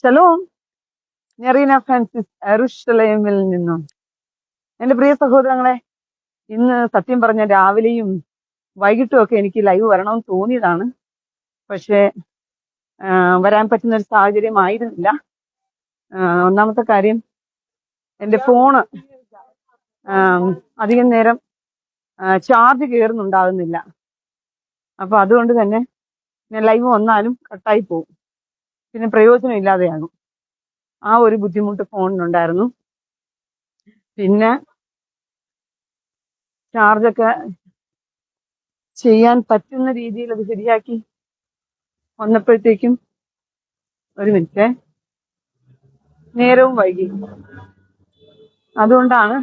Shalom. Merina Francis യെരൂശലേമിൽ നിന്നും. എന്റെ പ്രിയ സഹോദരങ്ങളെ, ഇന്ന് സത്യം പറഞ്ഞ രാവിലെയും വൈകിട്ടും ഒക്കെ എനിക്ക് ലൈവ് വരണമെന്ന് തോന്നിയതാണ്. പക്ഷേ വരാൻ പറ്റുന്ന ഒരു സാഹചര്യം ആയിരുന്നില്ല. ഒന്നാമത്തെ കാര്യം, എന്റെ ഫോണ് അധികം നേരം ചാർജ് കയറുന്നുണ്ടാകുന്നില്ല. അപ്പൊ അതുകൊണ്ട് തന്നെ ഞാൻ ലൈവ് വന്നാലും കട്ടായി പോകും, പിന്നെ പ്രയോജനം ഇല്ലാതെയാകും. ആ ഒരു ബുദ്ധിമുട്ട് ഫോണിനുണ്ടായിരുന്നു. പിന്നെ ചാർജൊക്കെ ചെയ്യാൻ പറ്റുന്ന രീതിയിൽ അത് ശരിയാക്കി വന്നപ്പോഴത്തേക്കും ഒരു മിനിറ്റ് നേരവും വൈകി. അതുകൊണ്ടാണ്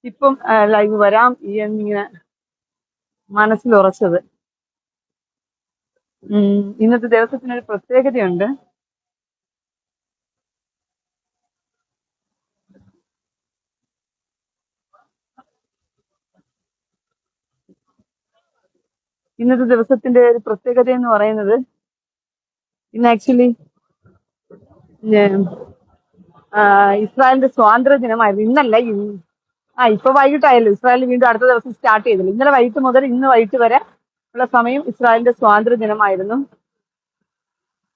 ഇപ്പം ലൈവ് വരാം എന്നിങ്ങനെ മനസ്സിലുറച്ചത്. ഇന്നത്തെ ദിവസത്തിനൊരു പ്രത്യേകതയുണ്ട്. ഇന്നത്തെ ദിവസത്തിന്റെ ഒരു പ്രത്യേകത എന്ന് പറയുന്നത്, ഇന്ന് ആക്ച്വലി ഇസ്രായേലിന്റെ സ്വാതന്ത്ര്യ ദിനമായിരുന്നു. ഇന്നല്ല, ഇപ്പൊ വൈകിട്ടായല്ലോ. ഇസ്രായേൽ വീണ്ടും അടുത്ത ദിവസം സ്റ്റാർട്ട് ചെയ്തല്ലോ. ഇന്നലെ വൈകിട്ട് മുതൽ ഇന്ന് വൈകിട്ട് വരെ ഉള്ള സമയം ഇസ്രായേലിന്റെ സ്വാതന്ത്ര്യ ദിനമായിരുന്നു.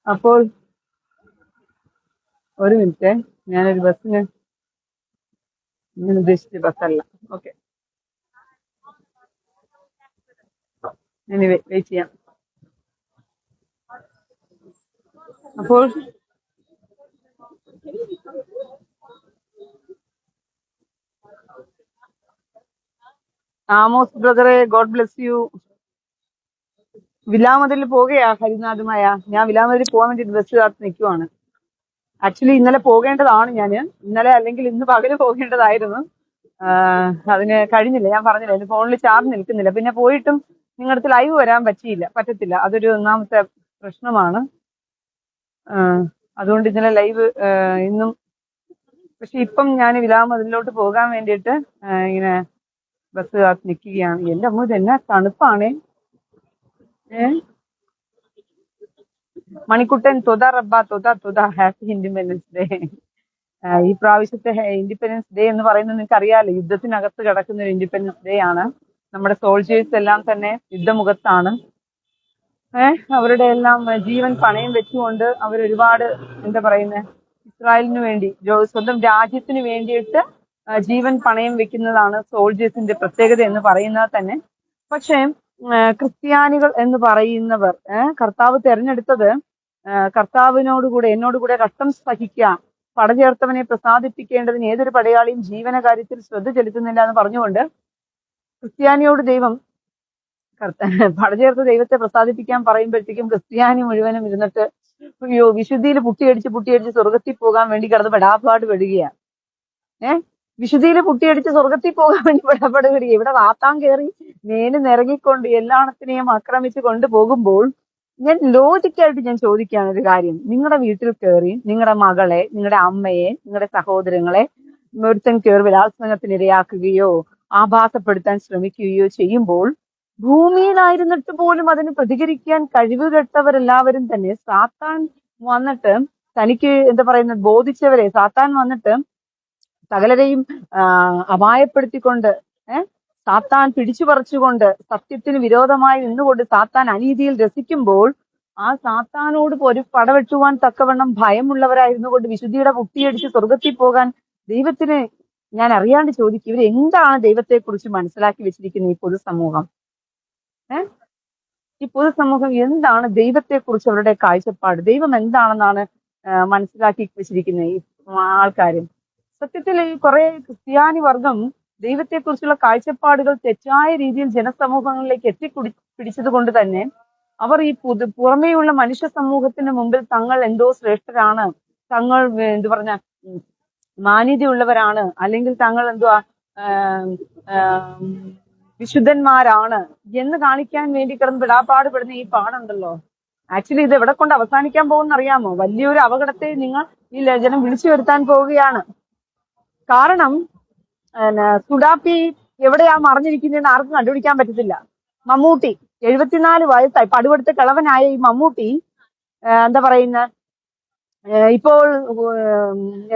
അപ്പോൾ ഒരു മിനിറ്റ്, ഞാനൊരു ബസ്സിന്, ഞാൻ ഉദ്ദേശിച്ച ബസ്സല്ല. ഓക്കെ, എനിവേ വെയിറ്റ് ചെയ്യാം. അപ്പോൾ ആമോസ് ബ്രദറെ, ഗോഡ് ബ്ലെസ് യു. വിലാമതിൽ പോകുകയാ ഹരിനാഥമായ. ഞാൻ വിലാമതിൽ പോകാൻ വേണ്ടി ബസ് കാത്ത് നിൽക്കുവാണ്. ആക്ച്വലി ഇന്നലെ പോകേണ്ടതാണ് ഞാന്. ഇന്നലെ അല്ലെങ്കിൽ ഇന്ന് പകല് പോകേണ്ടതായിരുന്നു. അതിന് കഴിഞ്ഞില്ല. ഞാൻ പറഞ്ഞില്ല, എന്റെ ഫോണിൽ ചാർജ് നിൽക്കുന്നില്ല. പിന്നെ പോയിട്ടും നിങ്ങളുടെ അടുത്ത് ലൈവ് വരാൻ പറ്റത്തില്ല. അതൊരു ഒന്നാമത്തെ പ്രശ്നമാണ്. അതുകൊണ്ട് ഇന്നലെ ലൈവ് ഇന്നും. പക്ഷെ ഇപ്പം ഞാൻ വിലാമതിലോട്ട് പോകാൻ വേണ്ടിയിട്ട് ഇങ്ങനെ ബസ് കാത്ത് നിൽക്കുകയാണ്. എന്റെ അമ്മ, ഇതെന്നാ തണുപ്പാണേ. മണിക്കുട്ടൻ, തൊത റബ്ബ, തൊത ഹാപ്പി ഇൻഡിപെൻഡൻസ് ഡേ. ഈ പ്രാവശ്യത്തെ ഇൻഡിപെൻഡൻസ് ഡേ എന്ന് പറയുന്നത് നിങ്ങൾക്ക് അറിയാലോ, യുദ്ധത്തിനകത്ത് കിടക്കുന്ന ഒരു ഇൻഡിപെൻഡൻസ് ഡേ ആണ്. നമ്മുടെ സോൾജേഴ്സ് എല്ലാം തന്നെ യുദ്ധമുഖത്താണ്. അവരുടെ എല്ലാം ജീവൻ പണയം വെച്ചുകൊണ്ട് അവരൊരുപാട്, എന്താ പറയുന്നത്, ഇസ്രായേലിന് വേണ്ടി, സ്വന്തം രാജ്യത്തിന് വേണ്ടിയിട്ട് ജീവൻ പണയം വെക്കുന്നതാണ് സോൾജേഴ്സിന്റെ പ്രത്യേകത എന്ന് പറയുന്നത് തന്നെ. പക്ഷേ ക്രിസ്ത്യാനികൾ എന്ന് പറയുന്നവർ, കർത്താവ് തെരഞ്ഞെടുത്തത് കർത്താവിനോടുകൂടെ എന്നോടുകൂടെ കഷ്ടം സഹിക്കാം, പടചേർത്തവനെ പ്രസാദിപ്പിക്കേണ്ടതിന് ഏതൊരു പടയാളിയും ജീവന കാര്യത്തിൽ ശ്രദ്ധ ചെലുത്തുന്നില്ല എന്ന് പറഞ്ഞുകൊണ്ട് ക്രിസ്ത്യാനിയോട് ദൈവം പടചേർത്ത ദൈവത്തെ പ്രസാദിപ്പിക്കാൻ പറയുമ്പോഴത്തേക്കും ക്രിസ്ത്യാനി മുഴുവനും ഇരുന്നിട്ട് അയ്യോ വിശുദ്ധിയിൽ പുട്ടിയടിച്ച് സ്വർഗത്തിൽ പോകാൻ വേണ്ടി കിടന്ന് പെടാപ്പാട് പെടുകയാണ്. വിശുദ്ധിയിൽ പുട്ടിയടിച്ച് സ്വർഗത്തിൽ പോകാൻ വേണ്ടി പെടാപ്പാട് പെടുക. ഇവിടെ വാത്താൻ കയറി നേന് നിറങ്ങിക്കൊണ്ട് എല്ലാണത്തിനെയും ആക്രമിച്ച് കൊണ്ടുപോകുമ്പോൾ ഞാൻ ലോജിക്കായിട്ട് ഞാൻ ചോദിക്കുകയാണ് ഒരു കാര്യം. നിങ്ങളുടെ വീട്ടിൽ കയറി നിങ്ങളുടെ മകളെ, നിങ്ങളുടെ അമ്മയെ, നിങ്ങളുടെ സഹോദരങ്ങളെ ഒരുത്തൻ കയറി ബലാത്സംഗത്തിന് ഇരയാക്കുകയോ ആഭാസപ്പെടുത്താൻ ശ്രമിക്കുകയോ ചെയ്യുമ്പോൾ ഭൂമിയിലായിരുന്നിട്ട് പോലും അതിന് പ്രതികരിക്കാൻ കഴിവുകെട്ടവരെല്ലാവരും തന്നെ സാത്താൻ വന്നിട്ട് തനിക്ക് എന്താ പറയുന്നത് ബോധിച്ചവരെ സാത്താൻ വന്നിട്ട് സകലരെയും അപായപ്പെടുത്തിക്കൊണ്ട് സാത്താൻ പിടിച്ചു പറിച്ചുകൊണ്ട് സത്യത്തിന് വിരോധമായി നിന്നുകൊണ്ട് സാത്താൻ അനീതിയിൽ രസിക്കുമ്പോൾ ആ സാത്താനോട് ഒരു പടവെട്ടുവാൻ തക്കവണ്ണം ഭയമുള്ളവരായിരുന്നു കൊണ്ട് വിശുദ്ധിയുടെ പുട്ടിയടിച്ച് സ്വർഗത്തിൽ പോകാൻ ദൈവത്തിന്, ഞാൻ അറിയാണ്ട് ചോദിക്കും, ഇവർ എന്താണ് ദൈവത്തെ കുറിച്ച് മനസ്സിലാക്കി വെച്ചിരിക്കുന്ന ഈ പൊതുസമൂഹം? ഈ പൊതുസമൂഹം എന്താണ് ദൈവത്തെ കുറിച്ച് അവരുടെ കാഴ്ചപ്പാട്? ദൈവം എന്താണെന്നാണ് മനസ്സിലാക്കി വെച്ചിരിക്കുന്നത് ഈ ആൾക്കാര്? സത്യത്തിൽ ഈ കുറെ ക്രിസ്ത്യാനി വർഗം ദൈവത്തെ കുറിച്ചുള്ള കാഴ്ചപ്പാടുകൾ തെറ്റായ രീതിയിൽ ജനസമൂഹങ്ങളിലേക്ക് പിടിച്ചത് കൊണ്ട് തന്നെ അവർ ഈ പുറമേയുള്ള മനുഷ്യ സമൂഹത്തിന് മുമ്പിൽ തങ്ങൾ എന്തോ ശ്രേഷ്ഠരാണ്, തങ്ങൾ എന്തു പറഞ്ഞ മാന്യതയുള്ളവരാണ്, അല്ലെങ്കിൽ തങ്ങൾ എന്തുവാ വിശുദ്ധന്മാരാണ് എന്ന് കാണിക്കാൻ വേണ്ടി കിടന്ന് പെടാപ്പാട് പെടുന്ന ഈ പാടുണ്ടല്ലോ, ആക്ച്വലി ഇത് എവിടെ കൊണ്ട് അവസാനിക്കാൻ പോകുന്ന അറിയാമോ? വലിയൊരു അപകടത്തെ നിങ്ങൾ ഈ ജനം വിളിച്ചു വരുത്താൻ പോവുകയാണ്. കാരണം സുഡാപ്പി എവിടെയാ മറിഞ്ഞിരിക്കുന്നതെന്ന് ആർക്കും കണ്ടുപിടിക്കാൻ പറ്റത്തില്ല. മമ്മൂട്ടി 74 വയസ്സായി പടുപടുത്ത കിളവനായ ഈ മമ്മൂട്ടി എന്താ പറയുന്ന ഇപ്പോൾ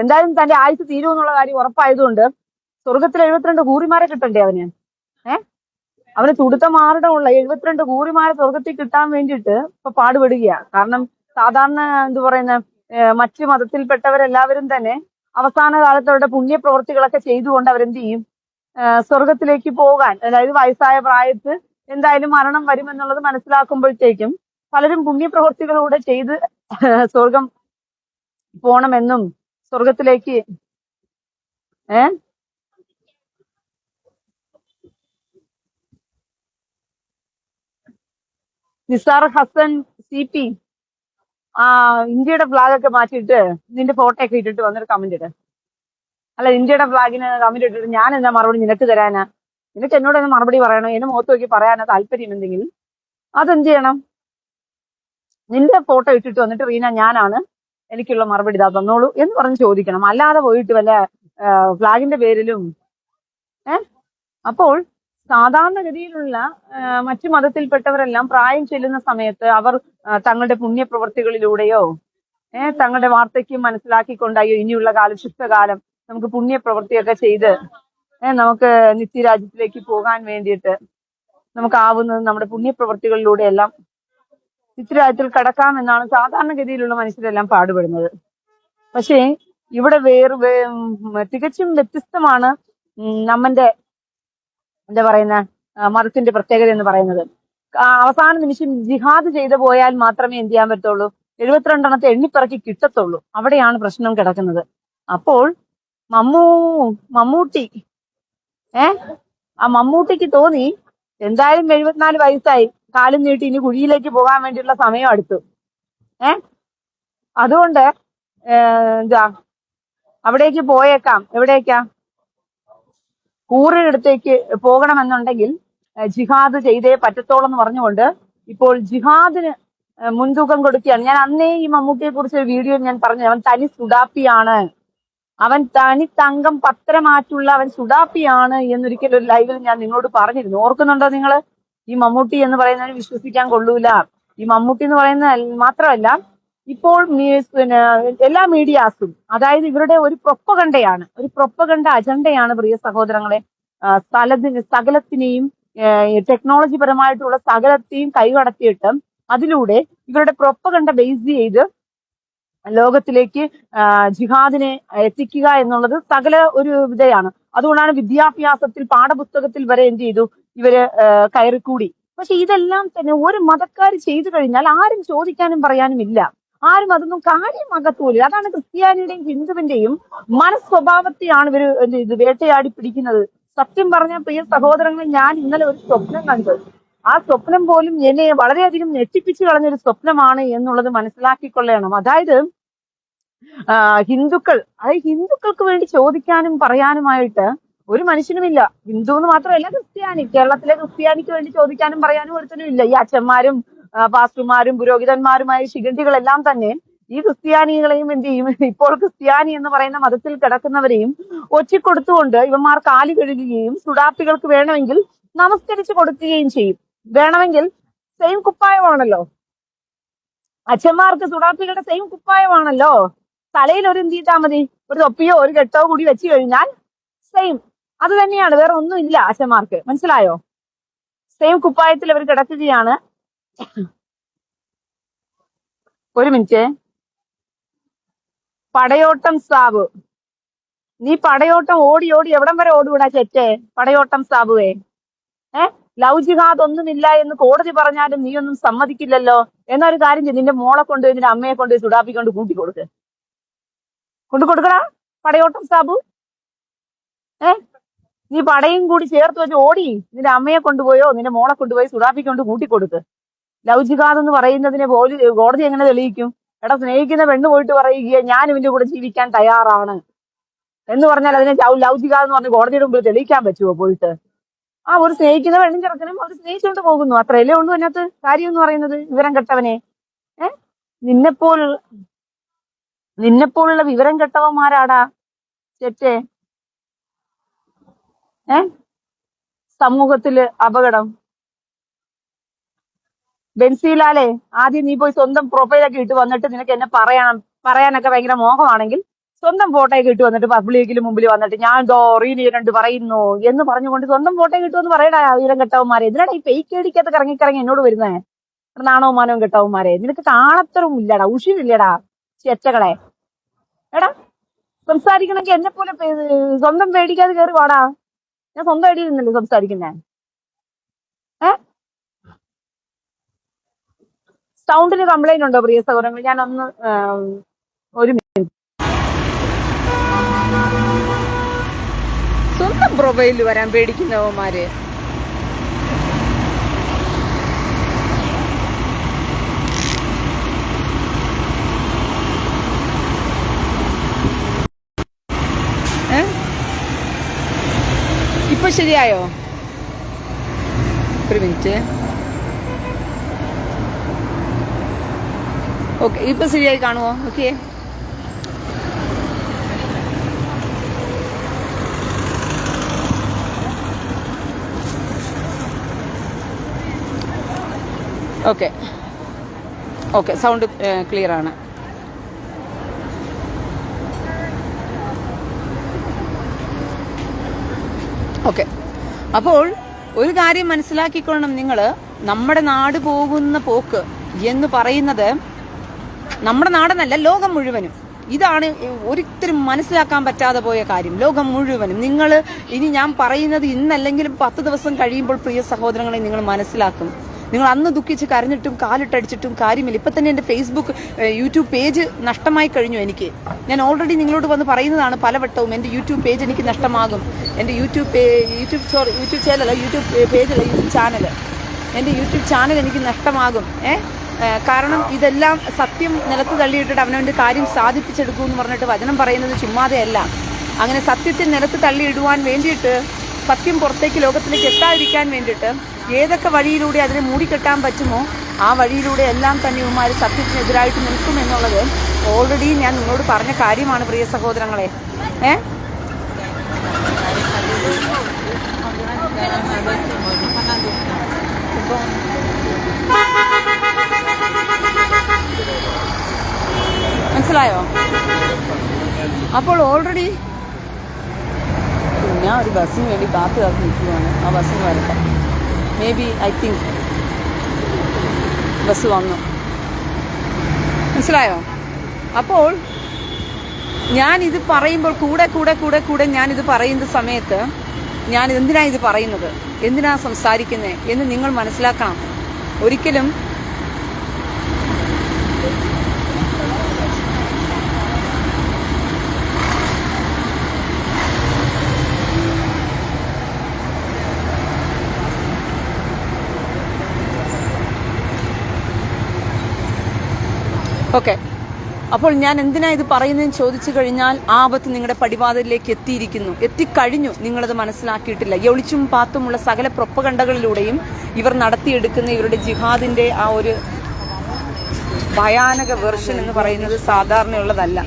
എന്തായാലും തന്റെ ആയുസ് തീരുമെന്നുള്ള കാര്യം ഉറപ്പായതുകൊണ്ട് സ്വർഗത്തിൽ 72 ഹൂറിമാരെ കിട്ടണ്ടേ അവന്? ഏഹ് അവന് തുടുത്ത മാറിടമുള്ള 72 ഹൂറിമാരെ സ്വർഗത്തിൽ കിട്ടാൻ വേണ്ടിയിട്ട് ഇപ്പൊ പാടുപെടുകയാണ്. കാരണം സാധാരണ എന്ത് പറയുന്ന മറ്റു മതത്തിൽപ്പെട്ടവരെല്ലാവരും തന്നെ അവസാന കാലത്ത് അവരുടെ പുണ്യപ്രവൃത്തികളൊക്കെ ചെയ്തുകൊണ്ട് അവരെന്ത് ചെയ്യും? സ്വർഗത്തിലേക്ക് പോകാൻ, അതായത് വയസ്സായ പ്രായത്ത് എന്തായാലും മരണം വരുമെന്നുള്ളത് മനസ്സിലാക്കുമ്പോഴത്തേക്കും പലരും പുണ്യപ്രവൃത്തികളൂടെ ചെയ്ത് സ്വർഗം പോണമെന്നും സ്വർഗത്തിലേക്ക് ഏഹ് നിസാർ ഹസൻ CP ഇന്ത്യയുടെ ഫ്ലാഗ് ഒക്കെ മാറ്റിയിട്ട് നിന്റെ ഫോട്ടോ ഒക്കെ ഇട്ടിട്ട് വന്നൊരു കമന്റ് ഇട്. അല്ല, ഇന്ത്യയുടെ ഫ്ലാഗിന് കമന്റ് ഇട്ടിട്ട് ഞാൻ എന്താ മറുപടി നിനക്ക് തരാനാ? നിനക്ക് എന്നോട് തന്നെ മറുപടി പറയണോ? എന്നെ മുഖത്ത് നോക്കി പറയാനാ താല്പര്യം എന്തെങ്കിലും? അതെന്ത് ചെയ്യണം? നിന്റെ ഫോട്ടോ ഇട്ടിട്ട് വന്നിട്ട് റീന ഞാനാണ്, എനിക്കുള്ള മറുപടി ഇതാ തന്നോളൂ എന്ന് പറഞ്ഞ് ചോദിക്കണം. അല്ലാതെ പോയിട്ട് വല്ല ഫ്ലാഗിന്റെ പേരിലും അപ്പോൾ സാധാരണഗതിയിലുള്ള മറ്റു മതത്തിൽപ്പെട്ടവരെല്ലാം പ്രായം ചെല്ലുന്ന സമയത്ത് അവർ തങ്ങളുടെ പുണ്യപ്രവൃത്തികളിലൂടെയോ തങ്ങളുടെ വാർദ്ധക്യം മനസ്സിലാക്കിക്കൊണ്ടായോ ഇനിയുള്ള കാലം ശുദ്ധകാലം നമുക്ക് പുണ്യപ്രവൃത്തിയൊക്കെ ചെയ്ത് നമുക്ക് നിത്യരാജ്യത്തിലേക്ക് പോകാൻ വേണ്ടിയിട്ട് നമുക്കാവുന്നത് നമ്മുടെ പുണ്യപ്രവൃത്തികളിലൂടെയെല്ലാം നിത്യരാജ്യത്തിൽ കടക്കാമെന്നാണ് സാധാരണഗതിയിലുള്ള മനുഷ്യരെല്ലാം പാടുപെടുന്നത്. പക്ഷേ ഇവിടെ തികച്ചും വ്യത്യസ്തമാണ് നമ്മന്റെ എന്താ പറയുന്ന മതത്തിന്റെ പ്രത്യേകത എന്ന് പറയുന്നത്. അവസാന നിമിഷം ജിഹാദ് ചെയ്തു പോയാൽ മാത്രമേ എന്ത് ചെയ്യാൻ പറ്റുള്ളൂ? 72 എണ്ണിപ്പിറക്കി കിട്ടത്തുള്ളൂ. അവിടെയാണ് പ്രശ്നം കിടക്കുന്നത്. അപ്പോൾ മമ്മൂട്ടി ആ മമ്മൂട്ടിക്ക് തോന്നി എന്തായാലും 74 വയസ്സായി, കാലും നീട്ടി ഇനി കുഴിയിലേക്ക് പോകാൻ വേണ്ടിയുള്ള സമയം അടുത്തു. അതുകൊണ്ട് എന്താ അവിടേക്ക് പോയേക്കാം. എവിടേക്കാ? കൂറിനടുത്തേക്ക് പോകണമെന്നുണ്ടെങ്കിൽ ജിഹാദ് ചെയ്തേ പറ്റത്തോളം എന്ന് പറഞ്ഞുകൊണ്ട് ഇപ്പോൾ ജിഹാദിന് മുൻതൂക്കം കൊടുക്കുകയാണ്. ഞാൻ അന്നേ ഈ മമ്മൂട്ടിയെ കുറിച്ച് ഒരു വീഡിയോ ഞാൻ പറഞ്ഞു, അവൻ തനി സുഡാപ്പിയാണ്, അവൻ തനി തങ്കം പത്രമാറ്റുള്ള അവൻ സുഡാപ്പിയാണ് എന്നൊരിക്കലും ഒരു ലൈവിൽ ഞാൻ നിങ്ങളോട് പറഞ്ഞിരുന്നു. ഓർക്കുന്നുണ്ടോ നിങ്ങള്? ഈ മമ്മൂട്ടി എന്ന് പറയുന്നതിന് വിശ്വസിക്കാൻ കൊള്ളൂല. ഈ മമ്മൂട്ടി എന്ന് പറയുന്ന മാത്രമല്ല, ഇപ്പോൾ പിന്നെ എല്ലാ മീഡിയാസും, അതായത് ഇവരുടെ ഒരു പ്രൊപ്പഗണ്ട അജണ്ടയാണ് പ്രിയ സഹോദരങ്ങളെ. സകലത്തിനെയും ടെക്നോളജി പരമായിട്ടുള്ള സകലത്തെയും കൈകടത്തിയിട്ട് അതിലൂടെ ഇവരുടെ പ്രൊപ്പഗണ്ട ബേസ് ചെയ്ത് ലോകത്തിലേക്ക് ജിഹാദിനെ എത്തിക്കുക എന്നുള്ളത് സകല ഒരു വിധയാണ്. അതുകൊണ്ടാണ് വിദ്യാഭ്യാസത്തിൽ പാഠപുസ്തകത്തിൽ വരെ എന്ത് ചെയ്തു ഇവര് കയറിക്കൂടി. പക്ഷെ ഇതെല്ലാം തന്നെ ഒരു മതക്കാർ ചെയ്തു കഴിഞ്ഞാൽ ആരും ചോദിക്കാനും പറയാനും ഇല്ല, ആരും അതൊന്നും കാര്യമാകത്തൂല. അതാണ് ക്രിസ്ത്യാനിയുടെയും ഹിന്ദുവിന്റെയും മനസ്വഭാവത്തെയാണ് ഇവര് ഇത് വേട്ടയാടി പിടിക്കുന്നത്. സത്യം പറഞ്ഞ പ്രിയ സഹോദരങ്ങളെ, ഞാൻ ഇന്നലെ ഒരു സ്വപ്നം കണ്ടു. ആ സ്വപ്നം പോലും എന്നെ വളരെയധികം ഞെട്ടിപ്പിച്ചു കളഞ്ഞൊരു സ്വപ്നമാണ് എന്നുള്ളത് മനസ്സിലാക്കിക്കൊള്ളണം. അതായത് ഹിന്ദുക്കൾക്ക് വേണ്ടി ചോദിക്കാനും പറയാനുമായിട്ട് ഒരു മനുഷ്യനുമില്ല. ഹിന്ദു എന്ന് മാത്രമല്ല, ക്രിസ്ത്യാനി, കേരളത്തിലെ ക്രിസ്ത്യാനിക്ക് വേണ്ടി ചോദിക്കാനും പറയാനും ഒരുത്തനും ഇല്ല. ഈ അച്ഛന്മാരും പാസ്റ്റർമാരും പുരോഹിതന്മാരുമായ ശിഖണ്ഡികളെല്ലാം തന്നെ ഈ ക്രിസ്ത്യാനികളെയും എന്ത് ചെയ്യും? ഇപ്പോൾ ക്രിസ്ത്യാനി എന്ന് പറയുന്ന മതത്തിൽ കിടക്കുന്നവരെയും ഒറ്റിക്കൊടുത്തുകൊണ്ട് ഇവന്മാർ കാലി കഴുകുകയും സുഡാപ്പികൾക്ക് വേണമെങ്കിൽ നമസ്കരിച്ചു കൊടുക്കുകയും ചെയ്യും. വേണമെങ്കിൽ സെയിം കുപ്പായമാണല്ലോ, അച്ഛന്മാർക്ക് സുഡാപ്പികളുടെ സെയിം കുപ്പായമാണല്ലോ. തലയിൽ ഒരു എന്ത് ചെയ്താൽ മതി? ഒരു തൊപ്പിയോ ഒരു കെട്ടോ കൂടി വെച്ച് കഴിഞ്ഞാൽ സെയിം അത് തന്നെയാണ്, വേറെ ഒന്നും ഇല്ല അച്ഛന്മാർക്ക്. മനസ്സിലായോ? സെയിം കുപ്പായത്തിൽ അവർ കിടക്കുകയാണ്. ഒരു മിനിറ്റ്. പടയോട്ടം സാബു, നീ പടയോട്ടം ഓടി ഓടി എവിടം വരെ ഓടുവിടാ ചെറ്റേ? പടയോട്ടം സാബുവേ, ലവ് ജിഹാദ് ഒന്നുമില്ല എന്ന് കോടതി പറഞ്ഞാലും നീ ഒന്നും സമ്മതിക്കില്ലല്ലോ. എന്നൊരു കാര്യം ചെയ്യും, നിന്റെ മോളെ കൊണ്ടുപോയി നിന്റെ അമ്മയെ കൊണ്ടുപോയി സുഡാപ്പിക്കൊണ്ട് കൊടുക്കടാ പടയോട്ടം സാബു. നീ പടയും കൂടി ചേർത്ത് വെച്ച് ഓടി നിന്റെ അമ്മയെ കൊണ്ടുപോയോ നിന്റെ മോളെ കൊണ്ടുപോയി സുഡാപ്പിക്കൊണ്ട് കൂട്ടിക്കൊടുക്ക്. ലവ് ജിഹാദ് എന്ന് പറയുന്നതിനെ കോടതി എങ്ങനെ തെളിയിക്കും? എടാ, സ്നേഹിക്കുന്ന പെണ്ണ് പോയിട്ട് പറയുക ഞാൻ ഇവന്റെ കൂടെ ജീവിക്കാൻ തയ്യാറാണ് എന്ന് പറഞ്ഞാൽ അതിനെ ലവ് ജിഹാദ് എന്ന് പറഞ്ഞ് കോടതിയുടെ മുമ്പിൽ തെളിയിക്കാൻ പറ്റുമോ? പോയിട്ട് ഒരു സ്നേഹിക്കുന്ന പെണ്ണും ചെറുക്കനും അവർ സ്നേഹിച്ചുകൊണ്ട് പോകുന്നു, അത്രയല്ലേ ഉള്ളൂ അതിനകത്ത് കാര്യം എന്ന് പറയുന്നത്. വിവരം കെട്ടവനെ, നിന്നെപ്പോലുള്ള വിവരം കെട്ടവന്മാരാടാ ചെറ്റേ. സമൂഹത്തില് അപകടം. ബെൻസിലാലേ, ആദ്യം നീ പോയി സ്വന്തം പ്രൊഫൈലൊക്കെ ഇട്ട് വന്നിട്ട് നിനക്ക് എന്നെ പറയാനൊക്കെ ഭയങ്കര മോഹമാണെങ്കിൽ സ്വന്തം ഫോട്ടോയൊക്കെ ഇട്ട് വന്നിട്ട് പബ്ലിക്കിൽ മുമ്പിൽ വന്നിട്ട് ഞാൻ റീനി രണ്ട് പറയുന്നു എന്ന് പറഞ്ഞുകൊണ്ട് സ്വന്തം ഫോട്ടോ കിട്ടുമെന്ന് പറയടാ ഉയരം കെട്ടവന്മാരെ. എന്തിനാടാ ഈ ഫേക്ക് ഐഡിക്കകത്ത് കറങ്ങി എന്നോട് വരുന്നേ? നാണവും മാനവും കെട്ടവന്മാരെ, നിനക്ക് കാണത്തരും ഇല്ലടാ, ഉഷിരില്ലടാ ചെറ്റകളെ. എടാ സംസാരിക്കണമെങ്കിൽ എന്നെ പോലെ സ്വന്തം പേടിക്കാതെ കയറി വാടാ. ഞാൻ സ്വന്തം ഐഡിയ നിന്നല്ലേ സംസാരിക്കുന്നേ. സൗണ്ടിന് കംപ്ലൈന്റ് ഉണ്ടോ പ്രിയ സഹോദരങ്ങൾ? ഞാനൊന്ന് ഒരു മിനിറ്റ്. സ്വന്തം പ്രൊഫൈലിൽ വരാൻ പേടിക്കുന്നവന്മാര് ഇപ്പൊ ശരിയായോ? ഒരു മിനിറ്റ്. ഓക്കെ, ഇപ്പൊ ശരിയായി കാണുമോ? Okay, okay okay, sound clear ആണ്. ഓക്കെ, അപ്പോൾ ഒരു കാര്യം മനസ്സിലാക്കിക്കൊള്ളണം നിങ്ങൾ. നമ്മുടെ നാട് പോകുന്ന പോക്ക് എന്ന് പറയുന്നത് നമ്മുടെ നാടെന്നല്ല, ലോകം മുഴുവനും. ഇതാണ് ഒരിക്കലും മനസ്സിലാക്കാൻ പറ്റാതെ പോയ കാര്യം. ലോകം മുഴുവനും നിങ്ങൾ ഇനി ഞാൻ പറയുന്നത് ഇന്നല്ലെങ്കിലും 10 ദിവസം കഴിയുമ്പോൾ പ്രിയ സഹോദരങ്ങളെ നിങ്ങൾ മനസ്സിലാക്കും. നിങ്ങൾ അന്ന് ദുഃഖിച്ച് കരഞ്ഞിട്ടും കാലിട്ടടിച്ചിട്ടും കാര്യമില്ല. ഇപ്പം തന്നെ എൻ്റെ ഫേസ്ബുക്ക് യൂട്യൂബ് പേജ് നഷ്ടമായി കഴിഞ്ഞു എനിക്ക്. ഞാൻ ഓൾറെഡി നിങ്ങളോട് വന്ന് പറയുന്നതാണ് പലവട്ടവും. എൻ്റെ യൂട്യൂബ് പേജ് എനിക്ക് നഷ്ടമാകും. എൻ്റെ യൂട്യൂബ് ചാനൽ എൻ്റെ യൂട്യൂബ് ചാനൽ എനിക്ക് നഷ്ടമാകും. കാരണം ഇതെല്ലാം സത്യം നിലത്ത് തള്ളിയിട്ടിട്ട് അവനവൻ്റെ കാര്യം സാധിപ്പിച്ചെടുക്കുമെന്ന് പറഞ്ഞിട്ട് വചനം പറയുന്നത് ചുമ്മാതെയല്ല. അങ്ങനെ സത്യത്തെ നിലത്ത് തള്ളിയിടുവാൻ വേണ്ടിയിട്ട്, സത്യം പുറത്തേക്ക് ലോകത്തിലേക്ക് എത്താതിരിക്കാൻ വേണ്ടിയിട്ട് ഏതൊക്കെ വഴിയിലൂടെ അതിനെ മൂടിക്കെട്ടാൻ പറ്റുമോ ആ വഴിയിലൂടെ എല്ലാം തന്നെ ഇവന്മാർ സത്യത്തിനെതിരായിട്ട് നിൽക്കുമെന്നുള്ളത് ഓൾറെഡി ഞാൻ നിങ്ങളോട് പറഞ്ഞ കാര്യമാണ് പ്രിയ സഹോദരങ്ങളെ. മനസ്സിലായോ? അപ്പോൾ ഓൾറെഡി ഞാൻ ഒരു ബസ്സിന് വേണ്ടി കാത്തു നിൽക്കുകയാണ്. ആ ബസ്സിന് വരട്ടെ. May be I think bus വന്നു. മനസ്സിലായോ? അപ്പോൾ ഞാനിത് പറയുമ്പോൾ കൂടെ ഞാനിത് പറയുന്ന സമയത്ത് ഞാൻ എന്തിനാണ് ഇത് പറയുന്നത്, എന്തിനാണ് സംസാരിക്കുന്നത് എന്ന് നിങ്ങൾ മനസ്സിലാക്കണം. ഒരിക്കലും ഓക്കെ. അപ്പോൾ ഞാൻ എന്തിനാ ഇത് പറയുന്നതെന്ന് ചോദിച്ചു കഴിഞ്ഞാൽ, ആപത്ത് നിങ്ങളുടെ പടിവാതിലേക്ക് എത്തിക്കഴിഞ്ഞു. നിങ്ങളത് മനസ്സിലാക്കിയിട്ടില്ല. ഒളിച്ചും പാത്തുമുള്ള സകല പ്രൊപ്പഗണ്ടകളിലൂടെയും ഇവർ നടത്തിയെടുക്കുന്ന ഇവരുടെ ജിഹാദിന്റെ ആ ഒരു ഭയാനക വെർഷൻ എന്ന് പറയുന്നത് സാധാരണയുള്ളതല്ല.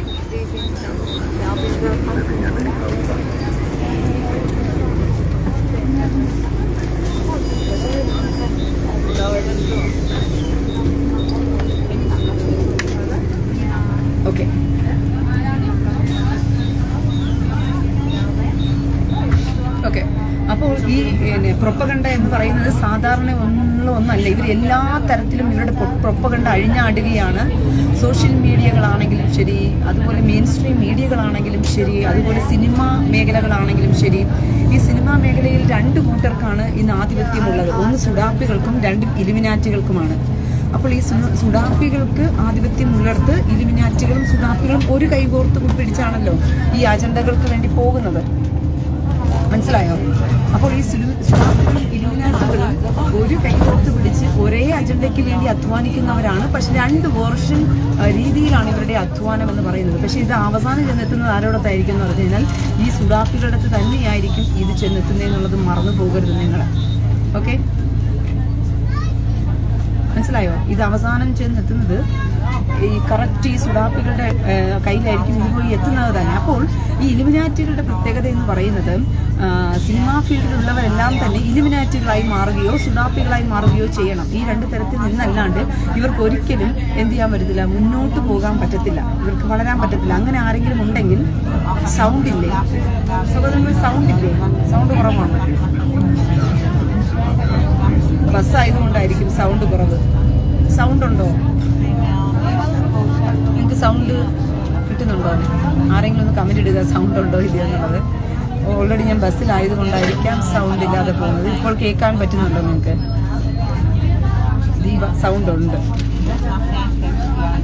Okay, okay. അപ്പോൾ ഈ പ്രൊപ്പഗണ്ട എന്ന് പറയുന്നത് സാധാരണ ഒന്നല്ല. ഇവർ എല്ലാ തരത്തിലും ഇവരുടെ പ്രൊപ്പഗണ്ട അഴിഞ്ഞാടുകയാണ്. സോഷ്യൽ മീഡിയകളാണെങ്കിലും ശരി, അതുപോലെ മെയിൻ സ്ട്രീം മീഡിയകളാണെങ്കിലും ശരി, അതുപോലെ സിനിമാ മേഖലകളാണെങ്കിലും ശരി. ഈ സിനിമാ മേഖലയിൽ 2 കൂട്ടർക്കാണ് ഇന്ന് ആധിപത്യമുള്ളത്. ഒന്ന് സുഡാപ്പികൾക്കും 2 ഇലുമിനാറ്റികൾക്കുമാണ്. അപ്പോൾ ഈ സുഡാപ്പികൾക്ക് ആധിപത്യം ഉള്ളിടത്ത് ഇലുമിനാറ്റികളും സുഡാപ്പികളും ഒരു കൈകോർത്ത് പിടിച്ചാണല്ലോ ഈ അജണ്ടകൾക്ക് വേണ്ടി പോകുന്നത്. മനസ്സിലായോ? അപ്പോൾ ഈ സുഡാപ്പികളും ഇലുമിനാറ്റികളും ഒരു കൈകോർത്ത് പിടിച്ച് ഒരേ അജണ്ടയ്ക്ക് വേണ്ടി അധ്വാനിക്കുന്നവരാണ്. പക്ഷെ 2 വേർഷൻ രീതിയിലാണ് ഇവരുടെ അധ്വാനം എന്ന് പറയുന്നത്. പക്ഷെ ഇത് അവസാനം ചെന്നെത്തുന്നത് ആരോടത്തായിരിക്കും എന്ന് പറഞ്ഞു കഴിഞ്ഞാൽ ഈ സുഡാപ്പികളുടെ അടുത്ത് തന്നെയായിരിക്കും ഇത് ചെന്നെത്തുന്നതെന്നുള്ളത് മറന്നു പോകരുത് നിങ്ങൾ. ഓക്കെ, മനസ്സിലായോ? ഇത് അവസാനം ചെന്നെത്തുന്നത് ഈ കറക്റ്റ് ഈ സുഡാപ്പികളുടെ കയ്യിലായിരിക്കും ഇത് പോയി എത്തുന്നത് തന്നെ. അപ്പോൾ ഈ ഇലുമിനാറ്റികളുടെ പ്രത്യേകത എന്ന് പറയുന്നത് സിനിമാ ഫീൽഡിലുള്ളവരെല്ലാം തന്നെ ഇലുമിനാറ്റികളായി മാറുകയോ സുഡാപ്പികളായി മാറുകയോ ചെയ്യണം. ഈ രണ്ട് തരത്തിൽ നിന്നല്ലാണ്ട് ഇവർക്ക് ഒരിക്കലും എന്ത് ചെയ്യാൻ പറ്റത്തില്ല, മുന്നോട്ട് പോകാൻ പറ്റത്തില്ല, ഇവർക്ക് വളരാൻ പറ്റത്തില്ല. അങ്ങനെ ആരെങ്കിലും ഉണ്ടെങ്കിൽ സൗണ്ട് ഇല്ലേ സഹോദരങ്ങൾ, സൗണ്ട് ഇല്ലേ, സൗണ്ട് കുറവാണ്. ബസ്സായതുകൊണ്ടായിരിക്കും സൗണ്ട് കുറവ്. സൗണ്ട് ഉണ്ടോ നിങ്ങൾക്ക്? സൗണ്ട് കിട്ടുന്നുണ്ടോ? ആരെങ്കിലും ഒന്ന് കമന്റ് ഇടുക സൗണ്ട് ഉണ്ടോ ഇല്ലയോ എന്നുള്ളത്. ഓൾറെഡി ഞാൻ ബസ്സിലായതുകൊണ്ടായിരിക്കാം സൗണ്ട് ഇല്ലാതെ പോകുന്നത്. ഇപ്പോൾ കേൾക്കാൻ പറ്റുന്നുണ്ടോ നിങ്ങൾക്ക്? ദീപ സൗണ്ട് ഉണ്ട്,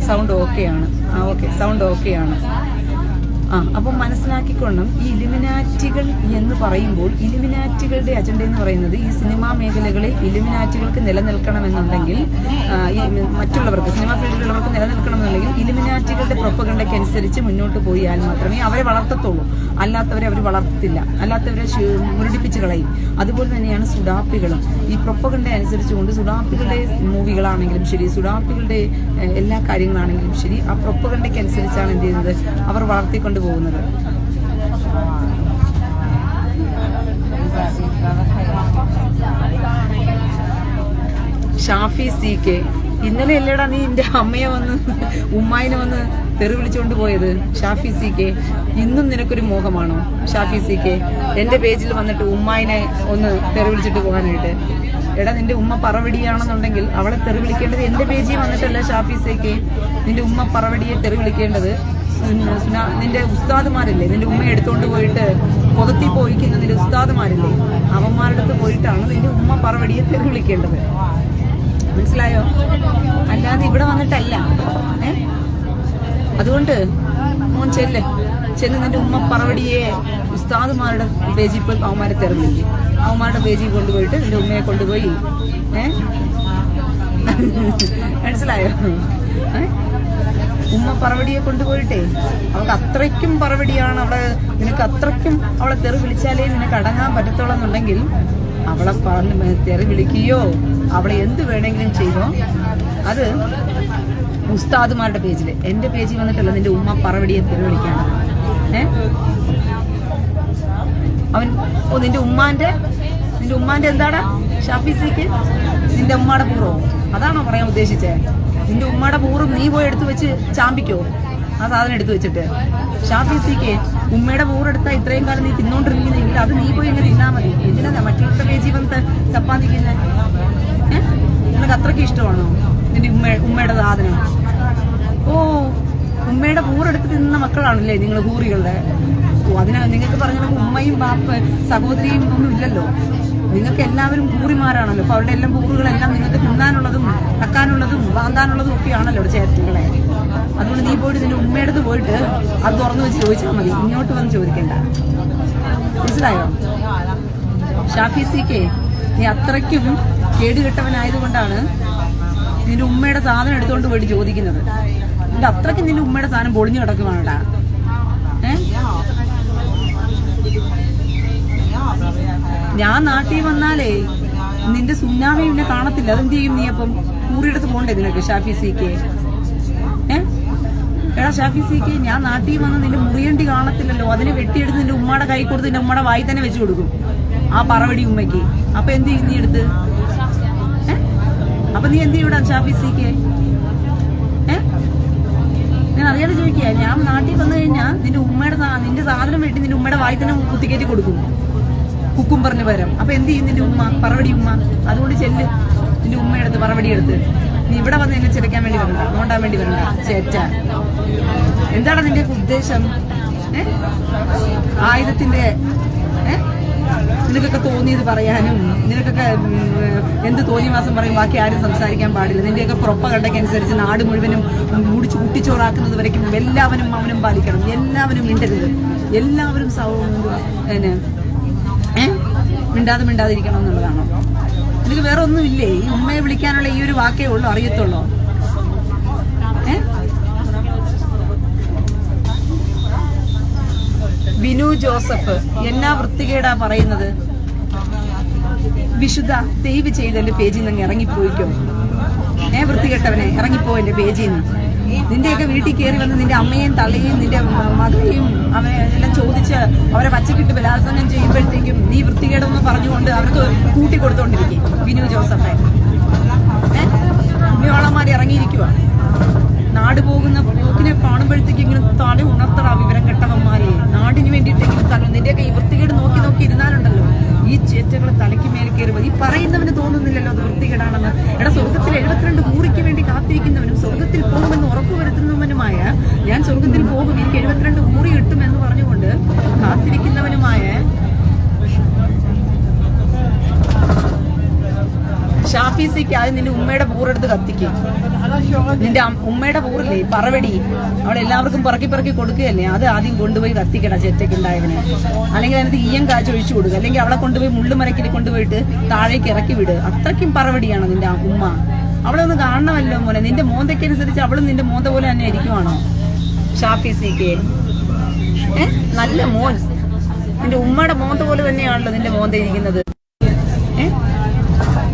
സൗണ്ട് ഓക്കെയാണ്. ഓക്കെ, സൗണ്ട് ഓക്കെയാണ്. അപ്പം മനസ്സിലാക്കിക്കൊള്ളും, ഈ ഇലുമിനാറ്റികൾ എന്ന് പറയുമ്പോൾ ഇലുമിനാറ്റികളുടെ അജണ്ട എന്ന് പറയുന്നത് ഈ സിനിമാ മേഖലകളിൽ ഇലുമിനാറ്റികൾക്ക് നിലനിൽക്കണമെന്നുണ്ടെങ്കിൽ, മറ്റുള്ളവർക്ക് സിനിമാ ഫീൽഡിലുള്ളവർക്ക് നിലനിൽക്കണമെന്നുണ്ടെങ്കിൽ ഇലുമിനാറ്റികളുടെ പ്രൊപ്പഗണ്ടയ്ക്ക് അനുസരിച്ച് മുന്നോട്ട് പോയാൽ മാത്രമേ അവരെ വളർത്തത്തുള്ളൂ. അല്ലാത്തവരെ അവർ വളർത്തത്തില്ല, അല്ലാത്തവരെ മുരടിപ്പിച്ച് കളയും. അതുപോലെ തന്നെയാണ് സുഡാപ്പികളും. ഈ പ്രൊപ്പഗണ്ട അനുസരിച്ചുകൊണ്ട് സുഡാപ്പികളുടെ മൂവികളാണെങ്കിലും ശരി, സുഡാപ്പികളുടെ എല്ലാ കാര്യങ്ങളാണെങ്കിലും ശരി, ആ പ്രൊപ്പഗണ്ടയ്ക്ക് അനുസരിച്ചാണ് എന്ത് ചെയ്യുന്നത്, അവർ വളർത്തിക്കൊണ്ട് പോകുന്നത്. ഷാഫി CK, ഇന്നലെ അല്ലേടാ നീ എന്റെ അമ്മയെ വന്ന് ഉമ്മായിനെ വന്ന് തെറി വിളിച്ചുകൊണ്ട് പോയത്? ഷാഫി CK, ഇന്നും നിനക്കൊരു മോഹമാണോ ഷാഫി CK? എന്റെ പേജിൽ വന്നിട്ട് ഉമ്മായിനെ ഒന്ന് തെറി വിളിച്ചിട്ട് പോകാനായിട്ട്. എടാ, നിന്റെ ഉമ്മ പറവടിയാണെന്നുണ്ടെങ്കിൽ അവളെ തെറി വിളിക്കേണ്ടത് എന്റെ പേജിൽ വന്നിട്ടല്ല ഷാഫി CK. നിന്റെ ഉമ്മ പറവടിയെ തെറി വിളിക്കേണ്ടത് നിന്റെ ഉസ്താദുമാരില്ലേ, നിന്റെ ഉമ്മയെ എടുത്തോണ്ട് പോയിട്ട് പുറത്തി പോയിക്കുന്ന നിന്റെ ഉസ്താദുമാരില്ലേ, അവന്മാരുടെ അടുത്ത് പോയിട്ടാണ് നിന്റെ ഉമ്മ പറവടിയെ തെറി വിളിക്കേണ്ടത്. മനസ്സിലായോ? അല്ലാതെ ഇവിടെ വന്നിട്ടല്ല. അതുകൊണ്ട് മോൻ ചെന്ന് നിന്റെ ഉമ്മ പറവടിയെ ഉസ്താദുമാരുടെ പേജിൽ പോയി അവന്മാരെ തെറി വിളിക്കും. അവന്മാരുടെ പേജിൽ കൊണ്ടുപോയിട്ട് നിന്റെ ഉമ്മയെ കൊണ്ടുപോയി മനസ്സിലായോ? ഉമ്മ പറവടിയെ കൊണ്ടുപോയിട്ടേ അവൾക്ക് അത്രയ്ക്കും പറവടിയാണ് അവളെ, നിനക്ക് അത്രയ്ക്കും അവളെ തെറി വിളിച്ചാലേ നിനക്ക് അടങ്ങാൻ പറ്റത്തുള്ളെന്നുണ്ടെങ്കിൽ അവളെ പറഞ്ഞ് തെറി വിളിക്കുകയോ അവളെ എന്ത് വേണമെങ്കിലും ചെയ്തോ. അത് ഉസ്താദുമാരുടെ പേജിൽ, എന്റെ പേജിൽ വന്നിട്ടല്ല നിന്റെ ഉമ്മ പറവടിയെ തെറി വിളിക്കാണ്. നിന്റെ ഉമ്മാന്റെ എന്താടാ ഷാഫി CK? നിന്റെ ഉമ്മയുടെ പൂർവ്വം അതാണോ പറയാൻ ഉദ്ദേശിച്ചേ? നിന്റെ ഉമ്മയുടെ പൂർവ്വം നീ പോയി എടുത്തു വെച്ച് ചാമ്പിക്കോ ആ സാധനം എടുത്തു വെച്ചിട്ട്? ഷാഫി CK, ഉമ്മയുടെ പൂറെടുത്താൽ ഇത്രയും കാലം നീ തിന്നോണ്ടിരിക്കുന്നെങ്കിൽ അത് നീ പോയി ഇങ്ങനെ തിന്നാ മതി. എന്തിനാ മറ്റുള്ളവരുടെ പേജി വന്ന് തപ്പാൻ നിൽക്കുന്നത്? നിനക്ക് അത്രയ്ക്ക് ഇഷ്ടമാണോ നിന്റെ ഉമ്മയുടെ സാധനം? ഉമ്മയുടെ പൂറെടുത്ത് തിന്നുന്ന മക്കളാണല്ലേ നിങ്ങൾ ഹൂറികളുടെ. അതിനാ നിങ്ങൾക്ക് പറഞ്ഞ ഉമ്മയും സഹോദരിയും ഒന്നും ഇല്ലല്ലോ. നിങ്ങൾക്ക് എല്ലാവരും കൂറിമാരാണല്ലോ. അപ്പൊ അവരുടെ എല്ലാം കൂറുകളെല്ലാം നിങ്ങൾക്ക് തിന്നാനുള്ളതും കക്കാനുള്ളതും വാന്താനുള്ളതും ഒക്കെയാണല്ലോ ചേർത്തുകളെ. അതുകൊണ്ട് നീ പോയിട്ട് നിന്റെ ഉമ്മയെടുത്ത് പോയിട്ട് അത് തുറന്നു വെച്ച് ചോദിച്ചാൽ മതി, ഇങ്ങോട്ട് വന്ന് ചോദിക്കണ്ട. മനസ്സിലായോ? ഷാഫി CK, നീ അത്രയ്ക്കും കേടുകെട്ടവനായതുകൊണ്ടാണ് നിന്റെ ഉമ്മയുടെ സാധനം എടുത്തുകൊണ്ട് പോയിട്ട് ചോദിക്കുന്നത്. നിന്റെ അത്രയ്ക്കും നിന്റെ ഉമ്മയുടെ സാധനം പൊളിഞ്ഞു കിടക്കുവാണടാ. ഞാൻ നാട്ടിൽ വന്നാലേ നിന്റെ സുന്നാമി പിന്നെ കാണത്തില്ല. അതെന്ത് ചെയ്യും നീ? അപ്പം കൂറിയെടുത്ത് പോണ്ടേ നിനക്ക് ഷാഫി CK? എടാ ഷാഫി CK, ഞാൻ നാട്ടിൽ വന്ന് നിന്റെ മുറിയണ്ടി കാണത്തില്ലല്ലോ. അതിനെ വെട്ടിയെടുത്ത് നിന്റെ ഉമ്മയുടെ കൈ കൊടുത്ത് നിന്റെ ഉമ്മയുടെ വായി തന്നെ വെച്ച് കൊടുക്കും ആ പറവടി ഉമ്മയ്ക്ക്. അപ്പൊ എന്ത് ചെയ്യും നീ എടുത്ത്? അപ്പൊ നീ എന്ത് ചെയ്യൂടാ ഷാഫി CK? ഞാൻ അറിയാതെ ചോദിക്കുക. ഞാൻ നാട്ടിൽ വന്നു കഴിഞ്ഞാൽ നിന്റെ സാധനം വെട്ടി നിന്റെ ഉമ്മയുടെ വായി തന്നെ കുത്തിക്കയറ്റി കൊടുക്കും കുക്കുംബറിന് പകരം. അപ്പൊ എന്ത് ചെയ്യും നിന്റെ ഉമ്മ പറവടി ഉമ്മ? അതുകൊണ്ട് ചെല്ല് നിന്റെ ഉമ്മയെടുത്ത് പറവടി എടുത്ത്. നീ ഇവിടെ വന്ന് എന്നെ ചിരക്കാൻ വേണ്ടി വരണ്ട, നോണ്ടാൻ വേണ്ടി വരണ്ട ചേറ്റ. എന്താണ് നിന്റെ ഉദ്ദേശം? ആയുധത്തിന്റെ നിനക്കൊക്കെ തോന്നിയത് പറയാനും, നിനക്കൊക്കെ എന്ത് തോന്നിയ മാസം പറയും, ബാക്കി ആരും സംസാരിക്കാൻ പാടില്ല. നിന്റെയൊക്കെ പ്രൊപ്പകണ്ടയ്ക്കനുസരിച്ച് നാട് മുഴുവനും മുടിച്ച് കുട്ടിച്ചോറാക്കുന്നത് വരയ്ക്കും എല്ലാവരും മൗനം പാലിക്കണം. എല്ലാവരും മിണ്ടരുത്, എല്ലാവരും മിണ്ടാതിരിക്കണം എന്നുള്ളതാണോ? നിനക്ക് വേറെ ഒന്നുമില്ലേ? ഈ ഉമ്മയെ വിളിക്കാനുള്ള ഈ ഒരു വാക്കേ ഉള്ളൂ, അറിയത്തുള്ളൂ. ബിനു ജോസഫ്, എന്നാ വൃത്തികേടാ പറയുന്നത്? വിശുദ്ധ ദയവ് ചെയ്ത് എന്റെ പേജിൽ നിന്ന് ഇറങ്ങിപ്പോയിക്കോ. വൃത്തികെട്ടവനെ, ഇറങ്ങിപ്പോ എന്റെ പേജിൽ നിന്ന്. നിന്റെയൊക്കെ വീട്ടിൽ കയറി വന്ന് നിന്റെ അമ്മയും തള്ളയും നിന്റെ മകളെയും അവരെ എല്ലാം ചോദിച്ച് അവരെ പച്ചക്കിട്ട് ബലാത്സംഗം ചെയ്യുമ്പോഴത്തേക്കും നീ വൃത്തികേടെന്ന് പറഞ്ഞുകൊണ്ട് അവർക്ക് കൂട്ടി കൊടുത്തോണ്ടിരിക്കും വിനു ജോസഫെ. ഉണ്ണിയോളന്മാർ ഇറങ്ങിയിരിക്കുക. നാട് പോകുന്ന പോക്കിനെ കാണുമ്പോഴത്തേക്ക് ഇങ്ങനെ തല ഉണർത്തടാ വിവരം കെട്ടവന്മാരെ. നാടിന് വേണ്ടിയിട്ടെങ്കിലും തല നിന്റെയൊക്കെ ഈ വൃത്തികേട് നോക്കി നോക്കി ഇരുന്നാലുണ്ടല്ലോ ഈ ചേറ്റകൾ തലയ്ക്ക് മേൽ കയറുമ്പോൾ ഈ പറയുന്നവന് തോന്നുന്നില്ലല്ലോ അത് വൃത്തികേടാണെന്ന്. എടാ, സ്വർഗത്തിൽ 72 മൂറിക്ക് വേണ്ടി കാത്തിരിക്കുന്നവനും സ്വർഗത്തിൽ പോകുമെന്ന് ഉറപ്പുവരുത്തുന്നവനുമായ ഞാൻ സ്വർഗത്തിൽ പോകും, എനിക്ക് 72 മൂറി കിട്ടുമെന്ന് പറഞ്ഞുകൊണ്ട് കാത്തിരിക്കുന്നവനുമായ ഷാഫീസിക്ക് ആദ്യം നിന്റെ ഉമ്മയുടെ പൂറെടുത്ത് കത്തിക്കും. നിന്റെ ഉമ്മയുടെ പൂറില്ലേ പറവടി, അവിടെ എല്ലാവർക്കും പറക്കി പറക്കി കൊടുക്കുകയല്ലേ, അത് ആദ്യം കൊണ്ടുപോയി കത്തിക്കട ചെറ്റയ്ക്കുണ്ടായവന്. അല്ലെങ്കിൽ അതിനകത്ത് ഈയം കാച്ച് ഒഴിച്ചു കൊടുക്കുക, അല്ലെങ്കിൽ അവളെ കൊണ്ടുപോയി മുള്ളുമരക്കിൽ കൊണ്ടുപോയിട്ട് താഴേക്ക് ഇറക്കി വിട്. അത്രയ്ക്കും പറവടിയാണ് നിന്റെ ഉമ്മ. അവളെ ഒന്ന് കാണണമല്ലോ മോനെ. നിന്റെ മോന്തയ്ക്കനുസരിച്ച് അവളും നിന്റെ മോന്ത പോലെ തന്നെ ഇരിക്കുവാണോ ഷാഫീസിക്ക്? നല്ല മോൻ, നിന്റെ ഉമ്മയുടെ മോന്ത പോലെ തന്നെയാണല്ലോ നിന്റെ മോന്ത ഇരിക്കുന്നത്.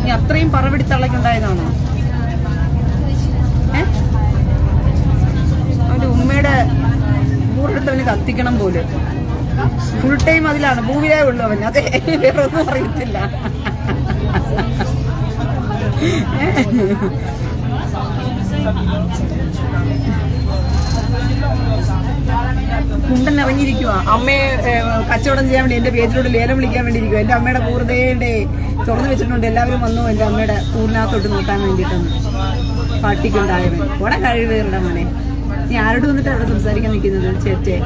നീ അത്രയും പറവടി തള്ളക്കുണ്ടായതാണോ? അവന്റെ ഉമ്മയുടെ പൂറെടുത്തവന് കത്തിക്കണം പോലെ. ഫുൾ ടൈം അതിലാണ്, ഭൂമിയിലേ ഉള്ളു അവൻ. അതെ, വേറെ ഒന്നും അറിയത്തില്ല. കുണ്ടൻ ഇറങ്ങിയിരിക്കുക. അമ്മയെ കച്ചവടം ചെയ്യാൻ വേണ്ടി എന്റെ പേജിലൂടെ ലേലം വിളിക്കാൻ വേണ്ടി ഇരിക്കുക. എന്റെ അമ്മയുടെ പൂർണ്ണതയുടെ തുറന്നു വെച്ചിട്ടുണ്ട്. എല്ലാവരും വന്നു എന്റെ അമ്മയുടെ പൂർണ്ണാത്തോട്ട് നോക്കാൻ വേണ്ടിയിട്ടൊന്ന്. പട്ടിക്കുണ്ടായവൻ കൂടെ കഴിവേറുടെ മോനെ. നീ ആരോട് വന്നിട്ട് അവിടെ സംസാരിക്കാൻ നിൽക്കുന്നത് ചേച്ചേ?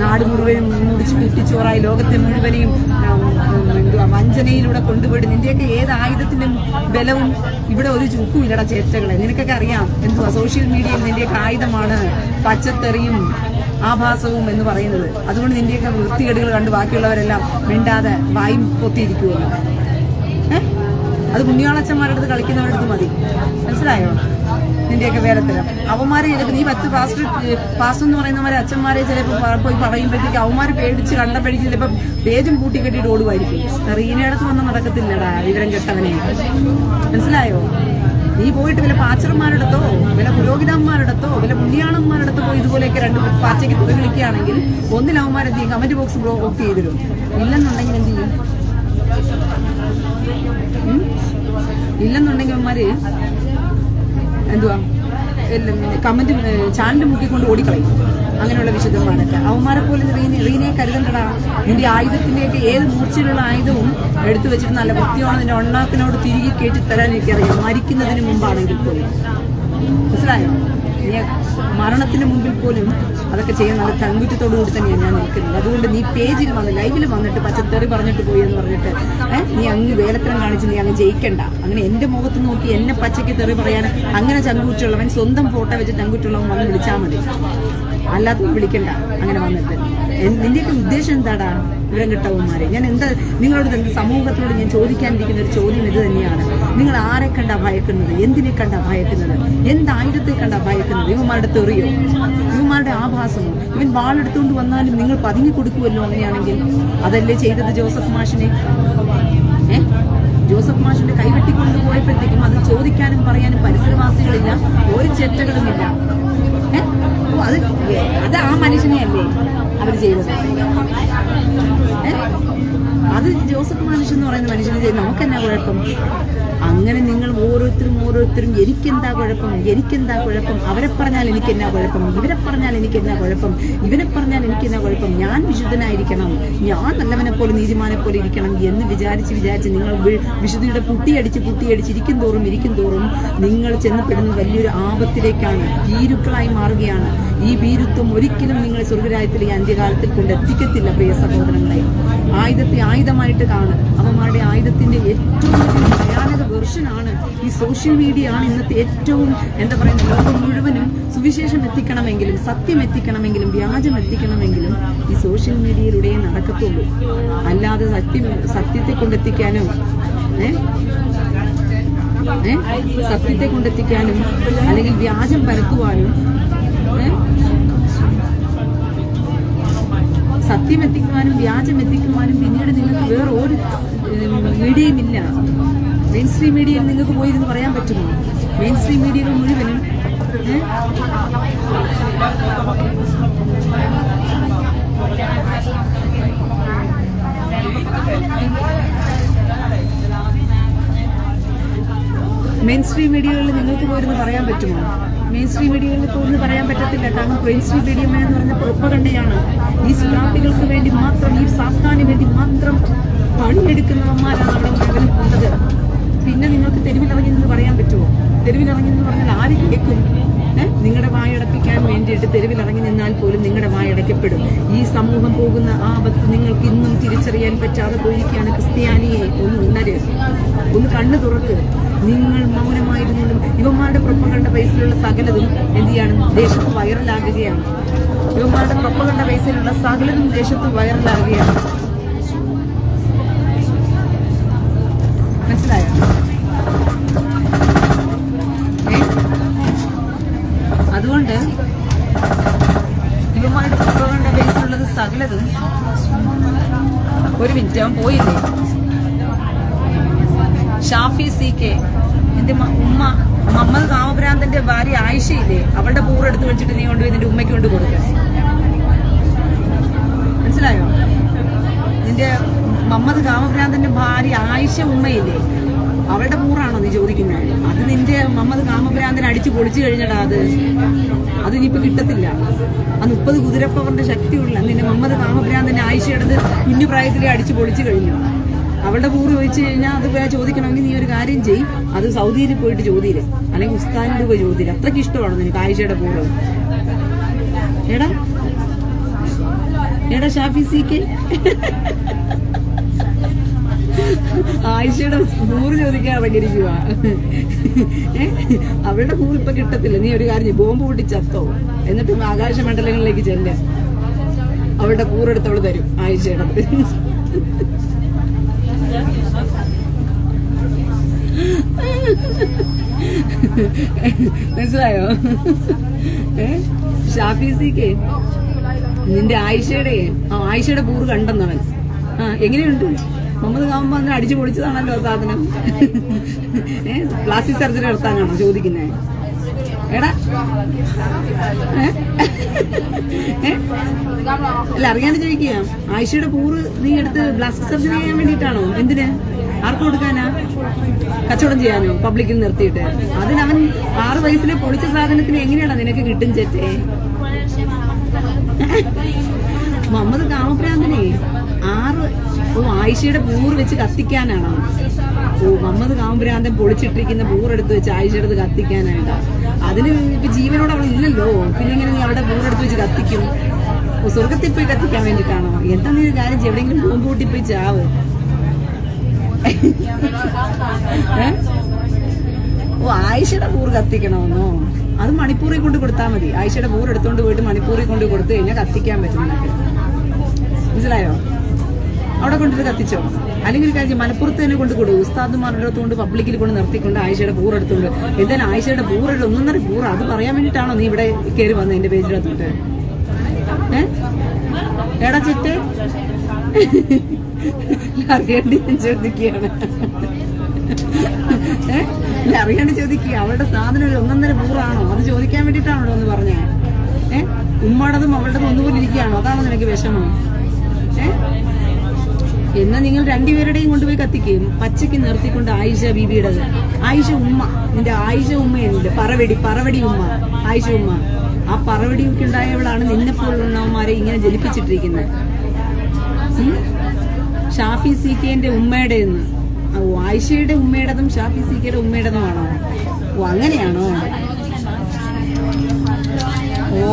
നാട് മുഴുവനും മുടിച്ച് കുട്ടിച്ചോറായി ലോകത്തെ മുഴുവനെയും വഞ്ചനയിലൂടെ കൊണ്ടുപോയി നിന്റെയൊക്കെ ഏത് ആയുധത്തിന്റെ ബലവും ഇവിടെ ഒരു ചുക്കും ഇല്ലടാ ചേച്ചകളെ. നിനക്കൊക്കെ അറിയാം എന്തുവാ സോഷ്യൽ മീഡിയയിൽ നിന്റെയൊക്കെ ആയുധമാണ് പച്ചത്തെറിയും ആഭാസവും എന്ന് പറയുന്നത്. അതുകൊണ്ട് നിന്റെയൊക്കെ വൃത്തികേടുകൾ കണ്ട് ബാക്കിയുള്ളവരെല്ലാം മിണ്ടാതെ വായും പൊത്തിയിരിക്കുമല്ലോ. അത് കുഞ്ഞാളച്ചന്മാരുടെ അടുത്ത് കളിക്കുന്നവരുടെ അടുത്ത് മതി. മനസ്സിലായോ? നിന്റെയൊക്കെ വേലത്തരം അവന്മാരെ ചിലപ്പോൾ നീ പാസ്റ്റർ എന്ന് പറയുന്നവരെ അച്ഛന്മാരെ ചിലപ്പോൾ പോയി പറയുമ്പോഴത്തേക്ക് അവന്മാർ പേടിച്ച് കണ്ടപ്പഴിച്ച് ചിലപ്പോൾ പേജും പൂട്ടി കെട്ടിയിട്ട് ഓടുമായിരിക്കും. റീനയടുത്ത് വന്ന് നടക്കത്തില്ലടാ വിവരം കെട്ടവനെ. മനസ്സിലായോ? നീ പോയിട്ട് വില പാച്ചർമാരുടെത്തോ വില പുരോഹിതന്മാരുടെത്തോ വില പുണ്യാളന്മാരുടെത്തോ പോയി ഇതുപോലെയൊക്കെ 2 പാച്ചയ്ക്ക് തുക വിളിക്കുകയാണെങ്കിൽ ഒന്നിൽ അവന്മാരെന്ത് ചെയ്യും? കമന്റ് ബോക്സ് ബ്ലോക്ക് ചെയ്തിരും. ഇല്ലെന്നുണ്ടെങ്കിൽ എന്ത് ചെയ്യും? ഇല്ലെന്നുണ്ടെങ്കിൽ അവന്മാര് എന്തുവാ കമന്റ് ചാനൽ മുക്കിക്കൊണ്ട് ഓടിക്കളയും. അങ്ങനെയുള്ള വിശുദ്ധന്മാരൊക്കെ അവന്മാരെ പോലെ റീനയെ കരുതണ്ടടാ. നിന്റെ ആയുധത്തിന്റെയൊക്കെ ഏത് മൂർച്ചയിലുള്ള ആയുധവും എടുത്തു വെച്ചിട്ട് നല്ല വൃത്തിയോടെ നിന്റെ ഒണ്ണാക്കിനോട് തിരികെ കേട്ടിത്തരാൻ എനിക്കറിയാം, മരിക്കുന്നതിന് മുമ്പാണെങ്കിൽ പോലും. മനസ്സിലായോ? നീ മരണത്തിന് മുമ്പിൽ പോലും അതൊക്കെ ചെയ്യാൻ നല്ല ചങ്കുറ്റത്തോടു കൂടി തന്നെയാണ് ഞാൻ നിൽക്കുന്നത്. അതുകൊണ്ട് നീ പേജിൽ വന്ന് ലൈവിൽ വന്നിട്ട് പച്ചത്തെറി പറഞ്ഞിട്ട് പോയി എന്ന് പറഞ്ഞിട്ട് നീ അങ്ങ് വേലത്തരം കാണിച്ച് നീ അങ്ങ് ജയിക്കണ്ട. അങ്ങനെ എന്റെ മുഖത്ത് നോക്കി എന്നെ പച്ചയ്ക്ക് തെറി പറയാൻ അങ്ങനെ ചങ്കുറ്റുള്ളവൻ സ്വന്തം ഫോട്ടോ വെച്ച് ചങ്കുറ്റുള്ളവൻ വന്ന് വിളിച്ചാൽ മതി, അല്ലാത്തവൻ വിളിക്കണ്ട. അങ്ങനെ വന്നിട്ട് നിന്റെയൊക്കെ ഉദ്ദേശം എന്താടാ വിവരം കിട്ടവന്മാരെ? ഞാൻ എന്താ നിങ്ങളോട് സമൂഹത്തിനോട് ഞാൻ ചോദിക്കാനിരിക്കുന്ന ഒരു ചോദ്യം ഇത് തന്നെയാണ്. നിങ്ങൾ ആരെ കണ്ടാ ഭയക്കുന്നത്? എന്തിനെ കണ്ടാ ഭയക്കുന്നത്? എന്തായുധത്തെ കണ്ടാ ഭയക്കുന്നത്? ഇവന്മാരുടെ തെറിയോ? ഇവന്മാരുടെ ആഭാസമോ? ഇവൻ വാളെടുത്തുകൊണ്ട് വന്നാലും നിങ്ങൾ പതുങ്ങി കൊടുക്കുമല്ലോ. അങ്ങനെയാണെങ്കിൽ അതല്ലേ ചെയ്തത് ജോസഫ് മാഷിനെ? ജോസഫ് മാഷിന്റെ കൈവെട്ടിക്കൊണ്ട് പോയപ്പോഴത്തേക്കും അത് ചോദിക്കാനും പറയാനും പരിസരവാസികളില്ല, ഒരു ചെറ്റകളുമില്ല. അത് ആ മനുഷ്യനെയല്ലേ അവർ ചെയ്തത്? അത് ജോസഫ് മനുഷ്യൻ എന്ന് പറയുന്ന മനുഷ്യനെ ചെയ്ത് നമുക്കെന്നാ കുഴപ്പം? അങ്ങനെ നിങ്ങൾ ഓരോരുത്തരും എനിക്കെന്താ കുഴപ്പം, അവരെ പറഞ്ഞാൽ എനിക്കെന്നാ കുഴപ്പം, ഇവരെ പറഞ്ഞാൽ എനിക്കെന്നാ കുഴപ്പം, ഇവനെ പറഞ്ഞാൽ എനിക്കെന്നാ കുഴപ്പം, ഞാൻ വിശുദ്ധനായിരിക്കണം, ഞാൻ നല്ലവനെ പോലെ നീതിമാനെ പോലെ ഇരിക്കണം എന്ന് വിചാരിച്ച് നിങ്ങൾ വിശുദ്ധിയുടെ പുട്ടിയടിച്ചിരിക്കും തോറും നിങ്ങൾ ചെന്നപ്പെടുന്ന വലിയൊരു ആപത്തിലേക്കാണ്, ഭീരുക്കളായി മാറുകയാണ്. ഈ ഭീരുത്വം ഒരിക്കലും നിങ്ങളെ സ്വർഗരാജ്യത്തിൽ ഈ അന്ത്യകാലത്തിൽ കൊണ്ടെത്തിക്കത്തില്ല പ്രിയ സഹോദരങ്ങളെ. ആയുധത്തെ ആയുധമായിട്ട് കാണും. അവന്മാരുടെ ആയുധത്തിന്റെ ഏറ്റവും ഭയാനക വെർഷനാണ് ഈ സോഷ്യൽ മീഡിയ. ആണ് ഇന്നത്തെ ഏറ്റവും എന്താ പറയുക, ലോകം മുഴുവനും സുവിശേഷം എത്തിക്കണമെങ്കിലും സത്യം എത്തിക്കണമെങ്കിലും വ്യാജം എത്തിക്കണമെങ്കിലും ഈ സോഷ്യൽ മീഡിയയിലൂടെ നടക്കത്തുള്ളൂ. അല്ലാതെ സത്യത്തെ കൊണ്ടെത്തിക്കാനും സത്യത്തെ കൊണ്ടെത്തിക്കാനും അല്ലെങ്കിൽ വ്യാജം പരത്തുവാനും സത്യം എത്തിക്കുവാനും വ്യാജം എത്തിക്കുവാനും പിന്നീട് നിങ്ങൾക്ക് വേറെ ഒരു മീഡിയയും ഇല്ല. മെയിൻ സ്ട്രീം മീഡിയയിൽ നിങ്ങൾക്ക് പോയിരുന്ന് പറയാൻ പറ്റുമോ? മെയിൻ സ്ട്രീം മീഡിയകൾ മുഴുവനും മെയിൻ സ്ട്രീം മീഡിയകളിൽ നിങ്ങൾക്ക് പോയിരുന്ന് പറയാൻ പറ്റുമോ? മെയിൻ സ്ട്രീം മീഡിയകളിൽ പോയിരുന്ന് പറയാൻ പറ്റത്തില്ല. കാരണം മെയിൻ സ്ട്രീം മീഡിയ എന്ന് പറഞ്ഞ പ്രൊപ്പഗണ്ടയാണ്. ഈ സ്റ്റാഫുകൾക്ക് വേണ്ടി മാത്രം, ഈ സാഫ്താന് വേണ്ടി മാത്രം പണിയെടുക്കുന്നവന്മാരാണ് അവിടെ മുഴുവനും ഉള്ളത്. പിന്നെ നിങ്ങൾക്ക് തെരുവിലിറങ്ങി നിന്ന് പറയാൻ പറ്റുമോ? തെരുവിലിറങ്ങി എന്ന് പറഞ്ഞാൽ ആര് കേൾക്കും? നിങ്ങളുടെ വായടപ്പിക്കാൻ വേണ്ടിയിട്ട് തെരുവിലിറങ്ങി നിന്നാൽ പോലും നിങ്ങളുടെ വായടയ്ക്കപ്പെടും. ഈ സമൂഹം പോകുന്ന ആപത്ത് നിങ്ങൾക്ക് ഇന്നും തിരിച്ചറിയാൻ പറ്റാതെ പോയിരിക്കുകയാണ്. ക്രിസ്ത്യാനിയെ ഒന്ന് ഉണര്, ഒന്ന് കണ്ണു തുറക്ക്. നിങ്ങൾ മൗനമായിരുന്നാലും ഇവന്മാരുടെ പ്രൊപ്പഗണ്ട പൈസയിലുള്ള സകലതും എന്ത് ചെയ്യാണ്? ദേശത്ത് വൈറലാകുകയാണ്. ഇവന്മാരുടെ പ്രൊപ്പഗണ്ട പൈസയിലുള്ള സകലതും ദേശത്ത് വൈറലാകുകയാണ്. മനസ്സിലായോ? അതുകൊണ്ട് ഇവന്മാരുടെ പ്രൊപ്പഗണ്ട ബേസിലുള്ളത് സകലതും. ഒരു മിനിറ്റ്, അവൻ പോയില്ലേ? ഷാഫി CK, എന്റെ ഉമ്മ മുഹമ്മദ് കാമഭ്രാന്തന്റെ ഭാര്യ ആയിഷയില്ലേ, അവളുടെ പൂറെടുത്ത് വെച്ചിട്ട് നീ കൊണ്ടുപോയി നിന്റെ ഉമ്മയ്ക്ക് കൊണ്ട് കൊടുക്കുക. മനസ്സിലായോ? നിന്റെ മുഹമ്മദ് കാമഭ്രാന്തന്റെ ഭാര്യ ആയിഷ ഉമ്മയില്ലേ, അവളുടെ പൂറാണോ നീ ചോദിക്കുന്നത്? അത് നിന്റെ മുഹമ്മദ് കാമഭ്രാന്തനെ അടിച്ചു പൊളിച്ചു കഴിഞ്ഞടാ. അത് ഇനിയിപ്പോ കിട്ടത്തില്ല. ആ 30 കുതിരപ്പവറിന്റെ ശക്തിയുള്ള നിന്റെ മുഹമ്മദ് കാമഭ്രാന്തന്റെ ആയിഷയുടേത് കുഞ്ഞു പ്രായത്തിലേ അടിച്ചു പൊളിച്ചു കഴിഞ്ഞു. അവളുടെ പൂറ് ചോദിച്ചു കഴിഞ്ഞാൽ അത് ചോദിക്കണമെങ്കിൽ നീ ഒരു കാര്യം ചെയ്യും, അത് സൗദിയിൽ പോയിട്ട് ചോദിയില്ല, അല്ലെങ്കിൽ ഉസ്താദിനോട് പോയി ചോദിയില്ല. അത്രയ്ക്ക് ഇഷ്ടമാണോ നിനക്ക് ആയിഷയുടെ പൂറ്? എടാ ഷാഫി CK, ആയിഷയുടെ പൂറ് ചോദിക്കാൻ ഇറങ്ങിയിരിക്കുക. അവളുടെ പൂറ് ഇപ്പൊ കിട്ടത്തില്ല. നീ ഒരു കാര്യം, ബോംബ് പൊട്ടിച്ചത്തോ, എന്നിട്ട് ആകാശമണ്ഡലങ്ങളിലേക്ക് ചെല്ല, അവളുടെ പൂറെടുത്ത് അവള് തരും ആയിഷയുടെ. മനസ്സിലായോ? ഷാഫി CK, നിന്റെ ആയിഷയുടെ പൂറ് കണ്ടെന്നവൻ. എങ്ങനെയുണ്ട്? മുഹമ്മദ് കാമഭ്രാന്തനെ അടിച്ചു പൊളിച്ചതാണല്ലോ സാധനം. പ്ലാസ്റ്റിക് സർജറി നടത്താനാണോ ചോദിക്കുന്നേ? എടാ അല്ല, അറിയാണ്ട് ചോദിക്കുക. ആയിഷയുടെ പൂറ് നീ എടുത്ത് പ്ലാസ്റ്റിക് സർജറി ചെയ്യാൻ വേണ്ടിയിട്ടാണോ? എന്തിന്? ആർക്ക് കൊടുക്കാനാ? കച്ചവടം ചെയ്യാനോ? പബ്ലിക്കിൽ നിർത്തിയിട്ട്? അതിനവൻ 6 വയസ്സിലെ പൊളിച്ച സാധനത്തിന് എങ്ങനെയാണോ നിനക്ക് കിട്ടും ചേട്ടേ? മുഹമ്മദ് കാമഭ്രാന്തനെ ആയിഷയുടെ പൂറ് വെച്ച് കത്തിക്കാനാണോ? മുഹമ്മദ് കാമഭ്രാന്തൻ പൊളിച്ചിട്ടിരിക്കുന്ന പൂറെടുത്ത് വെച്ച് ആയിഷയുടെ കത്തിക്കാനായിട്ടാ. അതിന് ഇപ്പൊ ജീവനോട് അവൾ ഇല്ലല്ലോ, പിന്നെ എങ്ങനെ നീ അവിടെ പൂറെടുത്ത് വെച്ച് കത്തിക്കും? സ്വർഗത്തിൽ പോയി കത്തിക്കാൻ വേണ്ടിട്ടാണോ? എന്താ നീ ഒരു കാര്യം, എവിടെയെങ്കിലും ബോംബ് പൊട്ടി പോയി ചാവ്. ആയിഷയുടെ പൂറ് കത്തിക്കണമെന്നോ? അത് മണിപ്പൂറിൽ കൊണ്ട് കൊടുത്താൽ മതി. ആയിഷയുടെ പൂറ് എടുത്തോണ്ട് പോയിട്ട് മണിപ്പൂറിൽ കൊണ്ട് കൊടുത്തു കഴിഞ്ഞാൽ കത്തിക്കാൻ പറ്റും നിനക്ക്. മനസ്സിലായോ? അവിടെ കൊണ്ടിട്ട് കത്തിച്ചോ. അല്ലെങ്കിൽ ഒരു കാര്യം, മലപ്പുറത്ത് തന്നെ കൊണ്ട് കൊടുക്കും. ഉസ്താദുമാരുടെ അടുത്തുകൊണ്ട് പബ്ലിക്കിൽ കൊണ്ട് നിർത്തിക്കൊണ്ട് ആയിഷയുടെ പൂറെടുത്തോണ്ട്. എന്തായാലും ആയിഷയുടെ പൂറുള്ള 1.5 പൂറ്, അത് പറയാൻ വേണ്ടിയിട്ടാണോ നീ ഇവിടെ കയറി വന്നത് എന്റെ പേജിലെത്തിട്ട്? എടാ ചെറ്റ്, അറിയാണ്ട് ഞാൻ ചോദിക്കുകയാണ്. അറിയാണ്ട് ചോദിക്കുക. അവളുടെ സാധനം ഒരു 1.5 പൂറാണോ? അത് ചോദിക്കാൻ വേണ്ടിയിട്ടാണോ എന്ന് പറഞ്ഞേ? ഉമ്മയുടേതും അവളുടേതും ഒന്നുപോലെ ഇരിക്കുകയാണോ? അതാണോ നിനക്ക് വിഷമം? എന്നാ നിങ്ങൾ രണ്ടുപേരുടെയും കൊണ്ടുപോയി കത്തിക്കും. പച്ചയ്ക്ക് നിർത്തിക്കൊണ്ട് ആയിഷ ബീബിയുടേത്. ആയിഷ ഉമ്മ, നിന്റെ ആയിഷ ഉമ്മയുണ്ട്. പറവടി ഉമ്മ, ആയിഷ ഉമ്മ. ആ പറവടിയൊക്കെ ഉണ്ടായവളാണ് നിന്നെപ്പോലുള്ളവന്മാരെ ഇങ്ങനെ ജലിപ്പിച്ചിട്ടിരിക്കുന്നത്. ഷാഫി CKന്റെ ഉമ്മയുടേന്ന്. ആയിഷയുടെ ഉമ്മയുടേതും ഷാഫി CKയുടെ ഉമ്മയുടേതുമാണോ? അങ്ങനെയാണോ?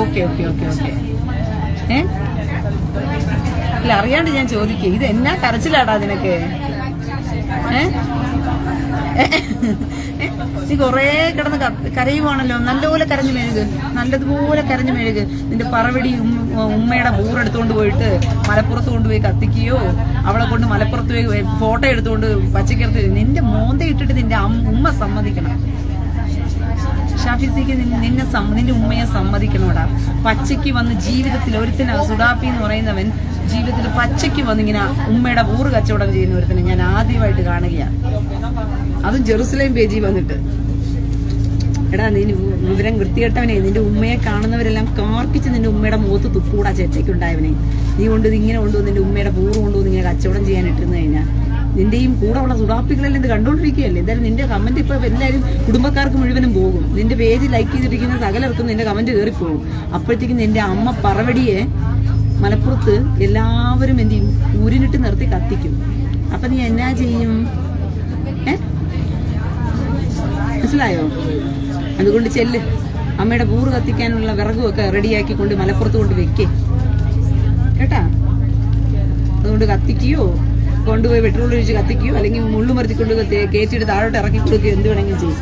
ഓക്കെ. ഇല്ല, അറിയാണ്ട് ഞാൻ ചോദിക്കേ. ഇത് എന്നാ കരച്ചിലാടാ നിനക്ക്? നീ കൊറേ കിടന്ന് കരയുവാണല്ലോ. നല്ലപോലെ കരഞ്ഞു മെഴുക്, നല്ലതുപോലെ കരഞ്ഞു മെഴുക്. നിന്റെ പറവടി ഉമ്മയുടെ പൂറെടുത്തോണ്ട് പോയിട്ട് മലപ്പുറത്ത് കൊണ്ടുപോയി കത്തിക്കുകയോ, അവളെ കൊണ്ട് മലപ്പുറത്ത് പോയി ഫോട്ടോ എടുത്തുകൊണ്ട് പച്ചക്കറുത്ത് നിന്റെ മോന്ത ഇട്ടിട്ട് നിന്റെ ഉമ്മ സമ്മതിക്കണം. ഷാഫി CK നിന്റെ ഉമ്മയെ സമ്മതിക്കണോടാ. പച്ചയ്ക്ക് വന്ന് ജീവിതത്തിൽ ഒരുത്തിന് സുഡാപ്പി എന്ന് പറയുന്നവൻ ജീവിതത്തിൽ പച്ചയ്ക്ക് വന്നിങ്ങനെ ഉമ്മയുടെ പൂറ് കച്ചവടം ചെയ്യുന്ന ഒരുത്തിനെ ഞാൻ ആദ്യമായിട്ട് കാണുകയാണ്. അതും ജെറുസലേം പേജിൽ വന്നിട്ട്. എടാ നിന്റെ വിവരം വൃത്തികെട്ടവനെ, നിന്റെ ഉമ്മയെ കാണുന്നവരെല്ലാം കാർപ്പിച്ച് നിന്റെ ഉമ്മയുടെ മുഖത്ത് തുപ്പൂടാ ചേട്ടയ്ക്കുണ്ടായവനെ. നീ ഇങ്ങനെ കൊണ്ടുവന്ന് നിന്റെ ഉമ്മയുടെ പൂറ് കൊണ്ടുവന്ന് ഇങ്ങനെ കച്ചവടം ചെയ്യാൻ ഇട്ടിരുന്നു കഴിഞ്ഞാൽ നിന്റെയും കൂടെ ഉള്ള സുഡാപ്പികളെല്ലാം ഇത് കണ്ടോണ്ടിരിക്കുകയല്ലേ. എന്തായാലും നിന്റെ കമന്റ് ഇപ്പൊ എല്ലാവരും കുടുംബക്കാർക്ക് മുഴുവനും പോകും. നിന്റെ പേജ് ലൈക്ക് ചെയ്തിരിക്കുന്ന സകലർക്കും നിന്റെ കമന്റ് കയറിപ്പോകും. അപ്പോഴത്തേക്കും നിന്റെ അമ്മ പറവടിയെ മലപ്പുറത്ത് എല്ലാവരും എന്ത് ചെയ്യും, ഊരിനിട്ട് നിർത്തി കത്തിക്കും. അപ്പൊ നീ എന്നാ ചെയ്യും? മനസ്സിലായോ? അതുകൊണ്ട് ചെല്ല്, അമ്മയുടെ പൂറ് കത്തിക്കാനുള്ള വിറകുമൊക്കെ റെഡിയാക്കി കൊണ്ട് മലപ്പുറത്ത് കൊണ്ട് വെക്കേ കേട്ടാ. അതുകൊണ്ട് കത്തിക്കുകയോ കൊണ്ടുപോയി പെട്രോൾ ഒഴിച്ച് കത്തിക്കുകയോ അല്ലെങ്കിൽ മുള്ളുമർത്തി കൊണ്ട് കയറ്റിയിട്ട് താഴോട്ട് ഇറക്കി കൊടുക്കുകയോ എന്ത് വേണമെങ്കിലും ചെയ്യും.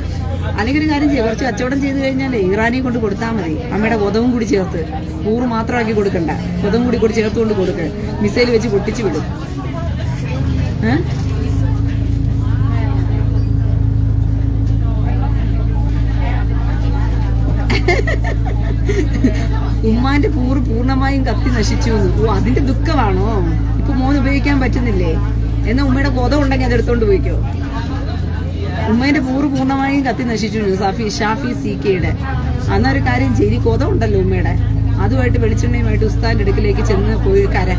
അല്ലെങ്കിൽ ഒരു കാര്യം ചെയ്യും, കുറച്ച് കച്ചവടം ചെയ്ത് കഴിഞ്ഞാൽ ഇറാനിയെ കൊണ്ട് കൊടുത്താൽ മതി. അമ്മയുടെ കൊതവും കൂടി ചേർത്ത്, പൂറ് മാത്രമാക്കി കൊടുക്കണ്ട, കൊതവും കൂടി ചേർത്ത് കൊണ്ട് കൊടുക്കുക. മിസൈൽ വെച്ച് പൊട്ടിച്ചു വിടും. ഉമ്മാന്റെ പൂറ് പൂർണ്ണമായും കത്തി നശിച്ചു. ഓ, അതിന്റെ ദുഃഖമാണോ? ഇപ്പൊ മോന് ഉപയോഗിക്കാൻ പറ്റുന്നില്ലേ? എന്നാ ഉമ്മയുടെ കൊത ഉണ്ടെങ്കിൽ അത് എടുത്തോണ്ട് പോയിക്കോ. ഉമ്മേന്റെ പൂറ് പൂർണ്ണമായും കത്തി നശിച്ചു ഷാഫി CKയുടെ. അന്നൊരു കാര്യം ചെയ്തി, കൊത ഉണ്ടല്ലോ ഉമ്മയുടെ, അതുമായിട്ട് വെളിച്ചെണ്ണയുമായിട്ട് ഉസ്താദിന്റെ അടുക്കിലേക്ക് ചെന്ന് പോയി കര,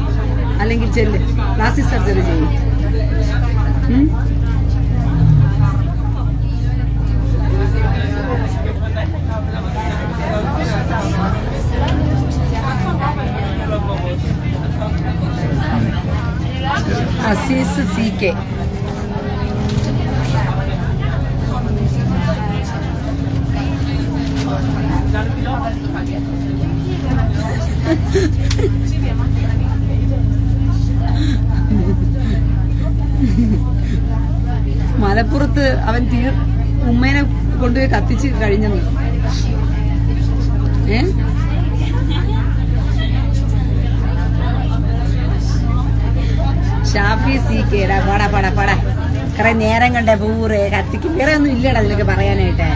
അല്ലെങ്കിൽ ചെല്ല് പ്ലാസ്റ്റിക് സർജറി ചെയ്യും. അസീസ് CK മലപ്പുറത്ത് അവൻ ഉമ്മേനെ കൊണ്ടുപോയി കത്തിച്ച് കഴിഞ്ഞെന്ന്. ഷാഫി CKടാ, പടാ കുറെ നേരം കണ്ട പൂറ് കത്തിക്കും. വേറെ ഒന്നും ഇല്ലടാ അതിലൊക്കെ പറയാനായിട്ട്.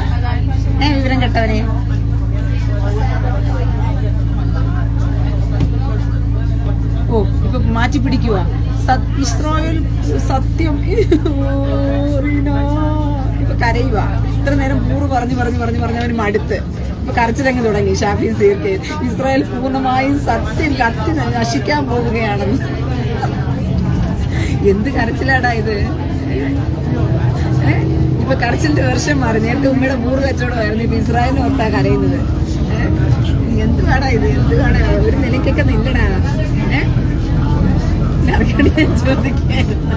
വിവരം കേട്ടവനെ. ഓ, ഇപ്പൊ മാറ്റി പിടിക്കുക ഇസ്രായേൽ സത്യം. ഇപ്പൊ കരയുക. ഇത്ര നേരം പൂറ് പറഞ്ഞവന് മടുത്ത് ഇപ്പൊ കരച്ചിലങ്ങ് തുടങ്ങി. ഷാഫി CK ഇസ്രായേൽ പൂർണ്ണമായും സത്യം കത്തി നശിക്കാൻ പോവുകയാണെന്ന്. എന്ത് കരച്ചിലാടാ ഇത്? ഇപ്പൊ കരച്ചിലിന്റെ വർഷം മാറി. നേരത്തെ ഉമ്മയുടെ പൂറ് കച്ചവടമായിരുന്നു, ഇപ്പൊ ഇസ്രായേലിന് ഓർത്താ കരയുന്നത്. എന്ത് വേടാ ഇത്? എന്ത് വേടാ? ഒരു നിലയ്ക്കൊക്കെ നില്ലടാ. ഞാൻ ചോദിക്കായിരുന്നു.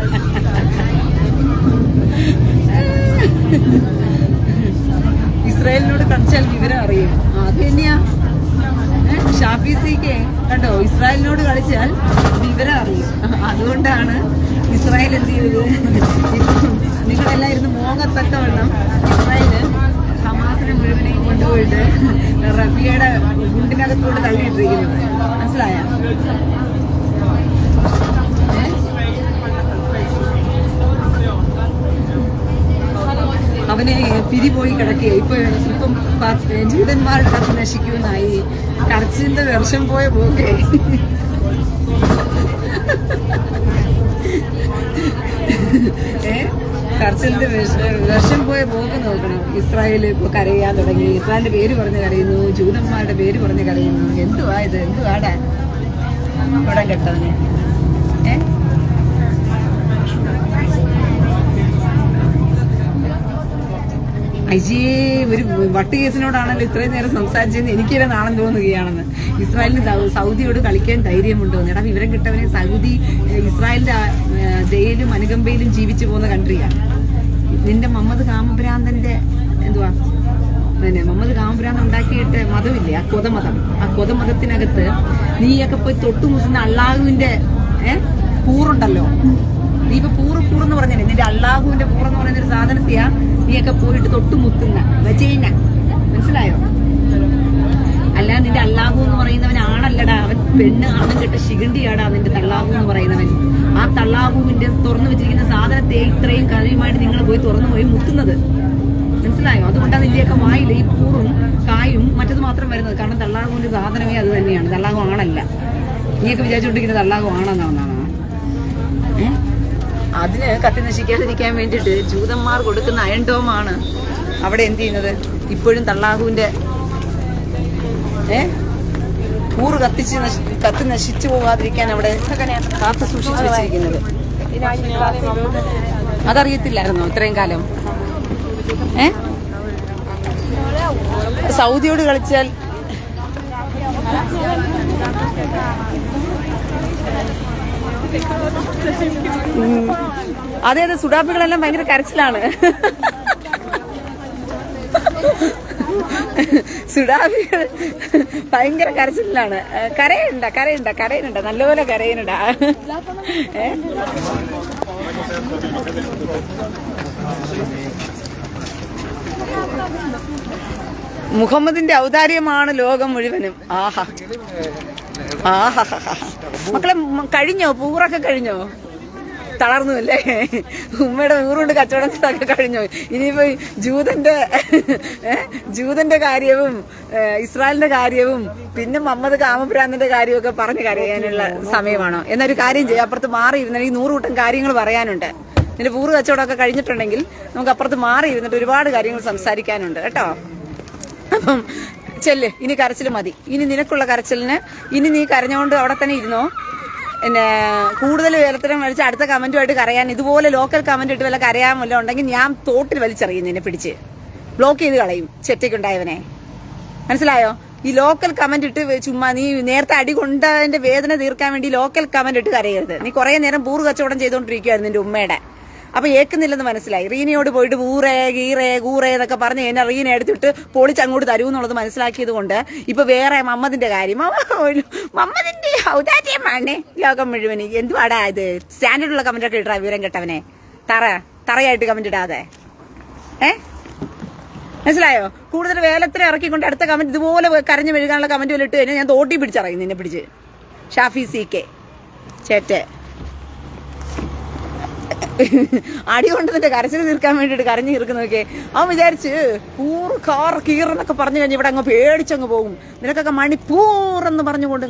ഇസ്രായേലിനോട് കളിച്ചാൽ വിവരം അറിയും. അത് തന്നെയാ ഷാഫി CK കണ്ടോ, ഇസ്രായേലിനോട് കളിച്ചാൽ വിവരം അറിയും. അതുകൊണ്ടാണ് ഇസ്രായേൽ എന്ത് ചെയ്തത്? നിങ്ങളെല്ലാം ഇരുന്ന് മോങ്ങത്തക്കവണ്ണം ഇസ്രായേല് ഹമാസിനെ മുഴുവനെയും കൊണ്ടുപോയിട്ട് റഫിയയുടെ ഗുണ്ടിനകത്തോട് തള്ളിയിട്ടിരിക്കുന്നത്. മനസ്സിലായ? അവനെ പിരിപോയി കിടക്കുക. ഇപ്പം ജൂതന്മാരുടെ കത്ത് നശിക്കുമെന്നായി. കരച്ചിലിന്റെ വർഷം പോയ പോകെ. കരച്ചിലിന്റെ വർഷം പോയ പോക്ക് നോക്കണം. ഇസ്രായേൽ ഇപ്പൊ കരയാൻ തുടങ്ങി. ഇസ്രായേലിന്റെ പേര് പറഞ്ഞ് കരയുന്നു, ജൂതന്മാരുടെ പേര് പറഞ്ഞ് കരയുന്നു. എന്തുവാ ഇത്? എന്തുവാടാ ഇവിടെ കേട്ടവന്? അയ്യേ, ഒരു വട്ട് കേസിനോടാണല്ലോ ഇത്രയും നേരം സംസാരിച്ചതെന്ന് എനിക്കിടെ നാണം തോന്നുകയാണെന്ന്. ഇസ്രായേലിന് സൗദിയോട് കളിക്കാൻ ധൈര്യമുണ്ടോ? എടാ, വിവരം കിട്ടവനെ. സൗദി ഇസ്രായേലിന്റെ ദയയിലും അനുകമ്പയിലും ജീവിച്ചു പോകുന്ന കൺട്രിയാണ്. നിന്റെ മുഹമ്മദ് കാമഭ്രാന്തന്റെ എന്തുവാ മുഹമ്മദ് കാമഭ്രാന്തൻ ഉണ്ടാക്കിയിട്ട് മതമില്ലേ, ആ കൊതമതം. ആ കൊതമതത്തിനകത്ത് നീയൊക്കെ പോയി തൊട്ടുമുട്ടുന്ന അള്ളാഹുവിന്റെ പൂറുണ്ടല്ലോ. നീ ഇപ്പൊ പൂറെന്ന് പറഞ്ഞേ, നിന്റെ അള്ളാഹുവിന്റെ പൂറെന്ന് പറയുന്ന ഒരു സാധനത്തെയാ നീയൊക്കെ പോയിട്ട് തൊട്ടുമുത്തുന്ന വജീന. മനസ്സിലായോ? അല്ല, നിന്റെ അള്ളാഹു എന്ന് പറയുന്നവൻ ആണല്ലടാ, അവൻ പെണ്ണ്. ആണും കെട്ട ശിഖണ്ഡിയാടാ നിന്റെ തള്ളാഹു എന്ന് പറയുന്നവൻ. ആ തള്ളാഹുവിന്റെ തുറന്നു വെച്ചിരിക്കുന്ന സാധനത്തെ ഇത്രയും കഴിയുമായിട്ട് നിങ്ങൾ പോയി തുറന്നു പോയി മുത്തുന്നത്. മനസ്സിലായോ? അതുകൊണ്ടാണ് നിന്റെയൊക്കെ വായിൽ ഈ പൂറും കായും മറ്റത് മാത്രം വരുന്നത്. കാരണം തള്ളാഹുവിന്റെ സാധനമേ അത് തന്നെയാണ്. തള്ളാഹു ആണല്ല. നീയൊക്കെ വിചാരിച്ചുകൊണ്ടിരിക്കുന്നത് തള്ളാഹു ആണെന്നാണ്. അതിന് കത്തി നശിക്കാതിരിക്കാൻ വേണ്ടിയിട്ട് ജൂതന്മാർ കൊടുക്കുന്ന അയൺ ഡോമാണ് അവിടെ എന്ത് ചെയ്യുന്നത്? ഇപ്പോഴും തള്ളാഹുവിന്റെ കൂറ് കത്തി നശിച്ചു പോകാതിരിക്കാൻ അവിടെ കാത്തു സൂക്ഷിച്ചു വെച്ചിരിക്കുന്നത്. അതറിയത്തില്ലായിരുന്നോ ഇത്രയും കാലം? സൗദിയോട് കളിച്ചാൽ അതെ അതെ, സുഡാപ്പികളെല്ലാം ഭയങ്കര കരച്ചിലാണ്. സുഡാപ്പികൾ ഭയങ്കര കരച്ചിലാണ്. കരയുണ്ട നല്ലപോലെ കരയുന്നുണ്ട. മുഹമ്മദിന്റെ ഔദാര്യമാണ് ലോകം മുഴുവനും. ആഹാ ആഹാ മക്കളെ, കഴിഞ്ഞോ? പൂറൊക്കെ കഴിഞ്ഞോ? തളർന്നു അല്ലേ? ഉമ്മയുടെ ഊറുകൊണ്ട് കച്ചവടങ്ങളൊക്കെ കഴിഞ്ഞു. ഇനിയിപ്പോ ജൂതന്റെ കാര്യവും ഇസ്രായേലിന്റെ കാര്യവും പിന്നെ മുഹമ്മദ് കാമഭ്രാന്തന്റെ കാര്യമൊക്കെ പറഞ്ഞു കരയാനുള്ള സമയമാണോ? എന്നൊരു കാര്യം ചെയ്യാം, അപ്പുറത്ത് മാറി ഇരുന്നിട്ട് ഈ 100 കൂട്ടം കാര്യങ്ങൾ പറയാനുണ്ട്. നിന്റെ പൂറ് കച്ചവടമൊക്കെ കഴിഞ്ഞിട്ടുണ്ടെങ്കിൽ നമുക്ക് അപ്പുറത്ത് മാറി ഇരുന്നിട്ട് ഒരുപാട് കാര്യങ്ങൾ സംസാരിക്കാനുണ്ട് കേട്ടോ. അപ്പം ചെല്ല്, ഇനി കരച്ചിൽ മതി. ഇനി നിനക്കുള്ള കരച്ചിലിന് ഇനി നീ കരഞ്ഞുകൊണ്ട് അവിടെ തന്നെ ഇരുന്നോ. പിന്നെ കൂടുതൽ വേലത്തരം വലിച്ച് അടുത്ത കമന്റുമായിട്ട് കരയാൻ, ഇതുപോലെ ലോക്കൽ കമന്റ് ഇട്ട് വല്ല കരയാൻ വല്ലതും ഉണ്ടെങ്കിൽ ഞാൻ തോട്ടിൽ വലിച്ചെറിയും, നിന്നെ പിടിച്ച് ബ്ലോക്ക് ചെയ്ത് കളയും. ചെറ്റയ്ക്കുണ്ടായവനെ മനസ്സിലായോ? ഈ ലോക്കൽ കമന്റ് ഇട്ട് ചുമ്മാ നീ നേരത്തെ അടി കൊണ്ടതിന്റെ വേദന തീർക്കാൻ വേണ്ടി ലോക്കൽ കമന്റ് ഇട്ട് കരയരുത്. നീ കുറെ നേരം പൂറ് കച്ചവടം ചെയ്തോണ്ടിരിക്കുവായിരുന്നു നിന്റെ ഉമ്മയുടെ. അപ്പൊ ഏക്കുന്നില്ലെന്ന് മനസ്സിലായി. റീനയോട് പോയിട്ട് പൂറേ ഗീറേ കൂറേ എന്നൊക്കെ പറഞ്ഞ് എന്നെ റീന എടുത്തിട്ട് പൊളിച്ച് അങ്ങോട്ട് തരൂ എന്നുള്ളത് മനസ്സിലാക്കിയത് കൊണ്ട് ഇപ്പൊ വേറെ മമ്മദിന്റെ കാര്യം, മമ്മദിന്റെ ഔദാര്യമാണ് ലോകം മുഴുവൻ. എന്തുവാടാ ഇത്? സ്റ്റാൻഡേർഡുള്ള കമന്റ് ഒക്കെ ഇട്ടാ വിവരം കെട്ടവനെ. തറയായിട്ട് കമന്റ് ഇടാതെ. മനസ്സിലായോ? കൂടുതൽ വേലത്തിന് ഇറക്കിക്കൊണ്ട് അടുത്ത കമന്റ് ഇതുപോലെ കരഞ്ഞു മെഴുകാനുള്ള കമന്റ് പോലെ ഇട്ട് കഴിഞ്ഞാൽ ഞാൻ തോട്ടി പിടിച്ചറിയും നിന്നെ പിടിച്ച്. ഷാഫി CK ചേറ്റെ അടി കൊണ്ട് നിന്റെ കരച്ചിൽ തീർക്കാൻ വേണ്ടിയിട്ട് കരഞ്ഞു തീർക്കുന്നതൊക്കെ അവൻ വിചാരിച്ച് കാർ കീറെന്നൊക്കെ പറഞ്ഞു കഴിഞ്ഞാൽ ഇവിടെ അങ്ങ് പേടിച്ചങ്ങ് പോകും. നിനക്കൊക്കെ മണിപ്പൂർ എന്ന് പറഞ്ഞുകൊണ്ട്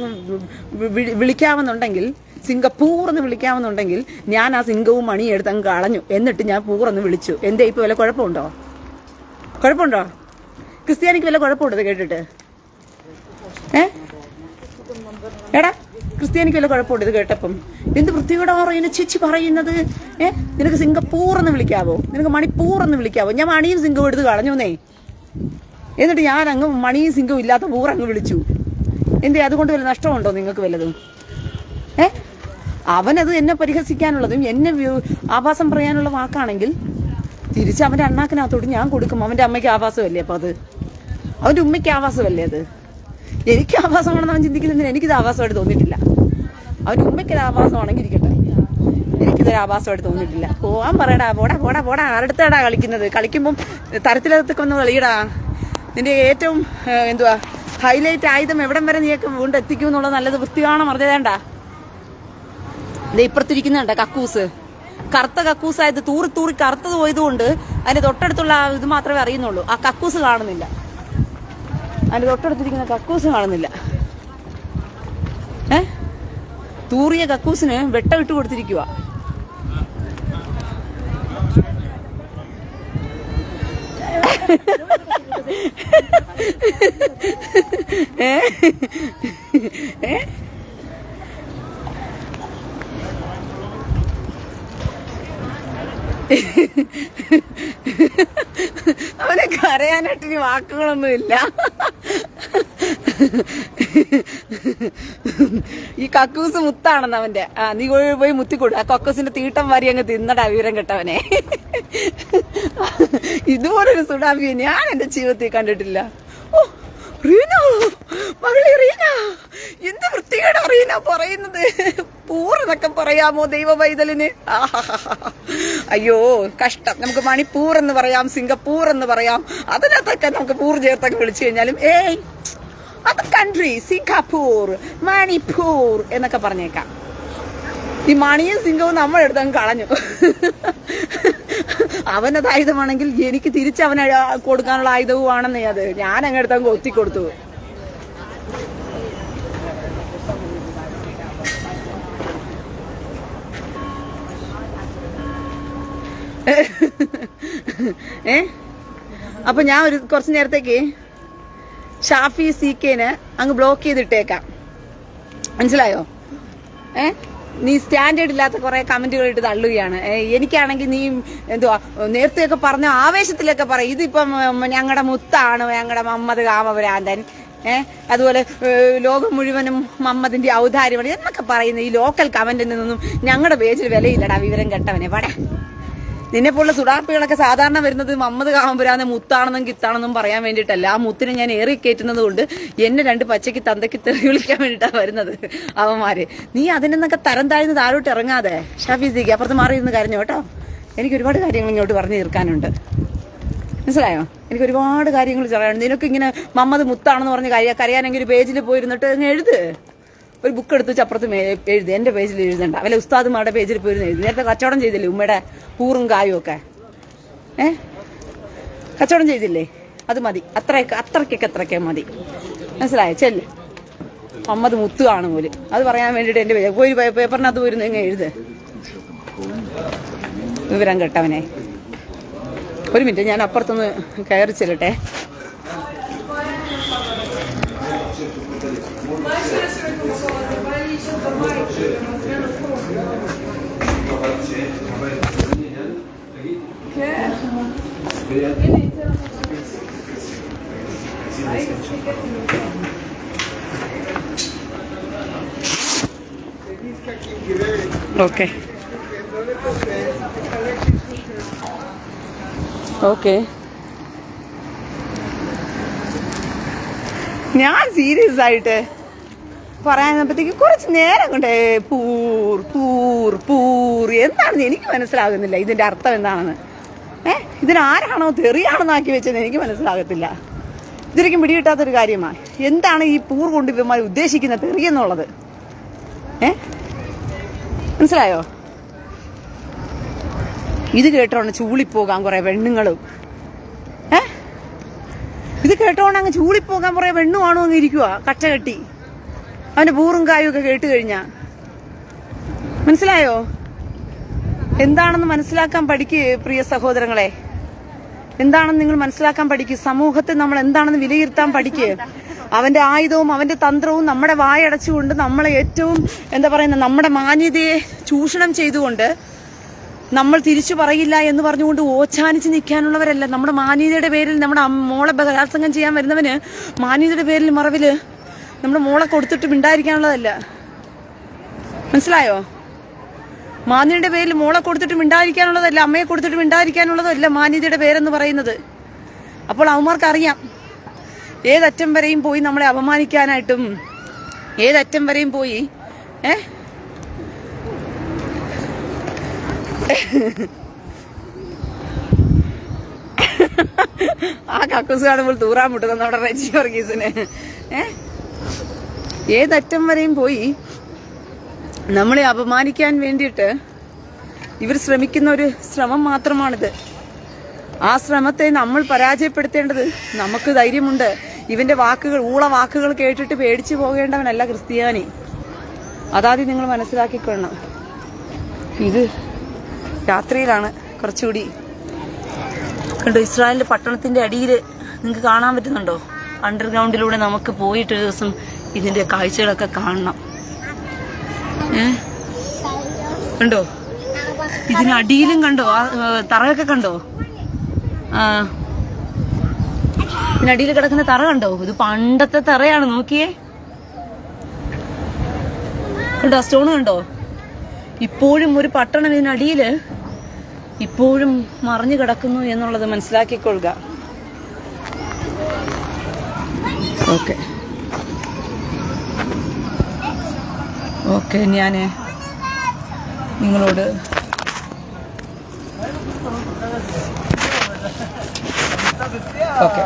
വിളിക്കാമെന്നുണ്ടെങ്കിൽ, സിംഗപ്പൂർ എന്ന് വിളിക്കാമെന്നുണ്ടെങ്കിൽ ഞാൻ ആ സിംഗവും മണിയും എടുത്ത് അങ്ങ് കളഞ്ഞു. എന്നിട്ട് ഞാൻ പൂറെന്ന് വിളിച്ചു. എന്തേ ഇപ്പൊ വല്ല കുഴപ്പമുണ്ടോ? ക്രിസ്ത്യാനിക്ക് വല്ല കുഴപ്പമുണ്ടോ കേട്ടിട്ട്? എടാ, ക്രിസ്ത്യാനിക്ക് വല്ല കുഴപ്പമുണ്ട് ഇത് കേട്ടപ്പം? എന്ത് വൃത്തിയോടാറോ ഇതിനെ ചേച്ചി പറയുന്നത്? നിനക്ക് സിംഗപ്പൂർ എന്ന് വിളിക്കാവോ? നിനക്ക് മണിപ്പൂർ എന്ന് വിളിക്കാവോ? ഞാൻ മണിയും സിംഗവും എടുത്ത് കളഞ്ഞുന്നേ. എന്നിട്ട് ഞാൻ അങ്ങ് മണിയും സിംഗവും ഇല്ലാത്ത പൂർ അങ്ങ് വിളിച്ചു. എന്തേ അതുകൊണ്ട് വല്ല നഷ്ടമുണ്ടോ നിങ്ങൾക്ക് വല്ലതും? അവനത് എന്നെ പരിഹസിക്കാനുള്ളതും എന്നെ ആഭാസം പറയാനുള്ള വാക്കാണെങ്കിൽ തിരിച്ച് അവന്റെ അണ്ണാക്കിനകത്തോട്ട് ഞാൻ കൊടുക്കും. അവന്റെ അമ്മയ്ക്ക് ആഭാസമല്ലേ അപ്പൊ അത്? അവന്റെ ഉമ്മയ്ക്ക് ആഭാസമല്ലേ അത്? എനിക്ക് ആഭാസമാണെന്ന് അവൻ ചിന്തിക്കുന്നതിന് എനിക്കിത് ആഭാസമായിട്ട് തോന്നിയിട്ടില്ല. അവന്റെ ഉമ്മയ്ക്കൊരു ആഭാസമാണെങ്കിൽ ഇരിക്കട്ടെ, എനിക്കിതൊരു ആഭാസമായിട്ട് തോന്നിയിട്ടില്ല. പോവാൻ പറയടാ, പോടാ അടുത്തടാ കളിക്കുന്നത്. കളിക്കുമ്പം തരത്തിലകത്തൊക്കെ ഒന്ന് കളിയടാ. നിന്റെ ഏറ്റവും എന്തുവാ ഹൈലൈറ്റ് ആയുധം എവിടം വരെ നീയൊക്കെ കൊണ്ട് എത്തിക്കും എന്നുള്ളത് നല്ലത് വൃത്തി കാണാൻ മറന്നേണ്ട. ഇപ്പുറത്തിരിക്കുന്നുണ്ട കക്കൂസ്, കറുത്ത കക്കൂസായത് തൂറി കറുത്തത് പോയതുകൊണ്ട് അതിന്റെ തൊട്ടടുത്തുള്ള ഇത് മാത്രമേ അറിയുന്നുള്ളൂ. ആ കക്കൂസ് കാണുന്നില്ല, അതിന്റെ തൊട്ടടുത്തിരിക്കുന്ന കക്കൂസ് കാണുന്നില്ല. തൂറിയ കക്കൂസിന് വെട്ടം ഇട്ട് കൊടുത്തിരിക്കുക. അവനെ കരയാനായിട്ട് ഇനി വാക്കുകളൊന്നുമില്ല. ഈ കക്കൂസ് മുത്താണെന്ന് അവന്റെ. നീ പോയി മുത്തിക്കൊടു. ആ കക്കൂസിന്റെ തീട്ടം വാരി അങ്ങ് തിന്നടാ വിവരം കെട്ടവനെ. ഇതുപോലൊരു സുഡാബിയെ ഞാൻ എന്റെ ജീവിതത്തിൽ കണ്ടിട്ടില്ല. ഓ റീന, മകളെ റീന, എന്ത് വൃത്തികേടാ റീന പറയുന്നത്. പൂറെന്നൊക്കെ പറയാമോ ദൈവ പൈതലിന്? അയ്യോ കഷ്ടം. നമുക്ക് മണിപ്പൂർ എന്ന് പറയാം, സിംഗപ്പൂർ എന്ന് പറയാം. അതിനകത്തൊക്കെ നമുക്ക് പൂർ ചേർത്തൊക്കെ വിളിച്ചു കഴിഞ്ഞാലും അത് കൺട്രി സിംഗപ്പൂർ മണിപ്പൂർ എന്നൊക്കെ പറഞ്ഞേക്കാം. ഈ മണിയും സിംഗവും നമ്മളെടുത്തങ്ങ് കളഞ്ഞു. അവനത് ആയുധമാണെങ്കിൽ എനിക്ക് തിരിച്ച് അവന് കൊടുക്കാനുള്ള ആയുധവുമാണെന്നേ അത്. ഞാൻ അങ്ങെടുത്തങ്ങ് ഒത്തിക്കൊടുത്തു. അപ്പൊ ഞാൻ കുറച്ചു നേരത്തേക്ക് ഷാഫി CKന് അങ്ങ് ബ്ലോക്ക് ചെയ്തിട്ടേക്കാം. മനസ്സിലായോ? നീ സ്റ്റാൻഡേർഡ് ഇല്ലാത്ത കുറെ കമന്റുകൾ ഇട്ട് തള്ളുകയാണ്. എനിക്കാണെങ്കിൽ നീ എന്തുവാ നേരത്തെയൊക്കെ പറഞ്ഞ ആവേശത്തിലൊക്കെ പറയും ഇതിപ്പം ഞങ്ങളുടെ മുത്താണ്, ഞങ്ങളുടെ മമ്മദ് കാമഭ്രാന്തൻ, അതുപോലെ ലോകം മുഴുവനും മമ്മദിന്റെ ഔദാര്യമാണ് എന്നൊക്കെ പറയുന്ന ഈ ലോക്കൽ കമന്റിൽ നിന്നൊന്നും ഞങ്ങളുടെ പേജിൽ വിലയില്ലടാ വിവരം കെട്ടവനെ. പടേ നിന്നെ പോലുള്ള സുഡാപ്പികളൊക്കെ സാധാരണ വരുന്നത് മമ്മദ് കാമപുരാന്ന് മുത്താണെന്നും കിത്താണെന്നും പറയാൻ വേണ്ടിയിട്ടല്ല. ആ മുത്തിനെ ഞാൻ ഏറി കയറ്റുന്നത് കൊണ്ട് എന്നെ 2 പച്ചയ്ക്ക് തന്തയ്ക്ക് തെറി വിളിക്കാൻ വേണ്ടിയിട്ടാണ് വരുന്നത് അവന്മാര്. നീ അതിനൊക്കെ തരം താഴ്ന്ന് താഴോട്ട് ഇറങ്ങാതെ ഷാഫി CK അപ്പുറത്ത് മാറി ഇരുന്ന് കരഞ്ഞു കേട്ടോ. എനിക്ക് ഒരുപാട് കാര്യങ്ങൾ ഇങ്ങോട്ട് പറഞ്ഞു തീർക്കാനുണ്ട്. മനസ്സിലായോ? എനിക്ക് ഒരുപാട് കാര്യങ്ങൾ പറയാനുണ്ട്. നിനക്ക് ഇങ്ങനെ മമ്മദ് മുത്താണെന്ന് പറഞ്ഞ് കരയാനെങ്കിൽ ഒരു പേജിൽ പോയിരുന്നിട്ട് അങ്ങ് എഴുത്. ഒരു ബുക്ക് എടുത്ത് അപ്പുറത്ത് എഴുതി. എന്റെ പേജിൽ എഴുതണ്ട. വല്ല ഉസ്താദുമാരുടെ പേജിൽ പോയിരുന്നു എഴുതി. നേരത്തെ കച്ചവടം ചെയ്തില്ലേ ഉമ്മയുടെ പൂറും കായും ഒക്കെ? കച്ചവടം ചെയ്തില്ലേ? അത് മതി. അത്രയ്ക്കൊക്കെ മതി. മനസ്സിലായോ? ചെല്ല്. മമ്മദ് മുത്ത് കാണും പോലും അത് പറയാൻ വേണ്ടിയിട്ട് എന്റെ പേര് പോയി പേപ്പറിനകത്ത് പോയിരുന്നു എങ്ങനെ എഴുത്. വിവരം കേട്ടവനെ. ഒരു മിനിറ്റ്, ഞാൻ അപ്പുറത്തൊന്ന് കയറി ചെല്ലട്ടെ. ഓക്കെ ഓക്കെ ഞാൻ സീരിയസ് ആയിട്ട് പറയാനപ്പോഴത്തേക്ക് കുറച്ച് നേരം കൊണ്ടേ പൂർ പൂർ പൂർ എന്താണെന്ന് എനിക്ക് മനസ്സിലാകുന്നില്ല. ഇതിന്റെ അർത്ഥം എന്താണെന്ന് ഇതിനാരാണോ തെറിയാണെന്നാക്കി വെച്ചത് എനിക്ക് മനസ്സിലാകത്തില്ല. ഇതൊരിക്കും പിടികിട്ടാത്തൊരു കാര്യമാണ്. എന്താണ് ഈ പൂർ കൊണ്ട് ഇവന്മാർ ഉദ്ദേശിക്കുന്ന തെറി എന്നുള്ളത്? മനസ്സിലായോ? ഇത് കേട്ടോണ്ട് ചൂളിപ്പോകാൻ കുറെ പെണ്ണുങ്ങളും ഇത് കേട്ടോണ്ട് അങ്ങ് ചൂളിപ്പോകാൻ കുറെ പെണ്ണുമാണോ അങ്ങ് ഇരിക്കുക കച്ച കെട്ടി അവന്റെ പൂറും കായും ഒക്കെ കേട്ട് കഴിഞ്ഞാ. മനസ്സിലായോ? എന്താണെന്ന് മനസ്സിലാക്കാൻ പഠിക്ക് പ്രിയ സഹോദരങ്ങളെ. എന്താണെന്ന് നിങ്ങൾ മനസ്സിലാക്കാൻ പഠിക്ക്. സമൂഹത്തെ നമ്മൾ എന്താണെന്ന് വിലയിരുത്താൻ പഠിക്ക്. അവന്റെ ആയുധവും അവന്റെ തന്ത്രവും നമ്മുടെ വായടച്ചുകൊണ്ട് നമ്മളെ ഏറ്റവും എന്താ പറയുന്നത് നമ്മുടെ മാന്യതയെ ചൂഷണം ചെയ്തുകൊണ്ട് നമ്മൾ തിരിച്ചു പറയില്ല എന്ന് പറഞ്ഞുകൊണ്ട് ഓച്ചാനിച്ച് നിൽക്കാനുള്ളവരല്ല. നമ്മുടെ മാന്യതയുടെ പേരിൽ നമ്മുടെ മോളെ ബലാത്സംഗം ചെയ്യാൻ വരുന്നവന് മാന്യതയുടെ പേരിൽ മറവില് നമ്മുടെ മോളെ കൊടുത്തിട്ട് മിണ്ടായിരിക്കാനുള്ളതല്ല. മനസ്സിലായോ? മാന്യതയുടെ പേരിൽ മോളെ കൊടുത്തിട്ട് മിണ്ടായിരിക്കാനുള്ളതല്ല, അമ്മയെ കൊടുത്തിട്ട് മിണ്ടായിരിക്കാനുള്ളതല്ല മാന്യതയുടെ പേരെന്ന് പറയുന്നത്. അപ്പോൾ അവന്മാർക്ക് അറിയാം ഏതറ്റം വരെയും പോയി നമ്മളെ അപമാനിക്കാനായിട്ടും ഏതറ്റം വരെയും പോയി ആ കക്കൂസ് കാണുമ്പോൾ തൂറാൻ മുട്ടുന്ന നമ്മുടെ റെജി വർഗീസിന് ഏതറ്റം വരെയും പോയി നമ്മളെ അപമാനിക്കാൻ വേണ്ടിയിട്ട് ഇവർ ശ്രമിക്കുന്ന ഒരു ശ്രമം മാത്രമാണിത്. ആ ശ്രമത്തെ നമ്മൾ പരാജയപ്പെടുത്തേണ്ടത് നമുക്ക് ധൈര്യമുണ്ട്. ഇവന്റെ വാക്കുകൾ വാക്കുകൾ കേട്ടിട്ട് പേടിച്ചു പോകേണ്ടവനല്ല ക്രിസ്ത്യാനി. അതാദ്യം നിങ്ങൾ മനസ്സിലാക്കിക്കൊള്ളണം. ഇത് രാത്രിയിലാണ് കുറച്ചുകൂടി കണ്ടോ. ഇസ്രായേലിന്റെ പട്ടണത്തിന്റെ അടിയിൽ നിങ്ങൾക്ക് കാണാൻ പറ്റുന്നുണ്ടോ? അണ്ടർഗ്രൗണ്ടിലൂടെ നമുക്ക് പോയിട്ടൊരു ദിവസം ഇതിന്റെ കാഴ്ചകളൊക്കെ കാണണം. കണ്ടോ? ഇതിനടിയിലും കണ്ടോ? തറയൊക്കെ കണ്ടോ? ഇതിനടിയിൽ കിടക്കുന്ന തറ കണ്ടോ? ഇത് പണ്ടത്തെ തറയാണ്. നോക്കിയേ, കണ്ടോ? സ്റ്റോൺ കണ്ടോ? ഇപ്പോഴും ഒരു പട്ടണം ഇതിനടിയില് ഇപ്പോഴും മറിഞ്ഞു കിടക്കുന്നു എന്നുള്ളത് മനസ്സിലാക്കിക്കൊള്ളുക. ഓക്കെ ഓക്കെ ഞാന് നിങ്ങളോട് ഓക്കെ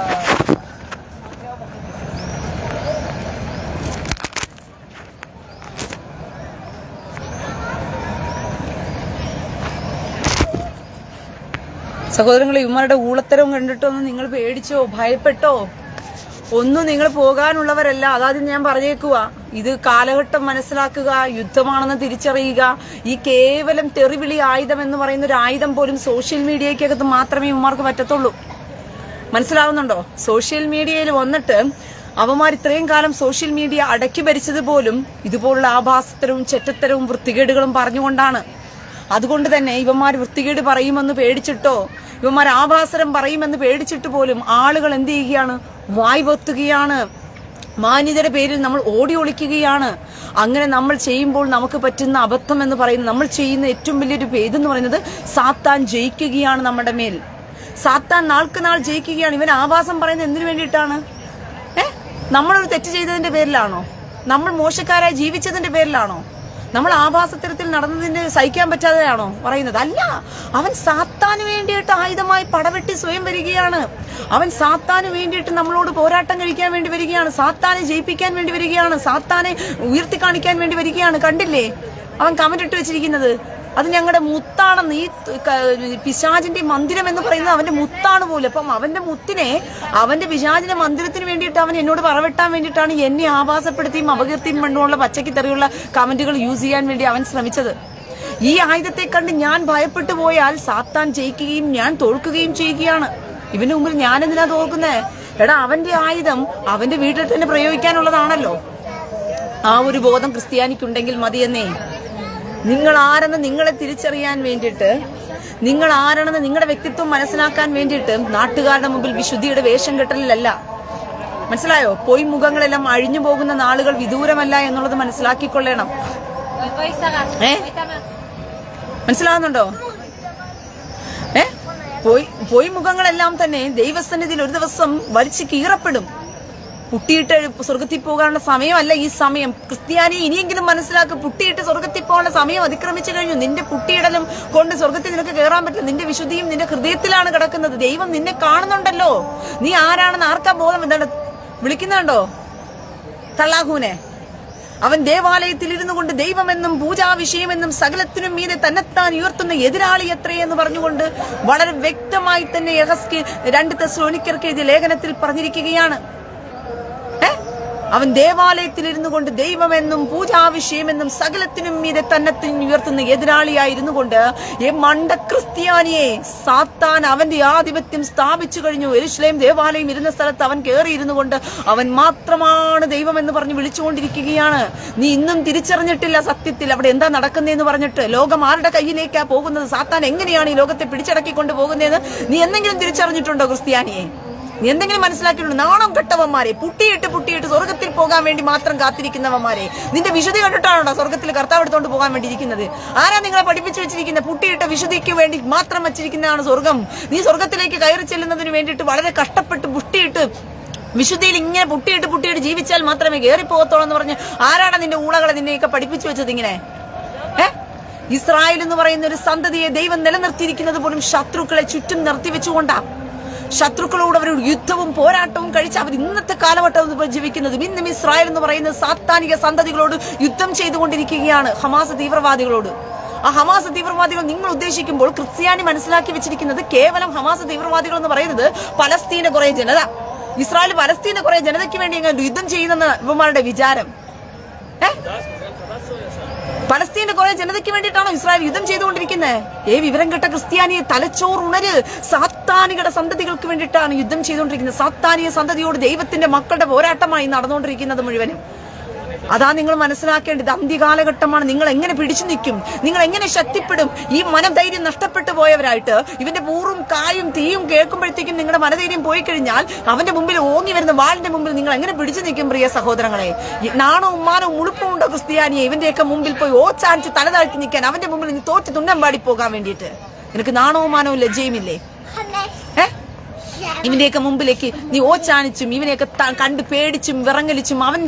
സഹോദരങ്ങളെ, ഇവന്മാരുടെ ഊളത്തരവും കണ്ടിട്ടൊന്നും നിങ്ങൾ പേടിച്ചോ ഭയപ്പെട്ടോ ഒന്നും നിങ്ങൾ പോകാനുള്ളവരല്ല. അതാദ്യം ഞാൻ പറഞ്ഞേക്കുക. ഇത് കാലഘട്ടം മനസ്സിലാക്കുക, യുദ്ധമാണെന്ന് തിരിച്ചറിയുക. ഈ കേവലം തെറിവിളി ആയുധം എന്ന് പറയുന്ന ഒരു ആയുധം പോലും സോഷ്യൽ മീഡിയക്കകത്ത് മാത്രമേ ഇവന്മാർക്ക് പറ്റത്തുള്ളൂ. മനസ്സിലാവുന്നുണ്ടോ? സോഷ്യൽ മീഡിയയിൽ വന്നിട്ട് അവന്മാർ ഇത്രയും കാലം സോഷ്യൽ മീഡിയ അടക്കി ഭരിച്ചത് പോലും ഇതുപോലുള്ള ആഭാസത്തരവും ചെറ്റത്തരവും വൃത്തികേടുകളും പറഞ്ഞുകൊണ്ടാണ്. അതുകൊണ്ട് തന്നെ ഇവന്മാർ വൃത്തികേട് പറയുമെന്ന് പേടിച്ചിട്ടോ ഇവന്മാർ ആഭാസരം പറയുമെന്ന് പേടിച്ചിട്ട് പോലും ആളുകൾ എന്ത് ചെയ്യുകയാണ്? വായ് പൊത്തുകയാണ്. മാന്യതയുടെ പേരിൽ നമ്മൾ ഓടി ഒളിക്കുകയാണ്. അങ്ങനെ നമ്മൾ ചെയ്യുമ്പോൾ നമുക്ക് പറ്റുന്ന അബദ്ധം എന്ന് പറയുന്നത്, നമ്മൾ ചെയ്യുന്ന ഏറ്റവും വലിയൊരു ഇതെന്ന് പറയുന്നത് സാത്താൻ ജയിക്കുകയാണ് നമ്മുടെ മേൽ. സാത്താൻ നാൾക്ക് നാൾ ജയിക്കുകയാണ്. ഇവൻ ആഭാസം പറയുന്നത് എന്തിനു വേണ്ടിയിട്ടാണ്? നമ്മളൊരു തെറ്റ് ചെയ്തതിന്റെ പേരിലാണോ? നമ്മൾ മോശക്കാരായി ജീവിച്ചതിന്റെ പേരിലാണോ? നമ്മൾ ആഭാസത്തരത്തിൽ നടന്നതിന്റെ സഹിക്കാൻ പറ്റാതെയാണോ പറയുന്നത്? അല്ല, അവൻ സാത്താന് വേണ്ടിയിട്ട് ആയുധമായി പടവെട്ടി സ്വയം വരികയാണ്. അവൻ സാത്താന് വേണ്ടിയിട്ട് നമ്മളോട് പോരാട്ടം കഴിക്കാൻ വേണ്ടി വരികയാണ്. സാത്താനെ ജയിപ്പിക്കാൻ വേണ്ടി വരികയാണ്. സാത്താനെ ഉയർത്തി കാണിക്കാൻ വേണ്ടി വരികയാണ്. കണ്ടില്ലേ അവൻ കമന്റ് ഇട്ട് വെച്ചിരിക്കുന്നത്? അത് ഞങ്ങളുടെ മുത്താണെന്ന്. ഈ പിശാചിന്റെ മന്ദിരം എന്ന് പറയുന്നത് അവന്റെ മുത്താണ് പോലും. അപ്പം അവന്റെ മുത്തിനെ, അവന്റെ പിശാചിന്റെ മന്ദിരത്തിന് വേണ്ടിയിട്ട് അവൻ എന്നോട് പറവെട്ടാൻ വേണ്ടിയിട്ടാണ് എന്നെ ആഭാസപ്പെടുത്തിയും അപകീർത്തിയും മണ്ണുള്ള പച്ചയ്ക്ക് തെറിയുള്ള കമന്റുകൾ യൂസ് ചെയ്യാൻ വേണ്ടി അവൻ ശ്രമിച്ചത്. ഈ ആയുധത്തെ കണ്ട് ഞാൻ ഭയപ്പെട്ടു പോയാൽ സാത്താൻ ജയിക്കുകയും ഞാൻ തോൽക്കുകയും ചെയ്യുകയാണ്. ഇവന്റെ മുമ്പിൽ ഞാൻ എന്തിനാ തോൽക്കുന്നേ? എടാ, അവന്റെ ആയുധം അവന്റെ വീട്ടിൽ തന്നെ പ്രയോഗിക്കാനുള്ളതാണല്ലോ. ആ ഒരു ബോധം ക്രിസ്ത്യാനിക്കുണ്ടെങ്കിൽ മതിയെന്നേ. നിങ്ങൾ ആരെന്ന് നിങ്ങളെ തിരിച്ചറിയാൻ വേണ്ടിയിട്ട്, നിങ്ങൾ ആരാണെന്ന് നിങ്ങളുടെ വ്യക്തിത്വം മനസ്സിലാക്കാൻ വേണ്ടിയിട്ട് നാട്ടുകാരുടെ മുമ്പിൽ വിശുദ്ധിയുടെ വേഷം കെട്ടലിലല്ല. മനസ്സിലായോ? പോയി മുഖങ്ങളെല്ലാം അഴിഞ്ഞു പോകുന്ന നാളുകൾ വിദൂരമല്ല എന്നുള്ളത് മനസ്സിലാക്കിക്കൊള്ളണം. മനസ്സിലാവുന്നുണ്ടോ? പോയി മുഖങ്ങളെല്ലാം തന്നെ ദൈവസന്നിധിയിൽ ഒരു ദിവസം വലിച്ചു കീറപ്പെടും. പുട്ടിയിട്ട് സ്വർഗത്തിൽ പോകാനുള്ള സമയമല്ല ഈ സമയം. ക്രിസ്ത്യാനി ഇനിയെങ്കിലും മനസ്സിലാക്കുക. പുട്ടിയിട്ട് സ്വർഗത്തിൽ പോകാനുള്ള സമയം അതിക്രമിച്ചു കഴിഞ്ഞു. നിന്റെ പുട്ടിയിടലും കൊണ്ട് സ്വർഗത്തിൽ നിനക്ക് കയറാൻ പറ്റില്ല. നിന്റെ വിശുദ്ധിയും നിന്റെ ഹൃദയത്തിലാണ് കിടക്കുന്നത്. ദൈവം നിന്നെ കാണുന്നുണ്ടല്ലോ. നീ ആരാണെന്ന് ആർക്കാ ബോധം? എന്താണ് വിളിക്കുന്നുണ്ടോ തള്ളാഹൂനെ? അവൻ ദേവാലയത്തിൽ ഇരുന്നു കൊണ്ട് ദൈവമെന്നും പൂജാ വിഷയമെന്നും സകലത്തിനും മീതെ തന്നെത്താൻ ഉയർത്തുന്ന എതിരാളി എത്രയെന്ന് പറഞ്ഞുകൊണ്ട് വളരെ വ്യക്തമായി തന്നെ യഹസ്കേൽ 2 തെസ്സലോനിക്കർക്ക് എഴുതിയ ലേഖനത്തിൽ പറഞ്ഞിരിക്കുകയാണ്. അവൻ ദേവാലയത്തിൽ ഇരുന്നു കൊണ്ട് ദൈവമെന്നും പൂജാവിഷയമെന്നും സകലത്തിനും മീതെ തന്നെത്തിനും ഉയർത്തുന്ന എതിരാളിയായിരുന്നു കൊണ്ട് ഈ മണ്ട ക്രിസ്ത്യാനിയെ സാത്താൻ അവന്റെ ആധിപത്യം സ്ഥാപിച്ചു കഴിഞ്ഞു. യെരൂശലേം ദേവാലയം ഇരുന്ന സ്ഥലത്ത് അവൻ കയറിയിരുന്നു കൊണ്ട് അവൻ മാത്രമാണ് ദൈവം എന്ന് പറഞ്ഞ് വിളിച്ചുകൊണ്ടിരിക്കുകയാണ്. നീ ഇന്നും തിരിച്ചറിഞ്ഞിട്ടില്ല സത്യത്തിൽ അവിടെ എന്താ നടക്കുന്നതെന്ന് പറഞ്ഞിട്ട്. ലോകം ആരുടെ കയ്യിലേക്കാ പോകുന്നത്? സാത്താൻ എങ്ങനെയാണ് ഈ ലോകത്തെ പിടിച്ചടക്കിക്കൊണ്ട് പോകുന്നതെന്ന് നീ എന്തെങ്കിലും തിരിച്ചറിഞ്ഞിട്ടുണ്ടോ ക്രിസ്ത്യാനിയെ? നീ എന്തെങ്കിലും മനസ്സിലാക്കിയിട്ടുണ്ടോ? നാണം കെട്ടവന്മാരെ, പുട്ടിയിട്ട് സ്വർഗത്തിൽ പോകാൻ വേണ്ടി മാത്രം കാത്തിരിക്കുന്നവന്മാരെ, നിന്റെ വിശുദ്ധി കണ്ടിട്ടാണോ സ്വർഗത്തിൽ കർത്താവ് എടുത്തോണ്ട് പോകാൻ വേണ്ടി ഇരിക്കുന്നത്? ആരാ നിങ്ങളെ പഠിപ്പിച്ചു വെച്ചിരിക്കുന്നത്? പുട്ടിയിട്ട വിശുദ്ധിക്ക് വേണ്ടി മാത്രം വെച്ചിരിക്കുന്നതാണ് സ്വർഗം. നീ സ്വർഗത്തിലേക്ക് കയറി ചെല്ലുന്നതിന് വേണ്ടിയിട്ട് വളരെ കഷ്ടപ്പെട്ട് പുട്ടിയിട്ട് വിശുദ്ധിയിൽ ഇങ്ങനെ പുട്ടിയിട്ട് ജീവിച്ചാൽ മാത്രമേ കയറിപ്പോകത്തോളൂ എന്ന് പറഞ്ഞ് ആരാണ് നിന്റെ ഊളകളെ നിന്നെയൊക്കെ പഠിപ്പിച്ചു വെച്ചത് ഇങ്ങനെ? ഇസ്രായേൽ എന്ന് പറയുന്ന ഒരു സന്തതിയെ ദൈവം നിലനിർത്തിയിരിക്കുന്നത് പോലും ശത്രുക്കളെ ചുറ്റും നിർത്തിവെച്ചുകൊണ്ടാ. ശത്രുക്കളോട് അവർ യുദ്ധവും പോരാട്ടവും കഴിച്ച് അവർ ഇന്നത്തെ കാലഘട്ടം ജീവിക്കുന്നത്. ഇന്നും ഇസ്രായേൽ എന്ന് പറയുന്ന സാത്താനിക സന്തതികളോട് യുദ്ധം ചെയ്തുകൊണ്ടിരിക്കുകയാണ്, ഹമാസ് തീവ്രവാദികളോട്. ആ ഹമാസ് തീവ്രവാദികൾ നിങ്ങൾ ഉദ്ദേശിക്കുമ്പോൾ ക്രിസ്ത്യാനി മനസ്സിലാക്കി വെച്ചിരിക്കുന്നത് കേവലം ഹമാസ് തീവ്രവാദികൾ എന്ന് പറയുന്നത് പലസ്തീന കുറെ ജനത, ഇസ്രായേൽ പലസ്തീന കുറെ ജനതയ്ക്ക് വേണ്ടി യുദ്ധം ചെയ്യുന്ന ഇവന്മാരുടെ വിചാരം. പലസ്തീന്റെ കുറെ ജനതയ്ക്ക് വേണ്ടിയിട്ടാണോ ഇസ്രായേൽ യുദ്ധം ചെയ്തുകൊണ്ടിരിക്കുന്നത്? വിവരം കെട്ട ക്രിസ്ത്യാനിയെ, തലച്ചോറുണര്. സാത്താനികളുടെ സന്തതികൾക്ക് വേണ്ടിയിട്ടാണ് യുദ്ധം ചെയ്തുകൊണ്ടിരിക്കുന്നത്. സാത്താനിക സന്തതിയോട് ദൈവത്തിന്റെ മക്കളുടെ പോരാട്ടമായി നടന്നുകൊണ്ടിരിക്കുന്നത് മുഴുവനും. അതാ നിങ്ങൾ മനസ്സിലാക്കേണ്ടത്. അന്ത്യകാലഘട്ടമാണ്. നിങ്ങൾ എങ്ങനെ പിടിച്ചു നിൽക്കും? നിങ്ങൾ എങ്ങനെ ശക്തിപ്പെടും? ഈ മനധൈര്യം നഷ്ടപ്പെട്ടു പോയവരായിട്ട് ഇവന്റെ പൂറും കായും തീയും കേൾക്കുമ്പോഴത്തേക്കും നിങ്ങളുടെ മനധൈര്യം പോയി കഴിഞ്ഞാൽ അവന്റെ മുമ്പിൽ ഓങ്ങി വരുന്ന വാളിന്റെ മുമ്പിൽ നിങ്ങൾ എങ്ങനെ പിടിച്ചു നിൽക്കും? പ്രിയ സഹോദരങ്ങളെ, നാണവും മാനവും ഉളുപ്പും ഉണ്ടോ ക്രിസ്ത്യാനിയെ? ഇവന്റെയൊക്കെ മുമ്പിൽ പോയി ഓച്ചാനിച്ച് തലതാഴ്ത്തി നിൽക്കാൻ, അവന്റെ മുമ്പിൽ നീ തോറ്റ് തുന്നം പാടി പോകാൻ വേണ്ടിയിട്ട് നിനക്ക് നാണവും മാനവും ലജ്ജയുമില്ലേ? ഇവന്റെയൊക്കെ മുമ്പിലേക്ക് നീ ഓച്ചാനിച്ചും ഇവനെയൊക്കെ കണ്ട് പേടിച്ചും വിറങ്ങലിച്ചും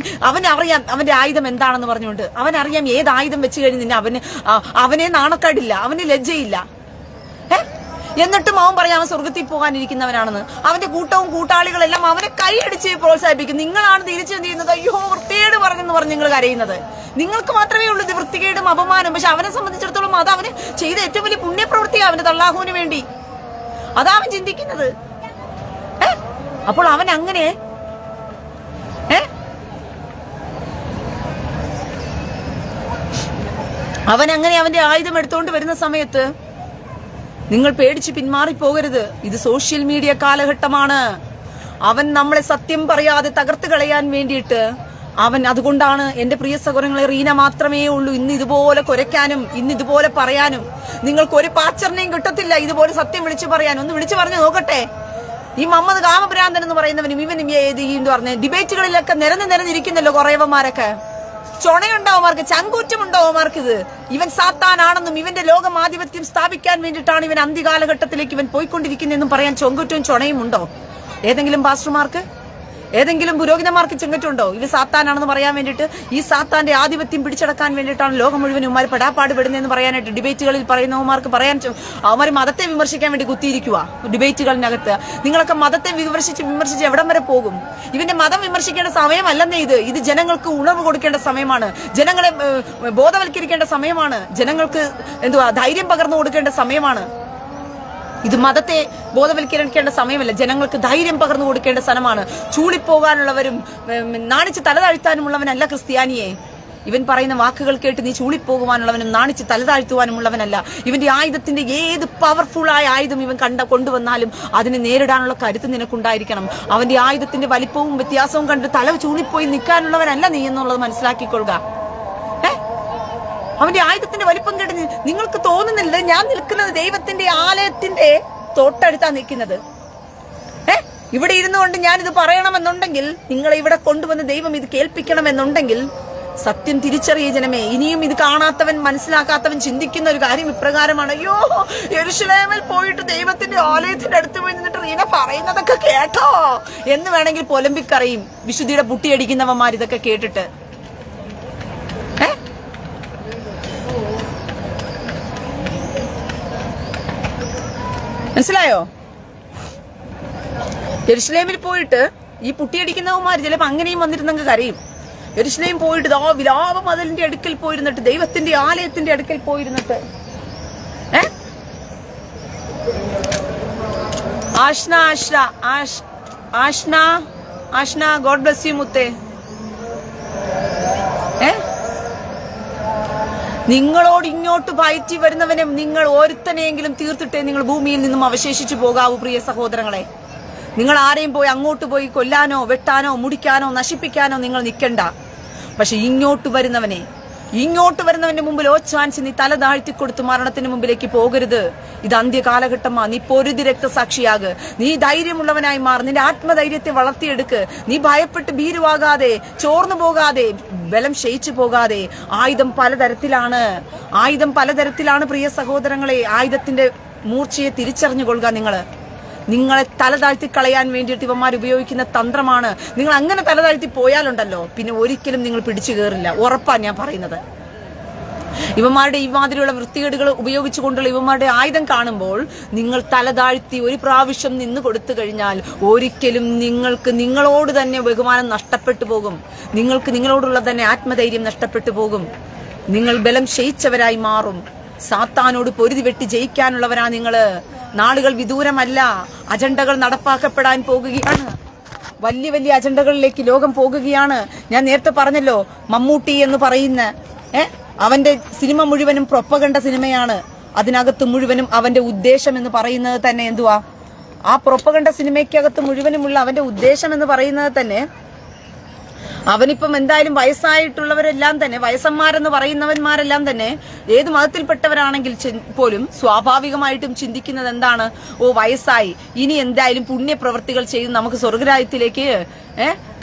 അവനറിയാം അവന്റെ ആയുധം എന്താണെന്ന് പറഞ്ഞുകൊണ്ട്. അവനറിയാം ഏത് ആയുധം വെച്ച് കഴിഞ്ഞ് അവനെ നാണക്കേടില്ല, അവന് ലജ്ജയില്ല. എന്നിട്ടും അവൻ പറയാം അവൻ സ്വർഗത്തിൽ പോകാനിരിക്കുന്നവനാണെന്ന്. അവന്റെ കൂട്ടവും കൂട്ടാളികളെല്ലാം അവനെ കൈയടിച്ച് പ്രോത്സാഹിപ്പിക്കും. നിങ്ങളാണ് തിരിച്ചു ചെയ്യുന്നത്. അയ്യോ വൃത്തികേട് പറഞ്ഞെന്ന് പറഞ്ഞ് നിങ്ങൾ കരയുന്നത്. നിങ്ങൾക്ക് മാത്രമേ ഉള്ളൂ ഇത് വൃത്തികേടും അപമാനം. പക്ഷെ അവനെ സംബന്ധിച്ചിടത്തോളം അത് അവന് ചെയ്ത ഏറ്റവും വലിയ പുണ്യപ്രവൃത്തിയാണ് അവന്റെ തള്ളാഹുവിന് വേണ്ടി. അതാ അവൻ ചിന്തിക്കുന്നത്. അപ്പോൾ അവൻ അങ്ങനെ അവന്റെ ആയുധം എടുത്തുകൊണ്ട് വരുന്ന സമയത്ത് നിങ്ങൾ പേടിച്ച് പിന്മാറിപ്പോകരുത്. ഇത് സോഷ്യൽ മീഡിയ കാലഘട്ടമാണ്. അവൻ നമ്മളെ സത്യം പറയാതെ തകർത്ത് കളയാൻ വേണ്ടിയിട്ട് അതുകൊണ്ടാണ് എന്റെ പ്രിയ സഹോദരങ്ങളെ, റീന മാത്രമേ ഉള്ളൂ ഇന്ന് ഇതുപോലെ കുരയ്ക്കാനും ഇന്ന് ഇതുപോലെ പറയാനും. നിങ്ങൾക്ക് ഒരു പാച്ചറിനെയും കിട്ടത്തില്ല ഇതുപോലെ സത്യം വിളിച്ചു പറയാൻ. ഒന്ന് വിളിച്ചു പറഞ്ഞു നോക്കട്ടെ. ഈ മുഹമ്മദ് കാമഭ്രാന്തൻ എന്ന് പറയുന്നവനും ഇവനും എന്ന് പറഞ്ഞ ഡിബേറ്റുകളിലൊക്കെ നിരന്നിരിക്കുന്നല്ലോ കുറേവന്മാരൊക്കെ. ചൊണയുണ്ടാവുമാർക്ക്, ചങ്കൂറ്റമുണ്ടാവുമാർക്ക്. ഇവൻ സാത്താനാണെന്നും ഇവന്റെ ലോകമാധിപത്യം സ്ഥാപിക്കാൻ വേണ്ടിയിട്ടാണ് ഇവൻ അന്ത്യകാലഘട്ടത്തിലേക്ക് ഇവൻ പോയിക്കൊണ്ടിരിക്കുന്നതെന്നും പറയാൻ ചൊങ്കുറ്റവും ചൊണയും ഉണ്ടോ ഏതെങ്കിലും പാസ്റ്റർമാർക്ക്, ഏതെങ്കിലും പുരോഹിതന്മാർക്ക് ചെങ്കറ്റുണ്ടോ? ഇത് സാത്താനാണെന്ന് പറയാൻ വേണ്ടിയിട്ട്, ഈ സാത്താന്റെ ആധിപത്യം പിടിച്ചടക്കാൻ വേണ്ടിയിട്ടാണ് ലോകം മുഴുവൻ ഉമ്മാർ പെടാപ്പാട് പെടുന്നതെന്ന് പറയാനായിട്ട് ഡിബേറ്റുകളിൽ പറയുന്നവന്മാർക്ക് പറയാൻ അവന്മാർ മതത്തെ വിമർശിക്കാൻ വേണ്ടി കുത്തിയിരിക്കുക ഡിബേറ്റുകളിനകത്ത്. നിങ്ങളൊക്കെ മതത്തെ വിമർശിച്ച് എവിടം വരെ പോകും? ഇവന്റെ മതം വിമർശിക്കേണ്ട സമയമല്ലെന്നേ ഇത് ജനങ്ങൾക്ക് ഉണർവ് കൊടുക്കേണ്ട സമയമാണ്. ജനങ്ങളെ ബോധവൽക്കരിക്കേണ്ട സമയമാണ്. ജനങ്ങൾക്ക് ധൈര്യം പകർന്നു കൊടുക്കേണ്ട സമയമാണ്. ഇത് മതത്തെ ബോധവൽക്കരിക്കേണ്ട സമയമല്ല, ജനങ്ങൾക്ക് ധൈര്യം പകർന്നു കൊടുക്കേണ്ട സ്ഥലമാണ്. ചൂളിപ്പോകാനുള്ളവരും നാണിച്ച് തലതാഴ്ത്താനുമുള്ളവനല്ല ക്രിസ്ത്യാനിയെ. ഇവൻ പറയുന്ന വാക്കുകൾ കേട്ട് നീ ചൂളിപ്പോകുവാനുള്ളവനും നാണിച്ച് തലതാഴ്ത്തുവാനുമുള്ളവനല്ല. ഇവന്റെ ആയുധത്തിന്റെ ഏത് പവർഫുൾ ആയ ആയുധം ഇവൻ കൊണ്ടുവന്നാലും അതിനെ നേരിടാനുള്ള കരുത്ത് നിനക്കുണ്ടായിരിക്കണം. അവന്റെ ആയുധത്തിന്റെ വലിപ്പവും വ്യത്യാസവും കണ്ട് തല ചൂളിപ്പോയി നിൽക്കാനുള്ളവനല്ല നീ എന്നുള്ളത് മനസ്സിലാക്കിക്കൊള്ളുക. അവന്റെ ആയുധത്തിന്റെ വലിപ്പം കേട്ട് നിങ്ങൾക്ക് തോന്നുന്നില്ല ഞാൻ നിൽക്കുന്നത് ദൈവത്തിന്റെ ആലയത്തിന്റെ തൊട്ടടുത്താ നിൽക്കുന്നത്. ഇവിടെ ഇരുന്നുകൊണ്ട് ഞാനിത് പറയണമെന്നുണ്ടെങ്കിൽ, നിങ്ങളെ ഇവിടെ കൊണ്ടുവന്ന് ദൈവം ഇത് കേൾപ്പിക്കണമെന്നുണ്ടെങ്കിൽ സത്യം തിരിച്ചറിയ ജനമേ. ഇനിയും ഇത് കാണാത്തവൻ, മനസ്സിലാക്കാത്തവൻ ചിന്തിക്കുന്ന ഒരു കാര്യം ഇപ്രകാരമാണ്: അയ്യോ, യെരുശലേമിൽ പോയിട്ട് ദൈവത്തിന്റെ ആലയത്തിന്റെ അടുത്ത് പോയി നിന്നിട്ട് റീന പറയുന്നതൊക്കെ കേട്ടോ എന്ന് വേണമെങ്കിൽ പൊലമ്പിക്കറിയും വിശുദ്ധിയുടെ പുട്ടിയടിക്കുന്നവന്മാർ ഇതൊക്കെ കേട്ടിട്ട്. മനസ്സിലായോ? യെരുശലേമിൽ പോയിട്ട് ഈ പുട്ടിയടിക്കുന്നവന്മാർ ചിലപ്പോ അങ്ങനെയും വന്നിരുന്നെങ്കിൽ കരയും. യെരുശലേം പോയിട്ട് വിലാപ മതിലിന്റെ അടുക്കൽ പോയിരുന്നിട്ട്, ദൈവത്തിന്റെ ആലയത്തിന്റെ അടുക്കൽ പോയിരുന്നിട്ട് ആഷ്ന ഗോഡ് ബ്ലെസ് യു മുത്തേ. നിങ്ങളോട് ഇങ്ങോട്ട് പയറ്റി വരുന്നവനും നിങ്ങൾ ഓരോരുത്തനെയെങ്കിലും തീർത്തിട്ടേ നിങ്ങൾ ഭൂമിയിൽ നിന്നും അവശേഷിച്ചു പോകാവൂ. പ്രിയ സഹോദരങ്ങളെ, നിങ്ങൾ ആരെയും പോയി അങ്ങോട്ട് പോയി കൊല്ലാനോ വെട്ടാനോ മുടിക്കാനോ നശിപ്പിക്കാനോ നിങ്ങൾ നിൽക്കണ്ട. പക്ഷെ ഇങ്ങോട്ട് വരുന്നവന്റെ മുമ്പിൽ ചാൻസ് നീ തല താഴ്ത്തിക്കൊടുത്ത് മരണത്തിന് മുമ്പിലേക്ക് പോകരുത്. ഇത് അന്ത്യകാലഘട്ടമാ. നീ പൊരുതി രക്തസാക്ഷിയാക്. നീ ധൈര്യമുള്ളവനായി മാറി. നിന്റെ ആത്മധൈര്യത്തെ വളർത്തിയെടുക്ക്. നീ ഭയപ്പെട്ട് ഭീരുവാകാതെ, ചോർന്നു പോകാതെ, ബലം ക്ഷയിച്ചു പോകാതെ. ആയുധം പലതരത്തിലാണ് പ്രിയ സഹോദരങ്ങളെ. ആയുധത്തിന്റെ മൂർച്ചയെ തിരിച്ചറിഞ്ഞുകൊള്ളുക. നിങ്ങളെ തല താഴ്ത്തി കളയാൻ വേണ്ടിയിട്ട് ഇവന്മാർ ഉപയോഗിക്കുന്ന തന്ത്രമാണ്. നിങ്ങൾ അങ്ങനെ തല താഴ്ത്തി പോയാലുണ്ടല്ലോ പിന്നെ ഒരിക്കലും നിങ്ങൾ പിടിച്ചു കയറില്ല. ഉറപ്പാണ് ഞാൻ പറയുന്നത്. ഇവന്മാരുടെ ഈ മാതിരിയുള്ള വൃത്തികേടുകൾ ഉപയോഗിച്ചുകൊണ്ടുള്ള ഇവന്മാരുടെ ആയുധം കാണുമ്പോൾ നിങ്ങൾ തല താഴ്ത്തി ഒരു പ്രാവശ്യം നിന്ന് കൊടുത്തു കഴിഞ്ഞാൽ ഒരിക്കലും നിങ്ങൾക്ക് നിങ്ങളോട് തന്നെ ബഹുമാനം നഷ്ടപ്പെട്ടു പോകും. നിങ്ങൾക്ക് നിങ്ങളോടുള്ള തന്നെ ആത്മധൈര്യം നഷ്ടപ്പെട്ടു പോകും. നിങ്ങൾ ബലം ക്ഷയിച്ചവരായി മാറും. സാത്താനോട് പൊരുതി വെട്ടി ജയിക്കാനുള്ളവരാ നിങ്ങള്. നാളുകൾ വിദൂരമല്ല. അജണ്ടകൾ നടപ്പാക്കപ്പെടാൻ പോകുകയാണ്. വലിയ വലിയ അജണ്ടകളിലേക്ക് ലോകം പോകുകയാണ്. ഞാൻ നേരത്തെ പറഞ്ഞല്ലോ, മമ്മൂട്ടി എന്ന് പറയുന്ന അവന്റെ സിനിമ മുഴുവനും പ്രൊപ്പഗണ്ട സിനിമയാണ്. അതിനകത്ത് മുഴുവനും അവന്റെ ഉദ്ദേശം എന്ന് പറയുന്നത് തന്നെ എന്തുവാ? ആ പ്രൊപ്പഗണ്ട സിനിമയ്ക്കകത്ത് മുഴുവനുമുള്ള അവന്റെ ഉദ്ദേശം എന്ന് പറയുന്നത് തന്നെ, അവനിപ്പം എന്തായാലും വയസ്സായിട്ടുള്ളവരെല്ലാം തന്നെ, വയസ്സന്മാരെന്ന് പറയുന്നവന്മാരെല്ലാം തന്നെ ഏത് മതത്തിൽപ്പെട്ടവരാണെങ്കിൽ പോലും സ്വാഭാവികമായിട്ടും ചിന്തിക്കുന്നത് എന്താണ്? വയസ്സായി, ഇനി എന്തായാലും പുണ്യപ്രവൃത്തികൾ ചെയ്ത് നമുക്ക് സ്വർഗരാജ്യത്തിലേക്ക്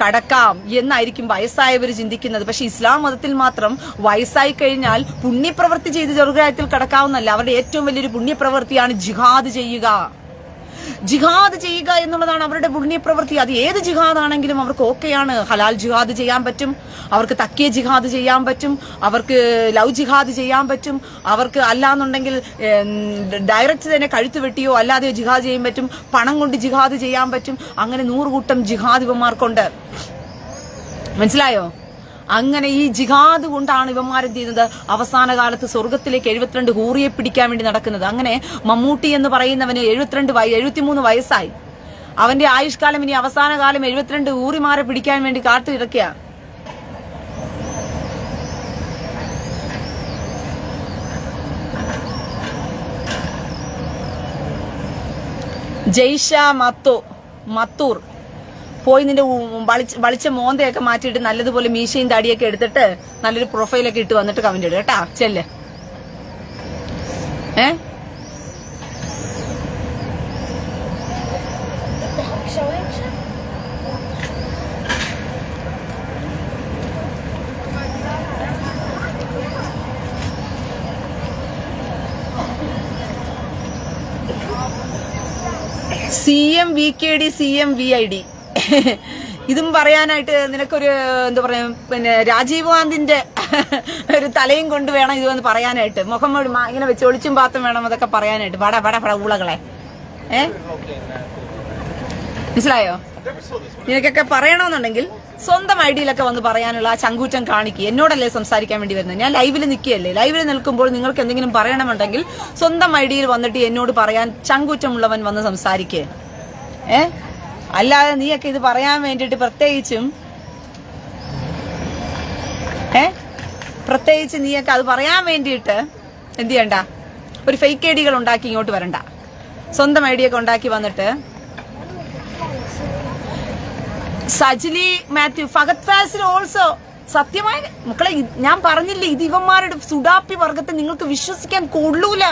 കടക്കാം എന്നായിരിക്കും വയസ്സായവർ ചിന്തിക്കുന്നത്. പക്ഷെ ഇസ്ലാം മതത്തിൽ മാത്രം വയസ്സായി കഴിഞ്ഞാൽ പുണ്യപ്രവൃത്തി ചെയ്ത് സ്വർഗരാജ്യത്തിൽ കടക്കാവുന്നല്ല. അവരുടെ ഏറ്റവും വലിയൊരു പുണ്യപ്രവൃത്തിയാണ് ജിഹാദ് ചെയ്യുക. ജിഹാദ് ചെയ്യുക എന്നുള്ളതാണ് അവരുടെ പുണ്യപ്രവൃത്തി. അത് ഏത് ജിഹാദ് ആണെങ്കിലും അവർക്ക് ഓക്കെയാണ്. ഹലാൽ ജിഹാദ് ചെയ്യാൻ പറ്റും, അവർക്ക് തക്കിയ ജിഹാദ് ചെയ്യാൻ പറ്റും, അവർക്ക് ലവ് ജിഹാദ് ചെയ്യാൻ പറ്റും, അവർക്ക് അല്ലാന്നുണ്ടെങ്കിൽ ഡയറക്റ്റ് തന്നെ കഴുത്ത് വെട്ടിയോ അല്ലാതെയോ ജിഹാദ് ചെയ്യാൻ പറ്റും, പണം കൊണ്ട് ജിഹാദ് ചെയ്യാൻ പറ്റും. അങ്ങനെ 100 കൂട്ടം ജിഹാദ് ഇവന്മാർക്കുണ്ട്. മനസ്സിലായോ? അങ്ങനെ ഈ ജിഹാദ് കൊണ്ടാണ് ഇവന്മാരെന്ത് ചെയ്യുന്നത്? അവസാന കാലത്ത് സ്വർഗത്തിലേക്ക് 72 ഹൂറിയെ പിടിക്കാൻ വേണ്ടി നടക്കുന്നത്. അങ്ങനെ മമ്മൂട്ടി എന്ന് പറയുന്നവന് 73 വയസ്സായി. അവന്റെ ആയുഷ്കാലം ഇനി അവസാന കാലം 72 ഹൂറിമാരെ പിടിക്കാൻ വേണ്ടി കാത്തിരിക്കുക. ജയ്ഷ മത്തൂർ പോയി നിന്റെ വളിച്ച മോന്തയൊക്കെ മാറ്റിയിട്ട് നല്ലതുപോലെ മീശയും താടിയൊക്കെ എടുത്തിട്ട് നല്ലൊരു പ്രൊഫൈലൊക്കെ ഇട്ട് വന്നിട്ട് കമന്റ് ഇടുക കേട്ടാ. ചെല്ല്. CMVKD CMVID ഇതും പറയാനായിട്ട് നിനക്കൊരു എന്താ പറയാ, പിന്നെ രാജീവ് ഗാന്ധിന്റെ ഒരു തലയും കൊണ്ട് വേണം ഇത് വന്ന് പറയാനായിട്ട്. മുഖം ഇങ്ങനെ വെച്ച് ഒളിച്ചും പാത്തും വേണം അതൊക്കെ പറയാനായിട്ട്. പട ഊളകളെ. മനസ്സിലായോ? നിനക്കൊക്കെ പറയണമെന്നുണ്ടെങ്കിൽ സ്വന്തം ഐഡിയിലൊക്കെ വന്ന് പറയാനുള്ള ആ ചങ്കൂറ്റം കാണിക്കുക. എന്നോടല്ലേ സംസാരിക്കാൻ വേണ്ടി വരുന്നത്? ഞാൻ ലൈവിൽ നിൽക്കുകയല്ലേ. ലൈവിൽ നിൽക്കുമ്പോൾ നിങ്ങൾക്ക് എന്തെങ്കിലും പറയണമെന്നുണ്ടെങ്കിൽ സ്വന്തം ഐഡിയിൽ വന്നിട്ട് എന്നോട് പറയാൻ ചങ്കൂറ്റമുള്ളവൻ വന്ന് സംസാരിക്കേ. അല്ലാതെ നീയൊക്കെ ഇത് പറയാൻ വേണ്ടിയിട്ട് പ്രത്യേകിച്ച് നീയൊക്കെ അത് പറയാൻ വേണ്ടിയിട്ട് എന്ത് ചെയ്യണ്ട, ഒരു ഫേക്ക് ഐഡികൾ ഉണ്ടാക്കി ഇങ്ങോട്ട് വരണ്ട. സ്വന്തം ഐഡിയൊക്കെ ഉണ്ടാക്കി വന്നിട്ട് സജിലി മാത്യു, ഫഹദ് ഫാസിൽ ഓൾസോ. സത്യമായ മക്കളെ, ഞാൻ പറഞ്ഞില്ലേ, ഇത് ഇവന്മാരുടെ സുഡാപ്പി വർഗത്തെ നിങ്ങൾക്ക് വിശ്വസിക്കാൻ കൊള്ളൂല.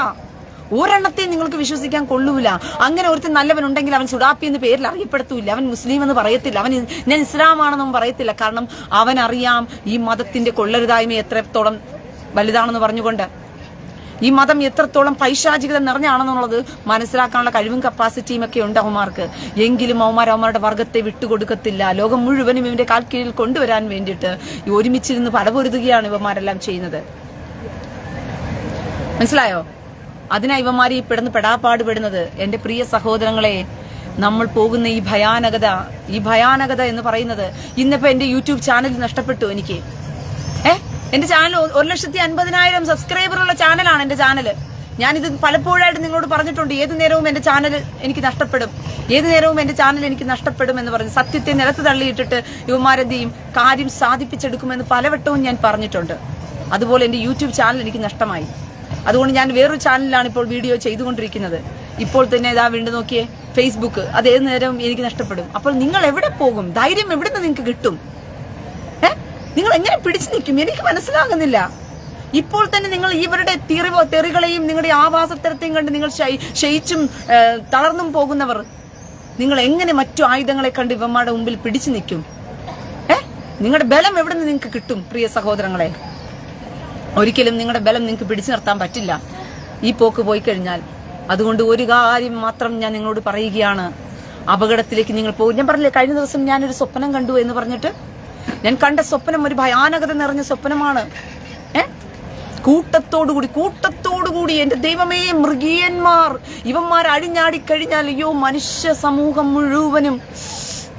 ഒരെണ്ണത്തെയും നിങ്ങൾക്ക് വിശ്വസിക്കാൻ കൊള്ളൂല. അങ്ങനെ ഒരുത്തൻ നല്ലവനുണ്ടെങ്കിൽ അവൻ സുഡാപ്പി എന്ന് പേരിൽ അറിയപ്പെടുത്തൂല്ല. അവൻ മുസ്ലിം എന്ന് പറയത്തില്ല, അവൻ ഞാൻ ഇസ്ലാമാണെന്നും പറയത്തില്ല. കാരണം അവൻ അറിയാം ഈ മതത്തിന്റെ കൊള്ളരുതായ്മ എത്രത്തോളം വലുതാണെന്ന് പറഞ്ഞുകൊണ്ട്, ഈ മതം എത്രത്തോളം പൈശാചികത നിറഞ്ഞാണെന്നുള്ളത് മനസ്സിലാക്കാനുള്ള കഴിവും കപ്പാസിറ്റിയും ഒക്കെ ഉണ്ട് അവന്മാർക്ക്. എങ്കിലും അവന്മാരുടെ വർഗത്തെ വിട്ടുകൊടുക്കത്തില്ല. ലോകം മുഴുവനും ഇവന്റെ കാൽ കീഴിൽ കൊണ്ടുവരാൻ വേണ്ടിയിട്ട് ഒരുമിച്ചിരുന്ന് പടപൊരുതുകയാണ് ഇവന്മാരെല്ലാം ചെയ്യുന്നത്. മനസ്സിലായോ? അതിനാ ഇവന്മാർ ഈ പെടാപ്പാടുപെടുന്നത്. എന്റെ പ്രിയ സഹോദരങ്ങളെ, നമ്മൾ പോകുന്ന ഈ ഭയാനകത എന്ന് പറയുന്നത്, ഇന്നിപ്പോ എന്റെ യൂട്യൂബ് ചാനൽ നഷ്ടപ്പെട്ടു എനിക്ക്. എന്റെ ചാനൽ 1,50,000 സബ്സ്ക്രൈബറുള്ള ചാനലാണ് എന്റെ ചാനല്. ഞാനിത് പലപ്പോഴായിട്ട് നിങ്ങളോട് പറഞ്ഞിട്ടുണ്ട്. ഏതു നേരവും എന്റെ ചാനൽ എനിക്ക് നഷ്ടപ്പെടും എന്ന് പറഞ്ഞു. സത്യത്തെ നിലത്ത് തള്ളിയിട്ടിട്ട് ഇവന്മാരെന്ത് ചെയ്യും, കാര്യം സാധിപ്പിച്ചെടുക്കുമെന്ന് പലവട്ടവും ഞാൻ പറഞ്ഞിട്ടുണ്ട്. അതുപോലെ എന്റെ യൂട്യൂബ് ചാനൽ എനിക്ക് നഷ്ടമായി. അതുകൊണ്ട് ഞാൻ വേറൊരു ചാനലിലാണ് ഇപ്പോൾ വീഡിയോ ചെയ്തുകൊണ്ടിരിക്കുന്നത്. ഇപ്പോൾ തന്നെ ഇതാ വീണ്ടും നോക്കിയേ, ഫേസ്ബുക്ക്, അത് ഏത് നേരവും എനിക്ക് നഷ്ടപ്പെടും. അപ്പോൾ നിങ്ങൾ എവിടെ പോകും? ധൈര്യം എവിടെ നിന്ന് നിങ്ങൾക്ക് കിട്ടും? നിങ്ങൾ എങ്ങനെ പിടിച്ചു നിൽക്കും? എനിക്ക് മനസ്സിലാകുന്നില്ല. ഇപ്പോൾ തന്നെ നിങ്ങൾ ഇവരുടെ തെറികളെയും നിങ്ങളുടെ ആവാസത്തരത്തെയും കണ്ട് നിങ്ങൾ ക്ഷയിച്ചും തളർന്നും പോകുന്നവർ, നിങ്ങൾ എങ്ങനെ മറ്റു ആയുധങ്ങളെ കണ്ട് ഇവന്മാരുടെ മുമ്പിൽ പിടിച്ചു നിൽക്കും? നിങ്ങളുടെ ബലം എവിടെ നിന്ന് നിങ്ങൾക്ക് കിട്ടും? പ്രിയ സഹോദരങ്ങളെ, ഒരിക്കലും നിങ്ങളുടെ ബലം നിങ്ങൾക്ക് പിടിച്ചു നിർത്താൻ പറ്റില്ല ഈ പോക്ക് പോയി കഴിഞ്ഞാൽ. അതുകൊണ്ട് ഒരു കാര്യം മാത്രം ഞാൻ നിങ്ങളോട് പറയുകയാണ്, അപകടത്തിലേക്ക് നിങ്ങൾ പോകും. ഞാൻ പറഞ്ഞില്ലേ, കഴിഞ്ഞ ദിവസം ഞാനൊരു സ്വപ്നം കണ്ടു എന്ന് പറഞ്ഞിട്ട്. ഞാൻ കണ്ട സ്വപ്നം ഒരു ഭയാനകത നിറഞ്ഞ സ്വപ്നമാണ്. കൂട്ടത്തോടുകൂടി എന്റെ ദൈവമേ, മൃഗീയന്മാർ ഇവന്മാർ അഴിഞ്ഞാടിക്കഴിഞ്ഞാൽ, അയ്യോ, മനുഷ്യ സമൂഹം മുഴുവനും,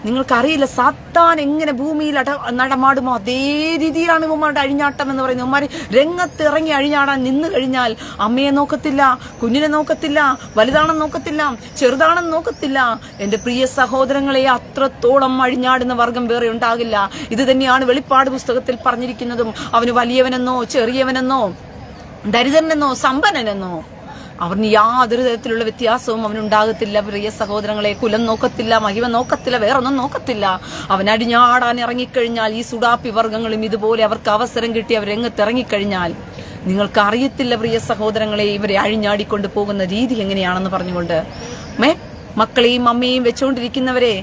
നിങ്ങൾക്കറിയില്ല സാത്താൻ എങ്ങനെ ഭൂമിയിൽ നടമാടുമോ അതേ രീതിയിലാണ് ഇവന്മാരുടെ അഴിഞ്ഞാട്ടം എന്ന് പറയുന്നത്. ഇവന്മാർ രംഗത്ത് ഇറങ്ങി അഴിഞ്ഞാടാൻ നിന്ന് കഴിഞ്ഞാൽ അമ്മയെ നോക്കത്തില്ല, കുഞ്ഞിനെ നോക്കത്തില്ല, വലുതാണെന്ന് നോക്കത്തില്ല, ചെറുതാണെന്ന് നോക്കത്തില്ല. എന്റെ പ്രിയ സഹോദരങ്ങളെ, അത്രത്തോളം അഴിഞ്ഞാടുന്ന വർഗം വേറെ ഉണ്ടാകില്ല. ഇത് തന്നെയാണ് വെളിപ്പാട് പുസ്തകത്തിൽ പറഞ്ഞിരിക്കുന്നതും. അവന് വലിയവനെന്നോ ചെറിയവനെന്നോ ദരിദ്രനെന്നോ സമ്പന്നനെന്നോ അവന് യാതൊരു തരത്തിലുള്ള വ്യത്യാസവും അവനുണ്ടാകത്തില്ല. പ്രിയ സഹോദരങ്ങളെ, കുലം നോക്കത്തില്ല, മഹിമ നോക്കത്തില്ല, വേറൊന്നും നോക്കത്തില്ല. അവൻ അടിഞ്ഞാടാൻ ഇറങ്ങിക്കഴിഞ്ഞാൽ, ഈ സുഡാപ്പി വർഗങ്ങളും ഇതുപോലെ അവർക്ക് അവസരം കിട്ടി അവർ രംഗത്തിറങ്ങിക്കഴിഞ്ഞാൽ, നിങ്ങൾക്ക് അറിയത്തില്ല പ്രിയ സഹോദരങ്ങളെ, ഇവരെ അഴിഞ്ഞാടിക്കൊണ്ട് പോകുന്ന രീതി എങ്ങനെയാണെന്ന് പറഞ്ഞുകൊണ്ട്. മക്കളെയും അമ്മയും വെച്ചുകൊണ്ടിരിക്കുന്നവരെ,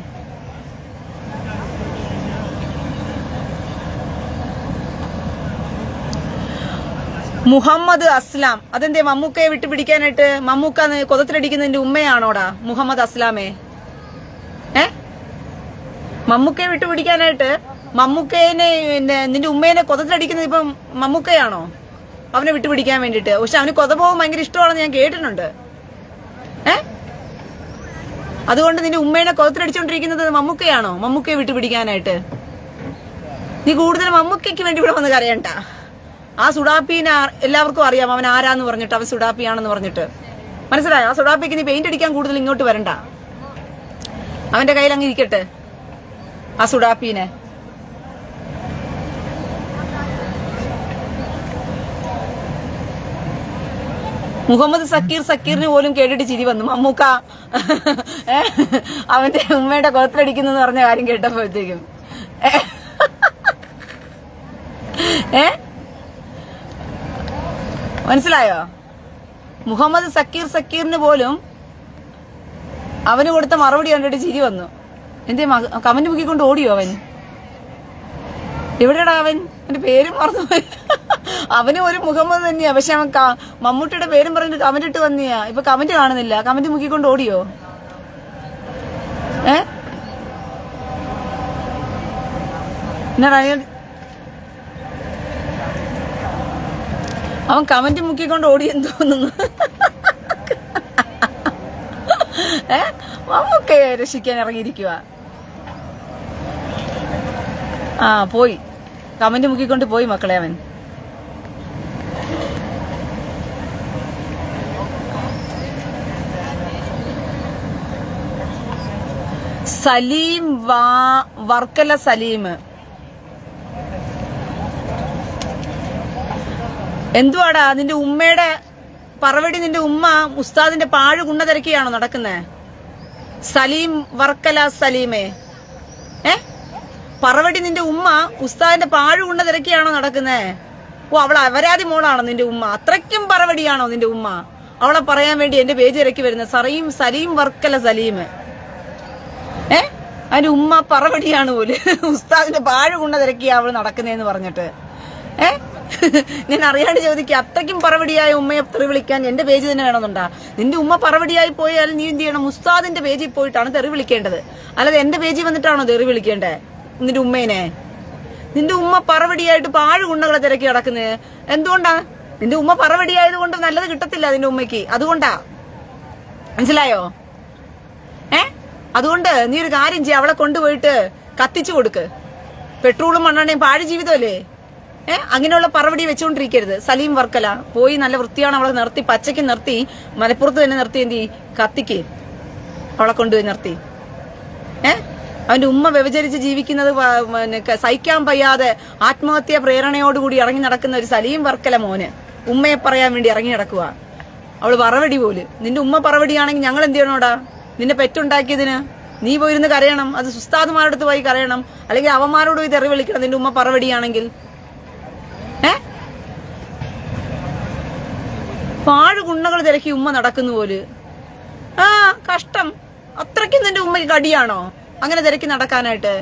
മുഹമ്മദ് അസ്ലാം, അതെന്തേ മമ്മൂക്കയെ വിട്ടുപിടിക്കാനായിട്ട്? മമ്മൂക്ക കൊതത്തിലടിക്കുന്നതിന്റെ ഉമ്മയാണോടാ മുഹമ്മദ് അസ്ലാമേ? മമ്മൂക്കയെ വിട്ടുപിടിക്കാനായിട്ട് മമ്മൂക്കയെ നിന്റെ ഉമ്മേനെ കൊതത്തിലടിക്കുന്നത് ഇപ്പം മമ്മൂക്കയാണോ? അവനെ വിട്ടുപിടിക്കാൻ വേണ്ടിട്ട്. പക്ഷെ അവന് കൊതപോകാൻ ഭയങ്കര ഇഷ്ടമാണെന്ന് ഞാൻ കേട്ടിട്ടുണ്ട്. അതുകൊണ്ട് നിന്റെ ഉമ്മേനെ കൊതത്തിലടിച്ചോണ്ടിരിക്കുന്നത് മമ്മൂക്കയാണോ? മമ്മൂക്കയെ വിട്ടുപിടിക്കാനായിട്ട് നീ കൂടുതൽ മമ്മൂക്കയ്ക്ക് വേണ്ടി ഇവിടെ വന്ന് കരയണ്ട. ആ സുഡാപ്പിനെ എല്ലാവർക്കും അറിയാം, അവൻ ആരാന്ന് പറഞ്ഞിട്ട്, അവൻ സുഡാപ്പിയാണെന്ന് പറഞ്ഞിട്ട്. മനസ്സിലായോ? ആ സുഡാപ്പിക്ക് നീ പെയിന്റ് അടിക്കാൻ കൂടുതൽ ഇങ്ങോട്ട് വരണ്ട. അവന്റെ കയ്യിൽ അങ്ങ് ഇരിക്കട്ടെ ആ സുഡാപ്പീനെ. മുഹമ്മദ് സക്കീറിന് പോലും കേട്ടിട്ട് ചിരി വന്നു. മമ്മൂക്ക അവന്റെ ഉമ്മയുടെ കൊളത്തിലടിക്കുന്നു പറഞ്ഞ കാര്യം കേട്ടപ്പോഴത്തേക്കും മനസ്സിലായോ? മുഹമ്മദ് സക്കീറിന് പോലും അവന് കൊടുത്ത മറുപടി കണ്ടിട്ട് ചിരി വന്നു. എന്തേ കമന്റ് മുക്കിക്കൊണ്ട് ഓടിയോ അവൻ? എവിടെയാടാ അവൻ? അവന്റെ പേരും മറന്നുപോയി. അവനും ഒരു മുഹമ്മദ് തന്നെയാ, പക്ഷെ അവൻ മമ്മൂട്ടിയുടെ പേരും പറഞ്ഞിട്ട് കമന്റ് ഇട്ട് വന്നിയാ. ഇപ്പൊ കമന്റ് കാണുന്നില്ല, കമന്റ് മുക്കിക്കൊണ്ട് ഓടിയോ? അവൻ കമന്റ് മുക്കിക്കൊണ്ട് ഓടിയെന്ന് തോന്നുന്നു. മമ്മൂക്കെ രക്ഷിക്കാൻ ഇറങ്ങിയിരിക്കുക. പോയി കമന്റ് മുക്കിക്കൊണ്ട് പോയി മക്കളെ അവൻ. സലീം വർക്കല സലീം എന്തുവാടാ നിന്റെ ഉമ്മയുടെ പറവടി? നിന്റെ ഉമ്മ ഉസ്താദിന്റെ പാഴ് കുണ്ണ തിരക്കിയാണോ നടക്കുന്നേ? സലീം വർക്കല സലീമേ, പറവടി നിന്റെ ഉമ്മ ഉസ്താദിന്റെ പാഴ് കുണ്ണ തിരക്കിയാണോ നടക്കുന്നേ? ഓ, അവളെ അവരാതി മോളാണോ നിന്റെ ഉമ്മ? അത്രയ്ക്കും പറവടിയാണോ നിന്റെ ഉമ്മ? അവളെ പറയാൻ വേണ്ടി എന്റെ പേജ് ഇറക്കി വരുന്നത് സലീം വർക്കല സലീം. അതിന്റെ ഉമ്മ പറവടിയാണ് പോലും. ഉസ്താദിന്റെ പാഴ് കുണ്ണ തിരക്കിയാ അവള് നടക്കുന്നേന്ന് പറഞ്ഞിട്ട് ഞാൻ അറിയാണ്ട് ചോദിക്കുക, അത്രയ്ക്കും പറവടിയായ ഉമ്മയെ തെറി വിളിക്കാൻ എന്റെ പേജ് തന്നെ വേണമെന്നുണ്ടാ? നിന്റെ ഉമ്മ പറവടിയായി പോയാൽ നീ എന്ത് ചെയ്യണം? ഉസ്താദിന്റെ പേജിൽ പോയിട്ടാണ് തെറി വിളിക്കേണ്ടത്, അല്ലാതെ എന്റെ പേജിൽ വന്നിട്ടാണോ തെറി വിളിക്കേണ്ടേ നിന്റെ ഉമ്മേനെ? നിന്റെ ഉമ്മ പറവടിയായിട്ട് പാഴ് കുണ്ണകളെ തിരക്കി കിടക്കുന്നത് എന്തുകൊണ്ടാ? നിന്റെ ഉമ്മ പറവടിയായത് കൊണ്ട് നല്ലത് കിട്ടത്തില്ല നിന്റെ ഉമ്മയ്ക്ക്, അതുകൊണ്ടാ. മനസ്സിലായോ? അതുകൊണ്ട് നീ ഒരു കാര്യം ചെയ്യ, അവളെ കൊണ്ടുപോയിട്ട് കത്തിച്ചു കൊടുക്ക്. പെട്രോളും മണ്ണെണ്ണയും പാഴ് ജീവിതമല്ലേ? അങ്ങനെയുള്ള പറവടി വെച്ചുകൊണ്ടിരിക്കരുത്. സലീം വർക്കല പോയി നല്ല വൃത്തിയാണ് അവളെ നിർത്തി, പച്ചയ്ക്ക് നിർത്തി, മലപ്പുറത്ത് തന്നെ നിർത്തി എന്തി കത്തിക്ക് അവളെ കൊണ്ടുപോയി നിർത്തി. അവന്റെ ഉമ്മ വ്യഭിചരിച്ച് ജീവിക്കുന്നത് സഹിക്കാൻ വയ്യാതെ ആത്മഹത്യാ പ്രേരണയോടുകൂടി ഇറങ്ങി നടക്കുന്ന ഒരു സലീം വർക്കല മോന് ഉമ്മയെ പറയാൻ വേണ്ടി ഇറങ്ങി നടക്കുക. അവള് പറവടി പോല്. നിന്റെ ഉമ്മ പറവടിയാണെങ്കിൽ ഞങ്ങൾ എന്ത് ചെയ്യണോടാ? നിന്നെ പെറ്റുണ്ടാക്കിയതിന് നീ പോയിരുന്ന് കരയണം. അത് ഉസ്താദുമാരോടത്ത് പോയി കരയണം, അല്ലെങ്കിൽ അവന്മാരോട് പോയി തെറി വിളിക്കണം നിന്റെ ഉമ്മ പറവടിയാണെങ്കിൽ. പാഴ് കുണ്ണകൾ തിരക്കി ഉമ്മ നടക്കുന്നു പോല്. കഷ്ടം. അത്രയ്ക്കും നിന്റെ ഉമ്മയ്ക്ക് കടിയാണോ അങ്ങനെ തിരക്കി നടക്കാനായിട്ട്?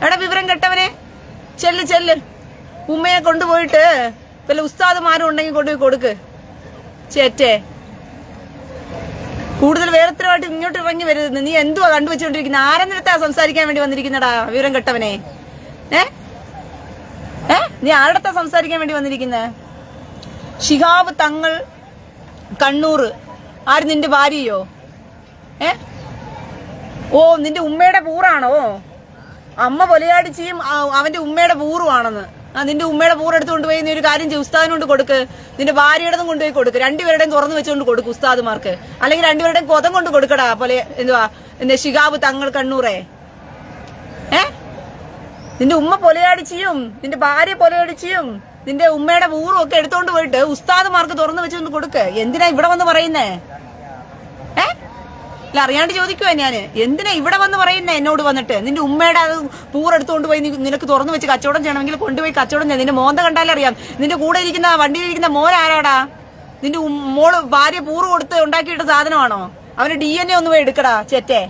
എടാ വിവരം കെട്ടവനെ, ചെല്ല് ഉമ്മയെ കൊണ്ടുപോയിട്ട് വല്ല ഉസ്താദുമാരും ഉണ്ടെങ്കിൽ കൊണ്ടുപോയി കൊടുക്ക്. ചേറ്റേ, കൂടുതൽ വേറെത്തരമായിട്ട് ഇങ്ങോട്ട് ഇറങ്ങി വരുന്നത്. നീ എന്തുവാ കണ്ടുവെച്ചോണ്ടിരിക്കുന്നത്? ആരെന്നിടത്താ സംസാരിക്കാൻ വേണ്ടി വന്നിരിക്കുന്നടാ വിവരം കെട്ടവനെ? നീ ആരുടെത്താ സംസാരിക്കാൻ വേണ്ടി വന്നിരിക്കുന്നത്? ശിഹാബ് തങ്ങൾ കണ്ണൂർ ആര്? നിന്റെ ഭാര്യയോ? ഓ, നിന്റെ ഉമ്മയുടെ പൂറാണോ? അമ്മ പൊലയാടിച്ചിയും അവന്റെ ഉമ്മയുടെ പൂറുവാണെന്ന്. നിന്റെ ഉമ്മയുടെ പൂറെടുത്ത് കൊണ്ടുപോയി നീ ഒരു കാര്യം ചെയ്യും, ഉസ്താദിനോട് കൊടുക്ക്. നിന്റെ ഭാര്യയുടെതും കൊണ്ടുപോയി കൊടുക്ക്. രണ്ടുപേരുടെയും തുറന്നു വെച്ചുകൊണ്ട് കൊടുക്കും ഉസ്താദുമാർക്ക്, അല്ലെങ്കിൽ രണ്ടുപേരുടെയും കൊതം കൊണ്ട് കൊടുക്കടാ. പോലെ എന്തുവാ എന്റെ ശിഹാബ് തങ്ങൾ കണ്ണൂറേ, നിന്റെ ഉമ്മ പൊലയാടിച്ചിയും നിന്റെ ഭാര്യ പൊലയടിച്ചിയും നിന്റെ ഉമ്മയുടെ പൂറും ഒക്കെ എടുത്തോണ്ട് പോയിട്ട് ഉസ്താദുമാർക്ക് തുറന്നു വെച്ചുകൊണ്ട് കൊടുക്ക്. എന്തിനാ ഇവിടെ വന്ന് പറയുന്നേ? ഇല്ല, അറിയാണ്ട് ചോദിക്കുവാ ഞാന്, എന്തിനാ ഇവിടെ വന്ന് പറയുന്നേ എന്നോട് വന്നിട്ട്? നിന്റെ ഉമ്മയുടെ അത് പൂറെടുത്തോണ്ട് പോയി നിനക്ക് തുറന്നു വെച്ച് കച്ചവടം ചെയ്യണമെങ്കിൽ കൊണ്ടുപോയി കച്ചവടം ചെയ്യാം. നിന്റെ മോന്ത കണ്ടാലറിയാം. നിന്റെ കൂടെ ഇരിക്കുന്ന വണ്ടിയിലിരിക്കുന്ന മോൻ ആരാടാ? നിന്റെ മോള് ഭാര്യ പൂറ് കൊടുത്ത് ഉണ്ടാക്കിയിട്ട സാധനമാണോ? അവന് DNA ഒന്ന് പോയി എടുക്കടാ ചേറ്റേ.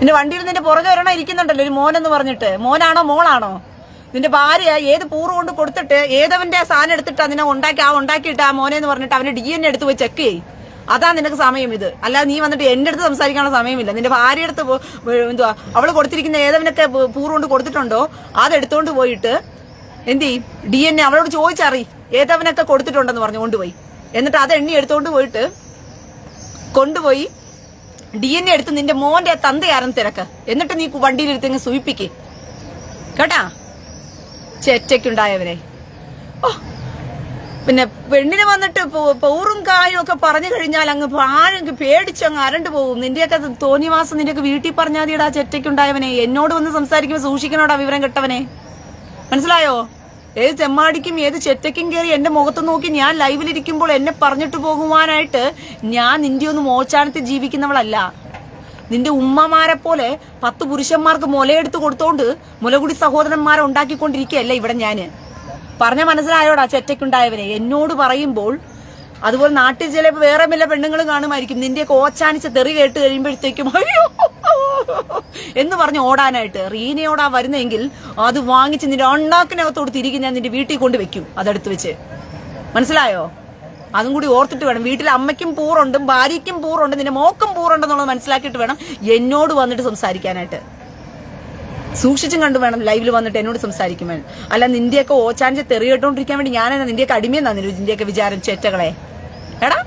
നിന്റെ വണ്ടിയിൽ നിന്റെ പുറകെ ഒരെണ്ണം ഇരിക്കുന്നുണ്ടല്ലോ ഒരു മോനെന്ന് പറഞ്ഞിട്ട്. മോനാണോ മോളാണോ? നിന്റെ ഭാര്യ ഏത് പൂറ് കൊണ്ട് കൊടുത്തിട്ട് ഏതവന്റെ സാധനം എടുത്തിട്ടാ നിന്നെ ഉണ്ടാക്കിയിട്ട് ആ മോനെന്ന് പറഞ്ഞിട്ട് അവന്റെ DNA എടുത്ത് പോയി ചെക്ക് ചെയ്യും. അതാ നിനക്ക് സമയം ഇത്. അല്ലാതെ നീ വന്നിട്ട് എന്റെ അടുത്ത് സംസാരിക്കാനുള്ള സമയമില്ല. നിന്റെ ഭാര്യ അടുത്ത് എന്തുവാ അവള് കൊടുത്തിരിക്കുന്ന ഏതവനൊക്കെ പൂറ് കൊണ്ട് കൊടുത്തിട്ടുണ്ടോ അതെടുത്തോണ്ട് പോയിട്ട് എന്ത് ചെയ്യും? DNA അവളോട് ചോദിച്ചറി ഏതവനൊക്കെ കൊടുത്തിട്ടുണ്ടെന്ന് പറഞ്ഞു കൊണ്ടുപോയി. എന്നിട്ട് അത് എണ്ണി എടുത്തോണ്ട് പോയിട്ട് കൊണ്ടുപോയി DNA എടുത്ത് നിന്റെ മോന്റെ തന്തയാരെന്ന് തിരക്ക്. എന്നിട്ട് നീ വണ്ടിയിലെടുത്ത് സൂയിപ്പിക്ക് കേട്ടാ ചെറ്റയ്ക്കുണ്ടായവരെ. ഓ, പിന്നെ പെണ്ണിന് വന്നിട്ട് പൗറും കായും ഒക്കെ പറഞ്ഞു കഴിഞ്ഞാൽ അങ്ങ് ആഴെങ്കിൽ പേടിച്ചങ്ങ് അരണ്ടു പോകും. നിന്റെയൊക്കെ തോന്നിവാസം നിന്റെയൊക്കെ വീട്ടിൽ പറഞ്ഞാൽ മതിയടാ ചെറ്റയ്ക്കുണ്ടായവനെ. എന്നോട് വന്ന് സംസാരിക്കുമ്പോൾ സൂക്ഷിക്കണോടാ വിവരം കെട്ടവനെ, മനസ്സിലായോ? ഏത് തെമ്മാടിക്കും ഏത് ചെറ്റയ്ക്കും കയറി എന്റെ മുഖത്ത് നോക്കി ഞാൻ ലൈവിലിരിക്കുമ്പോൾ എന്നെ പറഞ്ഞിട്ട് പോകുവാനായിട്ട് ഞാൻ നിന്റെ ഒന്നും മോച്ചാനത്തിൽ ജീവിക്കുന്നവളല്ല. നിന്റെ ഉമ്മമാരെ പോലെ 10 പുരുഷന്മാർക്ക് മുലയെടുത്ത് കൊടുത്തോണ്ട് മുലകുടി സഹോദരന്മാരെ ഉണ്ടാക്കിക്കൊണ്ടിരിക്കുകയല്ല ഇവിടെ ഞാന്. പറഞ്ഞ മനസ്സിലായോടാ ചെറ്റയ്ക്കുണ്ടായവനെ. എന്നോട് പറയുമ്പോൾ അതുപോലെ നാട്ടിൽ ചിലപ്പോൾ വേറെ വല്ല പെണ്ണുങ്ങൾ കാണുമായിരിക്കും നിന്റെയൊക്കെ ഓച്ചാനിച്ച തെറി കേട്ട് കഴിയുമ്പോഴത്തേക്കും അയ്യോ എന്ന് പറഞ്ഞ് ഓടാനായിട്ട്. റീനയോടാ വരുന്നെങ്കിൽ അത് വാങ്ങിച്ച് നിന്റെ ഉണ്ടാക്കിനകത്തോട് തിരികെ ഞാൻ നിന്റെ വീട്ടിൽ കൊണ്ട് വെക്കും, അതെടുത്ത് വെച്ച്. മനസ്സിലായോ? അതും കൂടി ഓർത്തിട്ട് വേണം. വീട്ടിൽ അമ്മയ്ക്കും പൂറുണ്ട്, ഭാര്യയ്ക്കും പൂറുണ്ട്, നിന്റെ മോക്കും പൂറുണ്ടെന്നുള്ളത് മനസ്സിലാക്കിയിട്ട് വേണം എന്നോട് വന്നിട്ട് സംസാരിക്കാനായിട്ട്. സൂക്ഷിച്ചും കണ്ടു വേണം ലൈവിൽ വന്നിട്ട് എന്നോട് സംസാരിക്കും വേണം. അല്ല നിന്റെയൊക്കെ ഓച്ചാനിച്ച് തെറി കേട്ടോണ്ടിരിക്കാൻ വേണ്ടി ഞാനെന്നാ നിന്റെയൊക്കെ അടിമയെന്നാ നിന്റെയൊക്കെ വിചാരം ചേറ്റകളെ? എടാ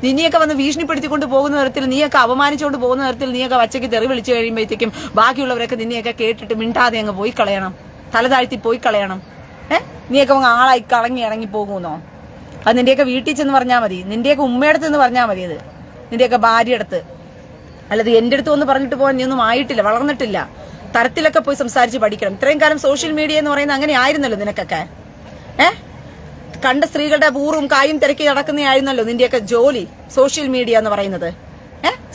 നിന്നെയൊക്കെ വന്ന് ഭീഷണിപ്പെടുത്തിക്കൊണ്ട് പോകുന്ന തരത്തിൽ, നീയൊക്കെ അപമാനിച്ചുകൊണ്ട് പോകുന്ന തരത്തിൽ നീയൊക്കെ വച്ചയ്ക്ക് തെറി വിളിച്ചു കഴിയുമ്പോഴത്തേക്കും ബാക്കിയുള്ളവരൊക്കെ നിന്നെയൊക്കെ കേട്ടിട്ട് മിണ്ടാതെ അങ്ങ് പോയി കളയണം, തല താഴ്ത്തി പോയി കളയണം. നീയൊക്കെ അങ്ങ് ആളായി കളങ്ങി ഇറങ്ങി പോകുന്നോ? അത് നിന്റെയൊക്കെ വീട്ടിൽ ചെന്ന് പറഞ്ഞാൽ മതി, നിന്റെയൊക്കെ ഉമ്മയടുത്ത് എന്ന് പറഞ്ഞാൽ മതി. അത് നിന്റെയൊക്കെ ഭാര്യ അടുത്ത്. അല്ലാതെ എന്റെ അടുത്ത് ഒന്ന് പറഞ്ഞിട്ട് പോകാൻ നീ ഒന്നും ആയിട്ടില്ല, വളർന്നിട്ടില്ല. തരത്തിലൊക്കെ പോയി സംസാരിച്ച് പഠിക്കണം. ഇത്രയും കാലം സോഷ്യൽ മീഡിയ എന്ന് പറയുന്നത് അങ്ങനെ ആയിരുന്നല്ലോ നിനക്കൊക്കെ. കണ്ട സ്ത്രീകളുടെ പൂറും കായും തിരക്കി നടക്കുന്നതായിരുന്നല്ലോ നിന്റെയൊക്കെ ജോലി, സോഷ്യൽ മീഡിയ എന്ന് പറയുന്നത്.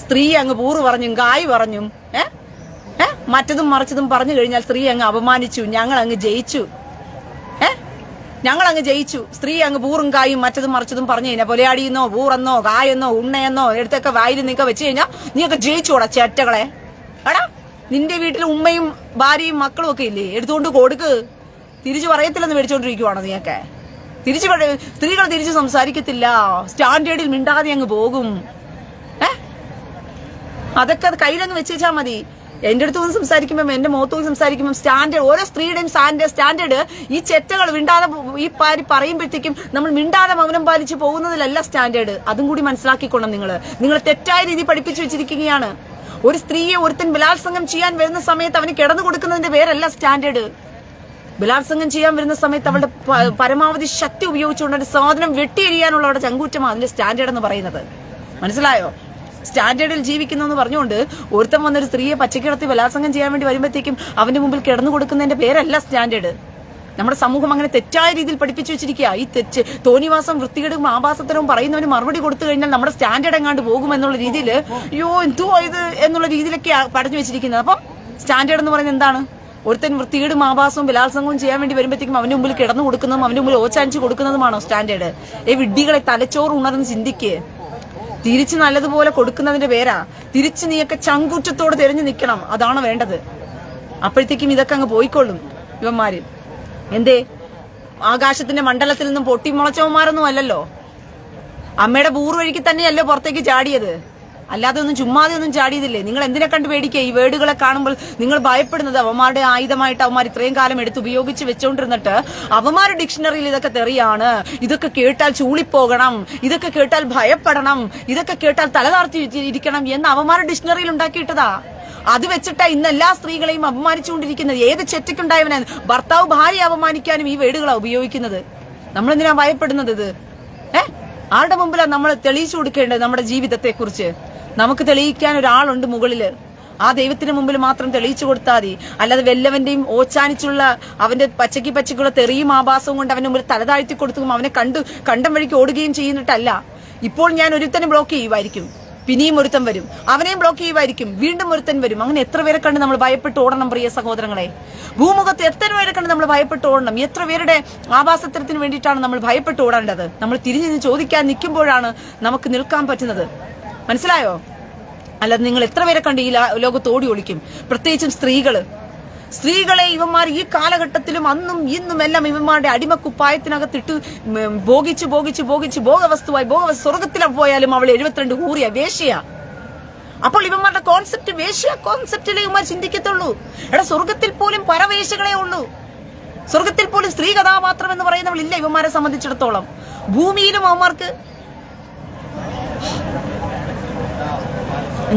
സ്ത്രീ അങ്ങ് പൂറ് പറഞ്ഞും കായ് പറഞ്ഞും മറ്റതും മറിച്ചതും പറഞ്ഞു കഴിഞ്ഞാൽ സ്ത്രീ അങ്ങ് അപമാനിച്ചു, ഞങ്ങൾ അങ്ങ് ജയിച്ചു. സ്ത്രീ അങ്ങ് പൂറും കായും മറ്റതും മറിച്ചതും പറഞ്ഞു കഴിഞ്ഞാൽ പൊലയാടിയെന്നോ പൂറെന്നോ കായെന്നോ ഉണ്ണയെന്നോ എടുത്തൊക്കെ വായിൽ നിന്നൊക്കെ വെച്ച് കഴിഞ്ഞാൽ നീയൊക്കെ ജയിച്ചോടാ ചേറ്റകളെ. എടാ നിന്റെ വീട്ടിൽ ഉമ്മയും ഭാര്യയും മക്കളും ഒക്കെ ഇല്ലേ, എടുത്തുകൊണ്ട് കൊടുക്ക്. തിരിച്ചു പറയത്തില്ലെന്ന് മേടിച്ചോണ്ടിരിക്കുവാണോ നീയൊക്കെ? സ്ത്രീകൾ തിരിച്ചു സംസാരിക്കത്തില്ല, സ്റ്റാൻഡേർഡിൽ മിണ്ടാതെ അങ്ങ് പോകും. അതൊക്കെ അത് കയ്യിലങ്ങ് വെച്ചാൽ മതി. എന്റെ അടുത്ത് നിന്ന് സംസാരിക്കുമ്പോൾ എന്റെ മുഖത്ത് സംസാരിക്കുമ്പോൾ സ്റ്റാൻഡേർഡ്, ഓരോ സ്ത്രീയുടെയും സ്റ്റാൻഡേർഡ് ഈ ചെറ്റകൾ മിണ്ടാതെ ഈ പറയുമ്പോഴത്തേക്കും നമ്മൾ മിണ്ടാതെ മൗനം പാലിച്ച് പോകുന്നതിലല്ല സ്റ്റാൻഡേർഡ്. അതും കൂടി മനസ്സിലാക്കിക്കൊള്ളണം. നിങ്ങൾ തെറ്റായ രീതി പഠിപ്പിച്ചു വെച്ചിരിക്കുകയാണ്. ഒരു സ്ത്രീയെ ഒരുത്തൻ ബലാത്സംഗം ചെയ്യാൻ വരുന്ന സമയത്ത് അവന് കിടന്നു കൊടുക്കുന്നതിന്റെ പേരല്ല സ്റ്റാൻഡേർഡ്. ബലാത്സംഗം ചെയ്യാൻ വരുന്ന സമയത്ത് അവളുടെ പരമാവധി ശക്തി ഉപയോഗിച്ചുകൊണ്ട് ഒരു സാധനം വെട്ടിയെരിയാനുള്ള അവരുടെ ചങ്കൂറ്റമാണ് അതിന്റെ സ്റ്റാൻഡേർഡ് എന്ന് പറയുന്നത്. മനസ്സിലായോ? സ്റ്റാൻഡേർഡിൽ ജീവിക്കുന്നു പറഞ്ഞുകൊണ്ട് ഒരുത്തം വന്നൊരു സ്ത്രീയെ പച്ചക്കിടത്തി ബലാത്സംഗം ചെയ്യാൻ വേണ്ടി വരുമ്പോഴത്തേക്കും അവന്റെ മുമ്പിൽ കിടന്നു കൊടുക്കുന്നതിന്റെ പേരല്ല സ്റ്റാൻഡേർഡ്. നമ്മുടെ സമൂഹം അങ്ങനെ തെറ്റായ രീതിയിൽ പഠിപ്പിച്ചു വെച്ചിരിക്കുക. ഈ തെറ്റ് തോന്നിവാസം വൃത്തികേടും ആഭാസത്തരവും പറയുന്നവന് മറുപടി കൊടുത്തു കഴിഞ്ഞാൽ നമ്മുടെ സ്റ്റാൻഡേർഡ് എങ്ങാണ്ട് പോകുമെന്നുള്ള രീതിയിൽ അയ്യോ എന്തോ ഇത് എന്നുള്ള രീതിയിലൊക്കെ പഠിച്ചു വെച്ചിരിക്കുന്നത്. അപ്പം സ്റ്റാൻഡേർഡ് എന്ന് പറയുന്നത് എന്താണ്? ഒരുത്തൻ വൃത്തികേടും ആഭാസവും ബലാത്സംഗവും ചെയ്യാൻ വേണ്ടി വരുമ്പോഴത്തേക്കും അവന്റെ മുമ്പിൽ കിടന്നു കൊടുക്കുന്നതും അവന്റെ മുമ്പിൽ ഓച്ചാനിച്ച് കൊടുക്കുന്നതുമാണോ സ്റ്റാൻഡേർഡ്? വിഡ്ഢികളെ തലച്ചോറ് ഉണർന്ന് ചിന്തിക്ക്. തിരിച്ച് നല്ലതുപോലെ കൊടുക്കുന്നതിന്റെ പേരാ. തിരിച്ച് നീയൊക്കെ ചങ്കൂറ്റത്തോട് തിരഞ്ഞു നിൽക്കണം, അതാണ് വേണ്ടത്. അപ്പോഴത്തേക്കും ഇതൊക്കെ അങ്ങ് പോയിക്കൊള്ളും ഇവന്മാര്. എന്തേ ആകാശത്തിന്റെ മണ്ഡലത്തിൽ നിന്നും പൊട്ടിമുളച്ചവന്മാരൊന്നും അല്ലല്ലോ. അമ്മയുടെ ബൂറ് വഴിക്ക് തന്നെയല്ലോ പുറത്തേക്ക് ചാടിയത്, അല്ലാതെ ഒന്നും ചുമ്മാതെ ഒന്നും ചാടിയതില്ലേ. നിങ്ങൾ എന്തിനെ കണ്ടു പേടിക്കുക? ഈ വേർഡുകളെ കാണുമ്പോൾ നിങ്ങൾ ഭയപ്പെടുന്നത് അവന്മാരുടെ ആയുധമായിട്ട് അവന്മാർ ഇത്രയും കാലം എടുത്ത് ഉപയോഗിച്ച് വെച്ചോണ്ടിരുന്നിട്ട് അവന്മാരുടെ ഡിക്ഷണറിയിൽ ഇതൊക്കെ തെറിയാണ്, ഇതൊക്കെ കേട്ടാൽ ചൂളിപ്പോകണം, ഇതൊക്കെ കേട്ടാൽ ഭയപ്പെടണം, ഇതൊക്കെ കേട്ടാൽ തലതാർത്തി ഇരിക്കണം എന്ന് അവന്മാരുടെ ഡിക്ഷണറിയിൽ ഉണ്ടാക്കിയിട്ടതാ. അത് വെച്ചിട്ടാ ഇന്ന് എല്ലാ സ്ത്രീകളെയും അപമാനിച്ചുകൊണ്ടിരിക്കുന്നത്. ഏത് ചെറ്റയ്ക്കുണ്ടായവനെ ഭർത്താവ് ഭാര്യ അപമാനിക്കാനും ഈ വേർഡുകളാണ് ഉപയോഗിക്കുന്നത്. നമ്മളെന്തിനാ ഭയപ്പെടുന്നത്? ഇത് ആരുടെ മുമ്പിലാണ് നമ്മൾ തെളിയിച്ചു കൊടുക്കേണ്ടത്? നമ്മുടെ ജീവിതത്തെ കുറിച്ച് നമുക്ക് തെളിയിക്കാൻ ഒരാളുണ്ട് മുകളില്. ആ ദൈവത്തിന് മുമ്പിൽ മാത്രം തെളിയിച്ചു കൊടുത്താൽ മതി. അല്ലാതെ വല്ലവന്റെയും ഓച്ചാനിച്ചുള്ള അവന്റെ പച്ചക്കുള്ള തെറിയും ആഭാസവും കൊണ്ട് അവന്റെ മുമ്പിൽ തലതാഴ്ത്തി കൊടുത്തും അവനെ കണ്ടം വഴിക്ക് ഓടുകയും ചെയ്യുന്നിട്ടല്ല. ഇപ്പോൾ ഞാൻ ഒരുത്തനെ ബ്ലോക്ക് ചെയ്യുമായിരിക്കും, പിന്നെയും ഒരുത്തൻ വരും, അവനെയും ബ്ലോക്ക് ചെയ്യുമായിരിക്കും, വീണ്ടും ഒരുത്തൻ വരും. അങ്ങനെ എത്ര പേരെ കണ്ട് നമ്മൾ ഭയപ്പെട്ട് ഓടണം പ്രിയ സഹോദരങ്ങളെ? ഭൂമുഖത്ത് എത്ര പേരെ കണ്ട് നമ്മൾ ഭയപ്പെട്ട് ഓടണം? എത്ര പേരുടെ ആഭാസത്തരത്തിന് വേണ്ടിയിട്ടാണ് നമ്മൾ ഭയപ്പെട്ട് ഓടേണ്ടത്? നമ്മൾ തിരിഞ്ഞു ചോദിക്കാൻ നിൽക്കുമ്പോഴാണ് നമുക്ക് നിൽക്കാൻ പറ്റുന്നത്. മനസ്സിലായോ? അല്ലാതെ നിങ്ങൾ എത്ര പേരെ കണ്ട് ഈ ലോകത്ത് ഓടി ഒളിക്കും? പ്രത്യേകിച്ചും സ്ത്രീകളെ ഇവന്മാർ ഈ കാലഘട്ടത്തിലും അന്നും ഇന്നും എല്ലാം ഇവന്മാരുടെ അടിമക്കുപ്പായത്തിനകത്തിട്ട് ഭോഗിച്ച് ഭോഗവസ്തുവായി സ്വർഗത്തിലെ പോയാലും അവൾ 72 കൂറിയ വേശ്യ. അപ്പോൾ ഇവന്മാരുടെ കോൺസെപ്റ്റ് വേശ്യ കോൺസെപ്റ്റിലെ ഇവന്മാർ ചിന്തിക്കത്തുള്ളൂ. സ്വർഗത്തിൽ പോലും പരവേശ്യകളെ ഉള്ളൂ. സ്വർഗത്തിൽ പോലും സ്ത്രീ കഥാപാത്രം എന്ന് പറയുന്നവളില്ല ഇവന്മാരെ സംബന്ധിച്ചിടത്തോളം. ഭൂമിയിലും അവന്മാർക്ക്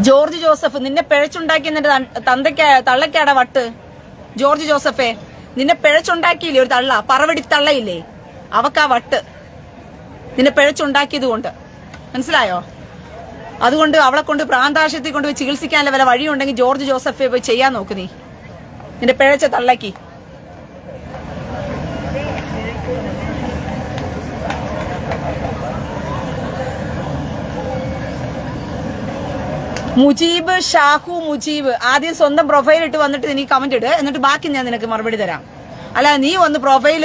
ജോർജ് ജോസഫ് നിന്നെ പിഴച്ചുണ്ടാക്കി നിന്റെ തള്ളക്കാട വട്ട്. ജോർജ് ജോസഫേ, നിന്നെ പിഴച്ചുണ്ടാക്കിയില്ലേ ഒരു തള്ള, പറവടി തള്ളയില്ലേ, അവക്കാ വട്ട് നിന്നെ പിഴച്ചുണ്ടാക്കിയത് കൊണ്ട്. മനസ്സിലായോ? അതുകൊണ്ട് അവളെ കൊണ്ട് പ്രാന്താശയത്തിൽ കൊണ്ടുപോയി ചികിത്സിക്കാനുള്ള വല്ല വഴിയുണ്ടെങ്കിൽ ജോർജ് ജോസഫെ പോയി ചെയ്യാൻ നോക്ക്. നീ നിന്റെ പിഴച്ച തള്ളക്ക് മുജീബ്, ഷാഹു മുജീബ്, ആദ്യം സ്വന്തം പ്രൊഫൈൽ ഇട്ട് വന്നിട്ട് നീ കമന്റ് ഇട്, എന്നിട്ട് ബാക്കി ഞാൻ നിനക്ക് മറുപടി തരാം. അല്ല, നീ വന്ന് പ്രൊഫൈൽ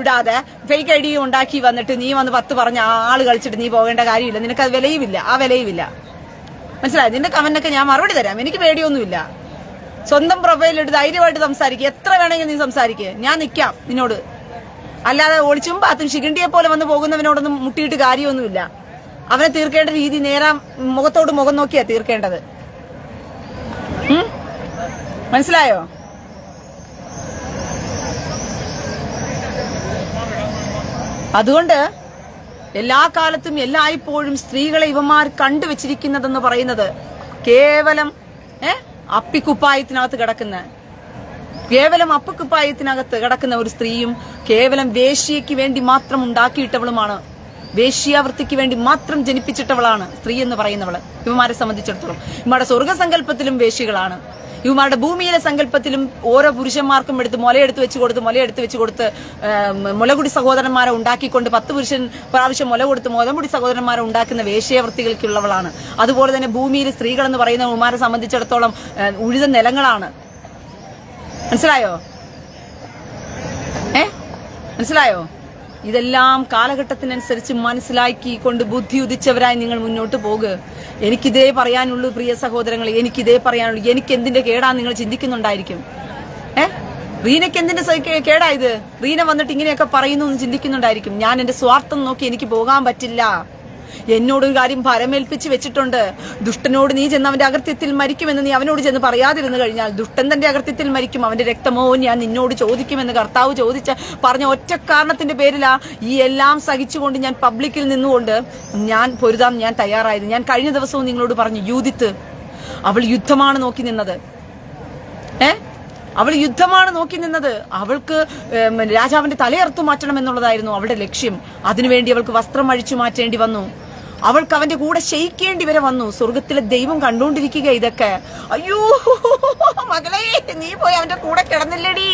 ഇടാതെ ഫേക്ക് ഐ ഡി ഉണ്ടാക്കി വന്നിട്ട് നീ വന്ന് 10 പറഞ്ഞ ആള് കളിച്ചിട്ട് നീ പോകേണ്ട കാര്യമില്ല. നിനക്ക് അത് വിലയുമില്ല, ആ വിലയുമില്ല. മനസ്സിലായി? നിന്റെ കമന്റൊക്കെ ഞാൻ മറുപടി തരാം, എനിക്ക് പേടിയൊന്നുമില്ല. സ്വന്തം പ്രൊഫൈൽ ഇട്ട് ധൈര്യമായിട്ട് സംസാരിക്കുക, എത്ര വേണമെങ്കിലും നീ സംസാരിക്കുക, ഞാൻ നിൽക്കാം നിന്നോട്. അല്ലാതെ ഒളിച്ചും പാത്തും ശിഖണ്ഡിയെ പോലെ വന്ന് പോകുന്നവനോടൊന്നും മുട്ടിയിട്ട് കാര്യമൊന്നുമില്ല. അവനെ തീർക്കേണ്ട രീതി നേരാം മുഖത്തോട് മുഖം നോക്കിയാ തീർക്കേണ്ടത്. മനസ്സിലായോ? അതുകൊണ്ട് എല്ലാ കാലത്തും എല്ലായ്പ്പോഴും സ്ത്രീകളെ ഇവന്മാർ കണ്ടുവച്ചിരിക്കുന്നതെന്ന് പറയുന്നത് കേവലം അപ്പിക്കുപ്പായത്തിനകത്ത് കിടക്കുന്ന ഒരു സ്ത്രീയും കേവലം വേശ്യയ്ക്ക് വേണ്ടി മാത്രം ഉണ്ടാക്കിയിട്ടവളുമാണ്. വേശ്യാവൃത്തിക്ക് വേണ്ടി മാത്രം ജനിപ്പിച്ചിട്ടവളാണ് സ്ത്രീ എന്ന് പറയുന്നവള്. ഇവന്മാരെ സംബന്ധിച്ചിടത്തോളം ഇവന്മാരുടെ സ്വർഗസങ്കല്പത്തിലും വേശ്യകളാണ്. ഇവന്മാരുടെ ഭൂമിയിലെ സങ്കല്പത്തിലും ഓരോ പുരുഷന്മാർക്കും മുലയെടുത്ത് വെച്ച് കൊടുത്ത് മുലകുടി സഹോദരന്മാരെ ഉണ്ടാക്കിക്കൊണ്ട് 10 പ്രാവശ്യം മുല കൊടുത്ത് മുലമുടി സഹോദരന്മാരെ ഉണ്ടാക്കുന്ന വേശ്യാവൃത്തികൾക്കുള്ളവളാണ്. അതുപോലെ തന്നെ ഭൂമിയിൽ സ്ത്രീകൾ എന്ന് പറയുന്ന ഇവന്മാരെ സംബന്ധിച്ചിടത്തോളം ഉഴുത നിലങ്ങളാണ്. മനസ്സിലായോ? മനസ്സിലായോ? ഇതെല്ലാം കാലഘട്ടത്തിനനുസരിച്ച് മനസ്സിലാക്കിക്കൊണ്ട് ബുദ്ധി ഉദിച്ചവരായി നിങ്ങൾ മുന്നോട്ട് പോകുക. എനിക്കിതേ പറയാനുള്ളൂ പ്രിയ സഹോദരങ്ങളെ, എനിക്കിതേ പറയാനുള്ളൂ. എനിക്ക് എന്തിന്റെ കേടാ നിങ്ങൾ ചിന്തിക്കുന്നുണ്ടായിരിക്കും. റീനയ്ക്ക് എന്തിന്റെ കേടായത്? റീന വന്നിട്ട് ഇങ്ങനെയൊക്കെ പറയുന്നു എന്ന് ചിന്തിക്കുന്നുണ്ടായിരിക്കും. ഞാൻ എന്റെ സ്വാർത്ഥം നോക്കി എനിക്ക് പോകാൻ പറ്റില്ല. എന്നോടൊരു കാര്യം ഭരമേൽപ്പിച്ച് വെച്ചിട്ടുണ്ട്. ദുഷ്ടനോട് നീ ചെന്ന് അവന്റെ അകൃത്യത്തിൽ മരിക്കുമെന്ന് നീ അവനോട് ചെന്ന് പറയാതിരുന്നു കഴിഞ്ഞാൽ ദുഷ്ടൻ തന്റെ അകൃത്യത്തിൽ മരിക്കും, അവന്റെ രക്തമോ ഞാൻ നിന്നോട് ചോദിക്കുമെന്ന് കർത്താവ് പറഞ്ഞ ഒറ്റ കാരണത്തിന്റെ പേരിലാ ഈ എല്ലാം സഹിച്ചുകൊണ്ട് ഞാൻ പബ്ലിക്കിൽ നിന്നുകൊണ്ട് ഞാൻ പൊരുതാൻ ഞാൻ തയ്യാറായത്. ഞാൻ കഴിഞ്ഞ ദിവസവും നിങ്ങളോട് പറഞ്ഞു, യൂതിത്ത് അവൾ യുദ്ധമാണ് നോക്കി നിന്നത്. അവൾക്ക് രാജാവിന്റെ തലയർത്തു മാറ്റണം എന്നുള്ളതായിരുന്നു അവളുടെ ലക്ഷ്യം. അതിനുവേണ്ടി അവൾക്ക് വസ്ത്രം അഴിച്ചു മാറ്റേണ്ടി വന്നു. അവൾക്ക് അവന്റെ കൂടെ ശയിക്കേണ്ടി വരെ വന്നു. സ്വർഗത്തിലെ ദൈവം കണ്ടുകൊണ്ടിരിക്കുക ഇതൊക്കെ. അയ്യോ മകളെ, നീ പോയി അവന്റെ കൂടെ കിടന്നില്ലടി,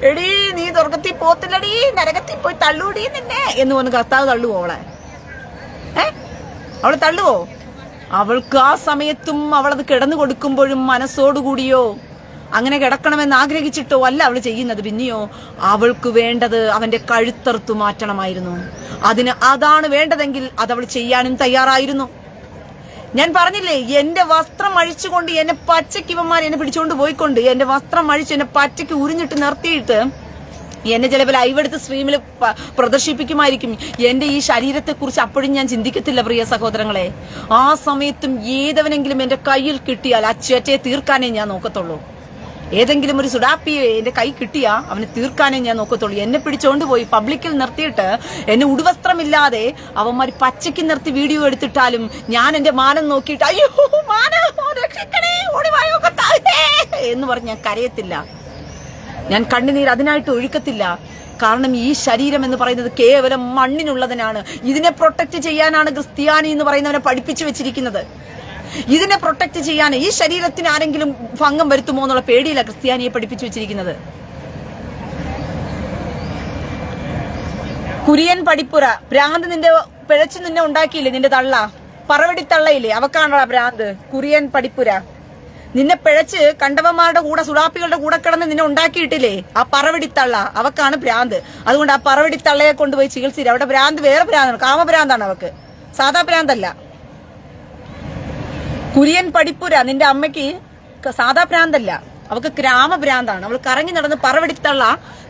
എടീ നീ സ്വർഗത്തിൽ പോത്തില്ലടി, നരകത്തിൽ പോയി തള്ളൂടി നിന്നെ എന്ന് പറഞ്ഞ് കർത്താവ് തള്ളുവോ അവളെ? അവള് തള്ളുവോ? അവൾക്ക് ആ സമയത്തും അവളത് കിടന്നു കൊടുക്കുമ്പോഴും മനസ്സോടുകൂടിയോ അങ്ങനെ കിടക്കണമെന്ന് ആഗ്രഹിച്ചിട്ടോ അല്ല അവൾ ചെയ്യുന്നത്. പിന്നെയോ അവൾക്ക് വേണ്ടത് അവന്റെ കഴുത്തറുത്തു മാറ്റണമായിരുന്നു. അതാണ് വേണ്ടതെങ്കിൽ അതവൾ ചെയ്യാനും തയ്യാറായിരുന്നു. ഞാൻ പറഞ്ഞില്ലേ, എന്റെ വസ്ത്രം അഴിച്ചുകൊണ്ട് എന്നെ പച്ചയ്ക്ക് ഇവന്മാർ എന്നെ പിടിച്ചുകൊണ്ട് പോയിക്കൊണ്ട് എന്റെ വസ്ത്രം അഴിച്ച് എന്നെ പച്ചയ്ക്ക് ഉരിഞ്ഞിട്ട് നിർത്തിയിട്ട് എന്നെ ചിലപ്പോൾ ലൈവെടുത്ത് സ്ട്രീമിൽ പ്രദർശിപ്പിക്കുമായിരിക്കും. എന്റെ ഈ ശരീരത്തെക്കുറിച്ച് അപ്പോഴും ഞാൻ ചിന്തിക്കത്തില്ല പ്രിയ സഹോദരങ്ങളെ. ആ സമയത്തും ഏതവനെങ്കിലും എന്റെ കയ്യിൽ കിട്ടിയാൽ അച്ചേറ്റയെ തീർക്കാനേ ഞാൻ നോക്കത്തുള്ളൂ. ഏതെങ്കിലും ഒരു സുഡാപ്പിയെ എന്റെ കൈ കിട്ടിയാ അവന് തീർക്കാനേ ഞാൻ നോക്കത്തുള്ളൂ. എന്നെ പിടിച്ചോണ്ട് പോയി പബ്ലിക്കിൽ നിർത്തിയിട്ട് എന്നെ ഉടുവസ്ത്രമില്ലാതെ അവന്മാർ പച്ചയ്ക്ക് നിർത്തി വീഡിയോ എടുത്തിട്ടാലും ഞാൻ എന്റെ മാനം നോക്കിയിട്ട് അയ്യോ എന്ന് പറഞ്ഞ് ഞാൻ കരയത്തില്ല. ഞാൻ കണ്ണുനീർ അതിനായിട്ട് ഒഴുക്കത്തില്ല. കാരണം ഈ ശരീരം എന്ന് പറയുന്നത് കേവലം മണ്ണിനുള്ളതിനാണ്. ഇതിനെ പ്രൊട്ടക്ട് ചെയ്യാനാണ് ക്രിസ്ത്യാനി എന്ന് പറയുന്നവനെ പഠിപ്പിച്ചു വെച്ചിരിക്കുന്നത്. ഇതിനെ പ്രൊട്ടക്ട് ചെയ്യാൻ ഈ ശരീരത്തിന് ആരെങ്കിലും ഭംഗം വരുത്തുമോ എന്നുള്ള പേടിയില്ല ക്രിസ്ത്യാനിയെ പഠിപ്പിച്ചു വെച്ചിരിക്കുന്നത്. കുര്യൻ പടിപ്പുര ഭ്രാന്ത് നിന്റെ പിഴച്ചു നിന്നെ ഉണ്ടാക്കിയില്ലേ നിന്റെ തള്ള, പറവടി തള്ളയില്ലേ, അവക്കാണോ ഭ്രാന്ത്? കുര്യൻ പടിപ്പുര നിന്നെ പിഴച്ച് കണ്ടവന്മാരുടെ കൂടെ സുഡാപ്പികളുടെ കൂടെ കിടന്ന് നിന്നെ ഉണ്ടാക്കിയിട്ടില്ലേ, ആ പറവടി തള്ള, അവക്കാണ് ഭ്രാന്ത്. അതുകൊണ്ട് ആ പറവടി തള്ളയെ കൊണ്ടുപോയി ചികിത്സിച്ചില്ല. അവിടെ ഭ്രാന്ത് വേറെ ഭ്രാന്താണ്, കാമഭ്രാന്താണ് അവക്ക്, സാധാ ഭ്രാന്തല്ല. കുര്യൻ പടിപ്പുര നിന്റെ അമ്മയ്ക്ക് സാധാ ഭ്രാന്തല്ല, അവക്ക് ഗ്രാമഭ്രാന്താണ്. അവൾ കറങ്ങി നടന്ന് പറവടിത്തള്ള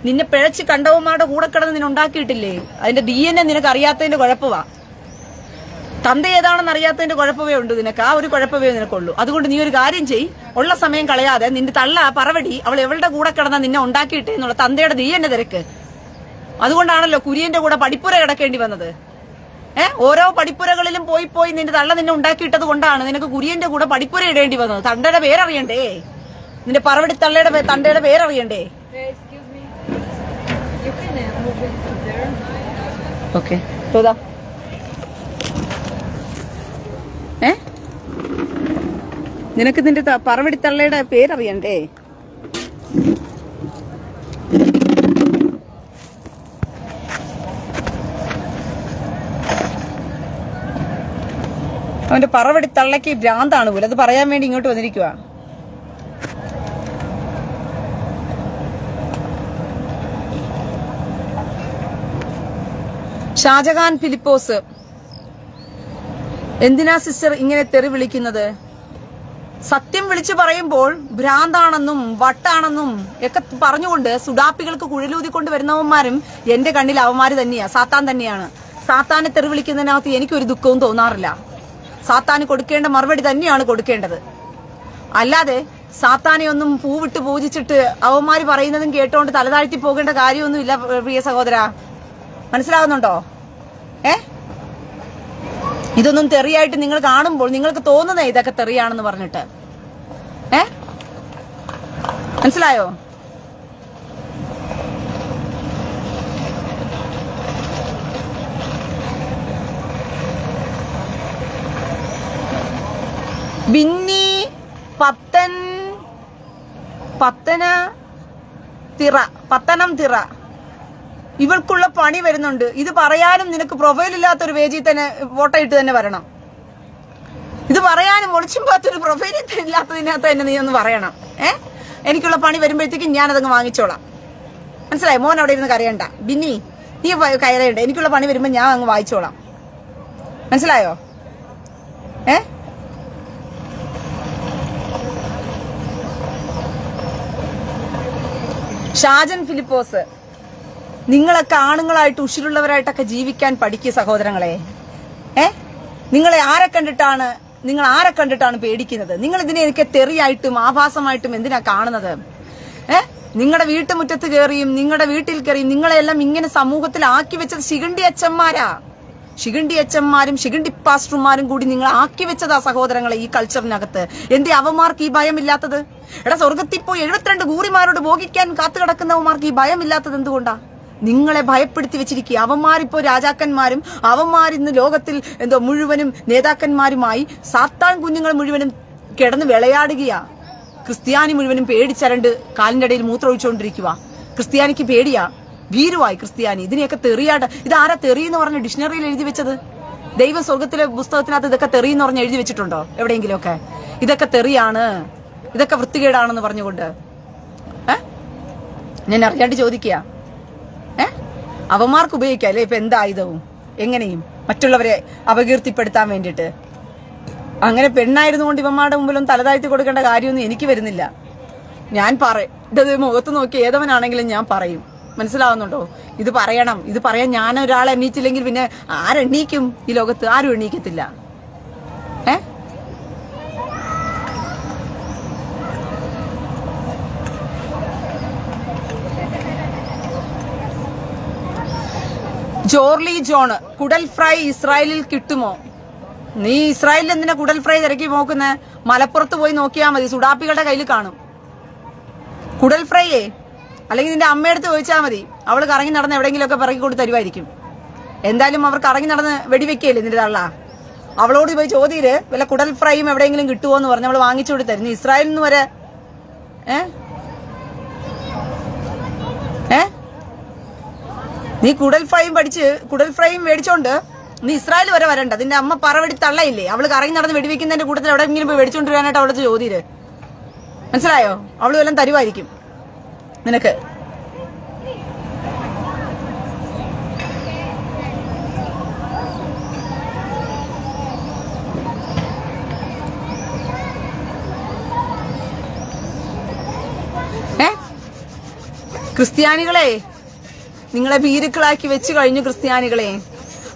നിന്നെ പിഴച്ച് കണ്ടവന്മാരുടെ കൂടെ കിടന്ന് നിന്നെ ഉണ്ടാക്കിയിട്ടില്ലേ. അതിന്റെ DNA നിനക്ക് അറിയാത്തതിന്റെ കുഴപ്പമാ. തന്ത ഏതാണെന്ന് അറിയാത്തതിന്റെ കുഴപ്പമേ ഉണ്ട് നിനക്ക്. ആ ഒരു കുഴപ്പമേ നിനക്കുള്ളൂ. അതുകൊണ്ട് നീ ഒരു കാര്യം ചെയ്, ഉള്ള സമയം കളയാതെ നിന്റെ തള്ള പറവടി അവൾ എവളുടെ കൂടെ കിടന്ന നിന്നെ ഉണ്ടാക്കിയിട്ടേ എന്നുള്ള തന്തയുടെ DNA തിരക്ക്. അതുകൊണ്ടാണല്ലോ കുര്യന്റെ കൂടെ പടിപ്പുര കിടക്കേണ്ടി വന്നത്. ഓരോ പടിപ്പുരകളിലും പോയി പോയി നിന്റെ തള്ള നിന്നെ ഉണ്ടാക്കിയിട്ടത് കൊണ്ടാണ് നിനക്ക് കുര്യന്റെ കൂടെ പടിപ്പുര ഇടേണ്ടി വന്നത്. തണ്ടയുടെ പേരറിയണ്ടേ, നിന്റെ പറവടി തണ്ടയുടെ പേരറിയണ്ടേ? ഓക്കെ, നിനക്ക് നിന്റെ പറവടി തള്ളയുടെ പേരറിയണ്ടേ? അവന്റെ പറവടി തള്ളക്ക് ഭ്രാന്താണ് പോലും. അത് പറയാൻ വേണ്ടി ഇങ്ങോട്ട് വന്നിരിക്കുക. ഷാജഹാൻ ഫിലിപ്പോസ്, എന്തിനാ സിസ്റ്റർ ഇങ്ങനെ തെറി വിളിക്കുന്നത്? സത്യം വിളിച്ചു പറയുമ്പോൾ ഭ്രാന്താണെന്നും വട്ടാണെന്നും ഒക്കെ പറഞ്ഞുകൊണ്ട് സുഡാപ്പികൾക്ക് കുഴലൂതിക്കൊണ്ട് വരുന്നവന്മാരും എന്റെ കണ്ണിൽ അവന്മാര് തന്നെയാ, സാത്താൻ തന്നെയാണ്. സാത്താനെ തെറി വിളിക്കുന്നതിനകത്ത് എനിക്കൊരു ദുഃഖവും തോന്നാറില്ല. സാത്താന് കൊടുക്കേണ്ട മറുപടി തന്നെയാണ് കൊടുക്കേണ്ടത്. അല്ലാതെ സാത്താനെ ഒന്നും പൂവിട്ട് പൂജിച്ചിട്ട് അവന്മാര് പറയുന്നതും കേട്ടോണ്ട് തലതാഴ്ത്തി പോകേണ്ട കാര്യമൊന്നുമില്ല പ്രിയ സഹോദര. മനസ്സിലാകുന്നുണ്ടോ? ഇതൊന്നും തെറിയായിട്ട് നിങ്ങൾ കാണുമ്പോൾ നിങ്ങൾക്ക് തോന്നുന്നേ ഇതൊക്കെ തെറിയാണെന്ന് പറഞ്ഞിട്ട്. മനസ്സിലായോ? ബിന്നി പത്തനം തിറ ഇവൾക്കുള്ള പണി വരുന്നുണ്ട്. ഇത് പറയാനും നിനക്ക് പ്രൊഫൈൽ ഇല്ലാത്തൊരു പേജിൽ തന്നെ ഫോട്ടോ ഇട്ട് തന്നെ വരണം. ഇത് പറയാനും ഒളിച്ചും പാത്തൊരു പ്രൊഫൈൽ ഇല്ലാത്തതിനകത്ത് തന്നെ നീ ഒന്ന് പറയണം. എനിക്കുള്ള പണി വരുമ്പോഴത്തേക്കും ഞാനതങ്ങ് വാങ്ങിച്ചോളാം. മനസ്സിലായി? മോൻ അവിടെ ഇരുന്ന് കരയണ്ട. ബിന്നി നീ കയറേണ്ട. എനിക്കുള്ള പണി വരുമ്പോൾ ഞാൻ അങ്ങ് വായിച്ചോളാം. മനസ്സിലായോ? ഷാജൻ ഫിലിപ്പോസ്, നിങ്ങളൊക്കെ ആണുങ്ങളായിട്ട് ഉഷിരുള്ളവരായിട്ടൊക്കെ ജീവിക്കാൻ പഠിക്കുക സഹോദരങ്ങളെ. നിങ്ങൾ ആരെ കണ്ടിട്ടാണ് പേടിക്കുന്നത്? നിങ്ങൾ ഇതിനെയൊക്കെ തെറിയായിട്ടും ആഭാസമായിട്ടും എന്തിനാ കാണുന്നത്? നിങ്ങളുടെ വീട്ടുമുറ്റത്ത് കയറിയും നിങ്ങളുടെ വീട്ടിൽ കയറിയും നിങ്ങളെല്ലാം ഇങ്ങനെ സമൂഹത്തിൽ ആക്കി വെച്ചത് ശിഖണ്ഡി അച്ഛന്മാരാ. ശിഖണ്ഡി അച്ഛന്മാരും ശിഖണ്ഡി പാസ്റ്റർമാരും കൂടി നിങ്ങൾ ആക്കി വെച്ചതാ സഹോദരങ്ങളെ ഈ കൾച്ചറിനകത്ത്. എന്തേ അവന്മാർക്ക് ഈ ഭയമില്ലാത്തത്? സ്വർഗത്തിൽ പോയി 72 ഗൂറിമാരോട് ഭോഗിക്കാൻ കാത്തു കിടക്കുന്നവന്മാർക്ക് ഈ ഭയമില്ലാത്തത് എന്തുകൊണ്ടാ? നിങ്ങളെ ഭയപ്പെടുത്തി വെച്ചിരിക്കുക. അവന്മാരിപ്പോ രാജാക്കന്മാരും അവന്മാരിന്ന് ലോകത്തിൽ മുഴുവനും നേതാക്കന്മാരുമായി സാത്താൻ കുഞ്ഞുങ്ങൾ മുഴുവനും കിടന്ന് വിളയാടുകയാ. ക്രിസ്ത്യാനി മുഴുവനും പേടിച്ചരണ്ട് കാലിന്റെ ഇടയിൽ മൂത്രമൊഴിച്ചുകൊണ്ടിരിക്കുക. ക്രിസ്ത്യാനിക്ക് പേടിയാ, ഭീരുവായി ക്രിസ്ത്യാനി. ഇതിനെയൊക്കെ തെറിയാട്ട്. ഇതാരാ തെറി എന്ന് പറഞ്ഞ് ഡിക്ഷണറിയിൽ എഴുതി വെച്ചത്? ദൈവ സ്വർഗത്തിലെ പുസ്തകത്തിനകത്ത് ഇതൊക്കെ തെറി എന്ന് പറഞ്ഞ് എഴുതി വെച്ചിട്ടുണ്ടോ എവിടെയെങ്കിലും ഒക്കെ? ഇതൊക്കെ തെറിയാണ്, ഇതൊക്കെ വൃത്തികേടാണെന്ന് പറഞ്ഞുകൊണ്ട് ഞാൻ അറിയാണ്ട് ചോദിക്കുക. അവന്മാർക്ക് ഉപയോഗിക്കാം അല്ലേ ഇപ്പൊ എന്താ ആയുധവും എങ്ങനെയും മറ്റുള്ളവരെ അപകീർത്തിപ്പെടുത്താൻ വേണ്ടിയിട്ട്. അങ്ങനെ പെണ്ണായിരുന്നുകൊണ്ട് ഇവന്മാരുടെ മുമ്പിലൊന്നും തലതാഴ്ത്തി കൊടുക്കേണ്ട കാര്യമൊന്നും എനിക്ക് വരുന്നില്ല. ഞാൻ പറയും, മുഖത്ത് നോക്കി ഏതവനാണെങ്കിലും ഞാൻ പറയും. മനസ്സിലാവുന്നുണ്ടോ? ഇത് പറയണം. ഇത് പറയാൻ ഞാൻ ഒരാളെ എണ്ണീറ്റില്ലെങ്കിൽ പിന്നെ ആരെണ്ണീക്കും? ഈ ലോകത്ത് ആരും എണ്ണീക്കത്തില്ല. ജോർലി ജോൺ, കുടൽ ഫ്രൈ ഇസ്രായേലിൽ കിട്ടുമോ? നീ ഇസ്രായേലിൽ എന്തിനാ കുടൽ ഫ്രൈ തിരക്കി നോക്കുന്നേ? മലപ്പുറത്ത് പോയി നോക്കിയാൽ മതി, സുഡാപ്പികളുടെ കയ്യിൽ കാണും കുടൽ ഫ്രൈയേ. അല്ലെങ്കിൽ നിന്റെ അമ്മയടുത്ത് ചോദിച്ചാൽ മതി, അവള് കറങ്ങി നടന്ന് എവിടെയെങ്കിലും ഒക്കെ പിറക്കി കൊണ്ട് തരുമായിരിക്കും. എന്തായാലും അവർ കറങ്ങി നടന്ന് വെടിവെക്കല്ലേ നിന്റെ തള്ള. അവളോട് പോയി ചോദ്യയില് വല്ല കുടൽ ഫ്രൈയും എവിടെയെങ്കിലും കിട്ടുമോ എന്ന് പറഞ്ഞ് അവള് വാങ്ങിച്ചു കൊടുത്തായിരുന്നു. ഇസ്രായേലിൽ നിന്ന് വരെ നീ കുടൽ ഫ്രൈയും മേടിച്ചോണ്ട് നീ ഇസ്രായേൽ വരെ വരണ്ട. നിന്റെ അമ്മ പറവടി തള്ളയില്ലേ, അവള് കറങ്ങി നടന്ന് വെടിവെക്കുന്നതിന്റെ കൂട്ടത്തിൽ എവിടെയെങ്കിലും പോയി മേടിച്ചോണ്ട് വരാനായിട്ട് അവളെ ചോദ്യര്. മനസ്സിലായോ? അവള് വല്ലതും തരുമായിരിക്കും നിനക്ക്. ക്രിസ്ത്യാനികളെ, നിങ്ങളെ ഭീരുക്കളാക്കി വെച്ചു കഴിഞ്ഞു ക്രിസ്ത്യാനികളെ.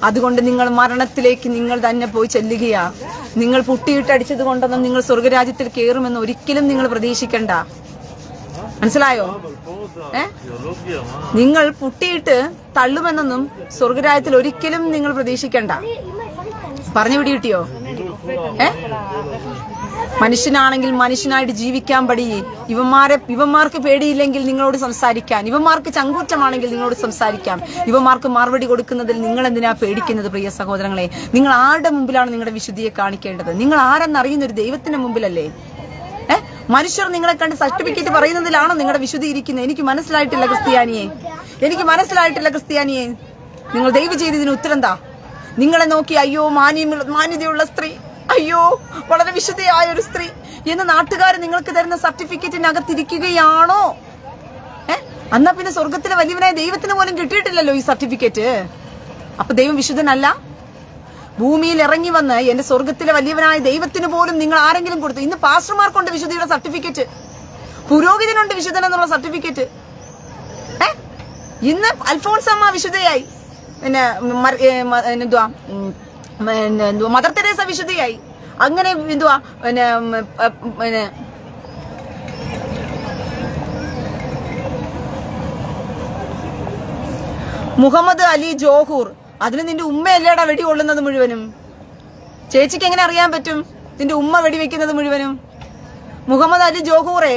അതുകൊണ്ട് നിങ്ങൾ മരണത്തിലേക്ക് നിങ്ങൾ തന്നെ പോയി ചെല്ലുകയാ. നിങ്ങൾ പുട്ടിയിട്ടടിച്ചത് കൊണ്ടൊന്നും നിങ്ങൾ സ്വർഗരാജ്യത്തിൽ കയറുമെന്ന് ഒരിക്കലും നിങ്ങൾ പ്രതീക്ഷിക്കണ്ട. മനസ്സിലായോ? നിങ്ങൾ പുട്ടിയിട്ട് തള്ളുമെന്നൊന്നും സ്വർഗരാജ്യത്തിൽ ഒരിക്കലും നിങ്ങൾ പ്രതീക്ഷിക്കണ്ട. പറഞ്ഞു പിടികിട്ടിയോ? മനുഷ്യനാണെങ്കിൽ മനുഷ്യനായിട്ട് ജീവിക്കാൻ പഠി. ഇവന്മാർക്ക് പേടിയില്ലെങ്കിൽ നിങ്ങളോട് സംസാരിക്കാൻ, ഇവന്മാർക്ക് ചങ്കൂറ്റമാണെങ്കിൽ നിങ്ങളോട് സംസാരിക്കാം. ഇവന്മാർക്ക് മറുപടി കൊടുക്കുന്നതിൽ നിങ്ങൾ എന്തിനാ പേടിക്കുന്നത്? പ്രിയ സഹോദരങ്ങളെ, നിങ്ങൾ ആരുടെ മുമ്പിലാണ് നിങ്ങളുടെ വിശുദ്ധിയെ കാണിക്കേണ്ടത്? നിങ്ങൾ ആരെന്നറിയുന്ന ഒരു ദൈവത്തിന്റെ മുമ്പിലല്ലേ? മനുഷ്യർ നിങ്ങളെ കണ്ട് സർട്ടിഫിക്കറ്റ് പറയുന്നതിലാണോ നിങ്ങളുടെ വിശുദ്ധി ഇരിക്കുന്നത്? എനിക്ക് മനസ്സിലായിട്ടില്ല ക്രിസ്ത്യാനിയെ. നിങ്ങൾ ദയവ് ചെയ്ത് ഇതിന് ഉത്തരം താ. നിങ്ങളെ നോക്കി അയ്യോ മാന്യതയുള്ള സ്ത്രീ, അയ്യോ വളരെ വിശുദ്ധയായ ഒരു സ്ത്രീ എന്ന് നാട്ടുകാർ നിങ്ങൾക്ക് തരുന്ന സർട്ടിഫിക്കറ്റിനകത്തിരിക്കുകയാണോ? എന്നാ പിന്നെ സ്വർഗത്തിലെ വലിയവനായ ദൈവത്തിന് പോലും കിട്ടിയിട്ടില്ലല്ലോ ഈ സർട്ടിഫിക്കറ്റ്. അപ്പൊ ദൈവം വിശുദ്ധനല്ല? ഭൂമിയിൽ ഇറങ്ങി വന്ന് എന്റെ സ്വർഗത്തിലെ വലിയവനായ ദൈവത്തിന് പോലും നിങ്ങൾ ആരെങ്കിലും കൊടുത്തു? ഇന്ന് പാസ്റ്റർമാർക്കുണ്ട് വിശുദ്ധിയുടെ സർട്ടിഫിക്കറ്റ്, പുരോഹിതനുണ്ട് വിശുദ്ധൻ എന്നുള്ള സർട്ടിഫിക്കറ്റ്. ഇന്ന് അൽഫോൺസമ്മ വിശുദ്ധയായി, പിന്നെ എന്തുവാ മദർ തെരേസ വിശുദ്ധയായി, അങ്ങനെ എന്തുവാ പിന്നെ മുഹമ്മദ് അലി ജോഹൂർ, അതിന് നിന്റെ ഉമ്മയല്ലേടാ വെടി കൊള്ളുന്നത് മുഴുവനും? ചേച്ചിക്ക് എങ്ങനെ അറിയാൻ പറ്റും നിന്റെ ഉമ്മ വെടിവെക്കുന്നത് മുഴുവനും? മുഹമ്മദ് അലി ജോഹൂറെ,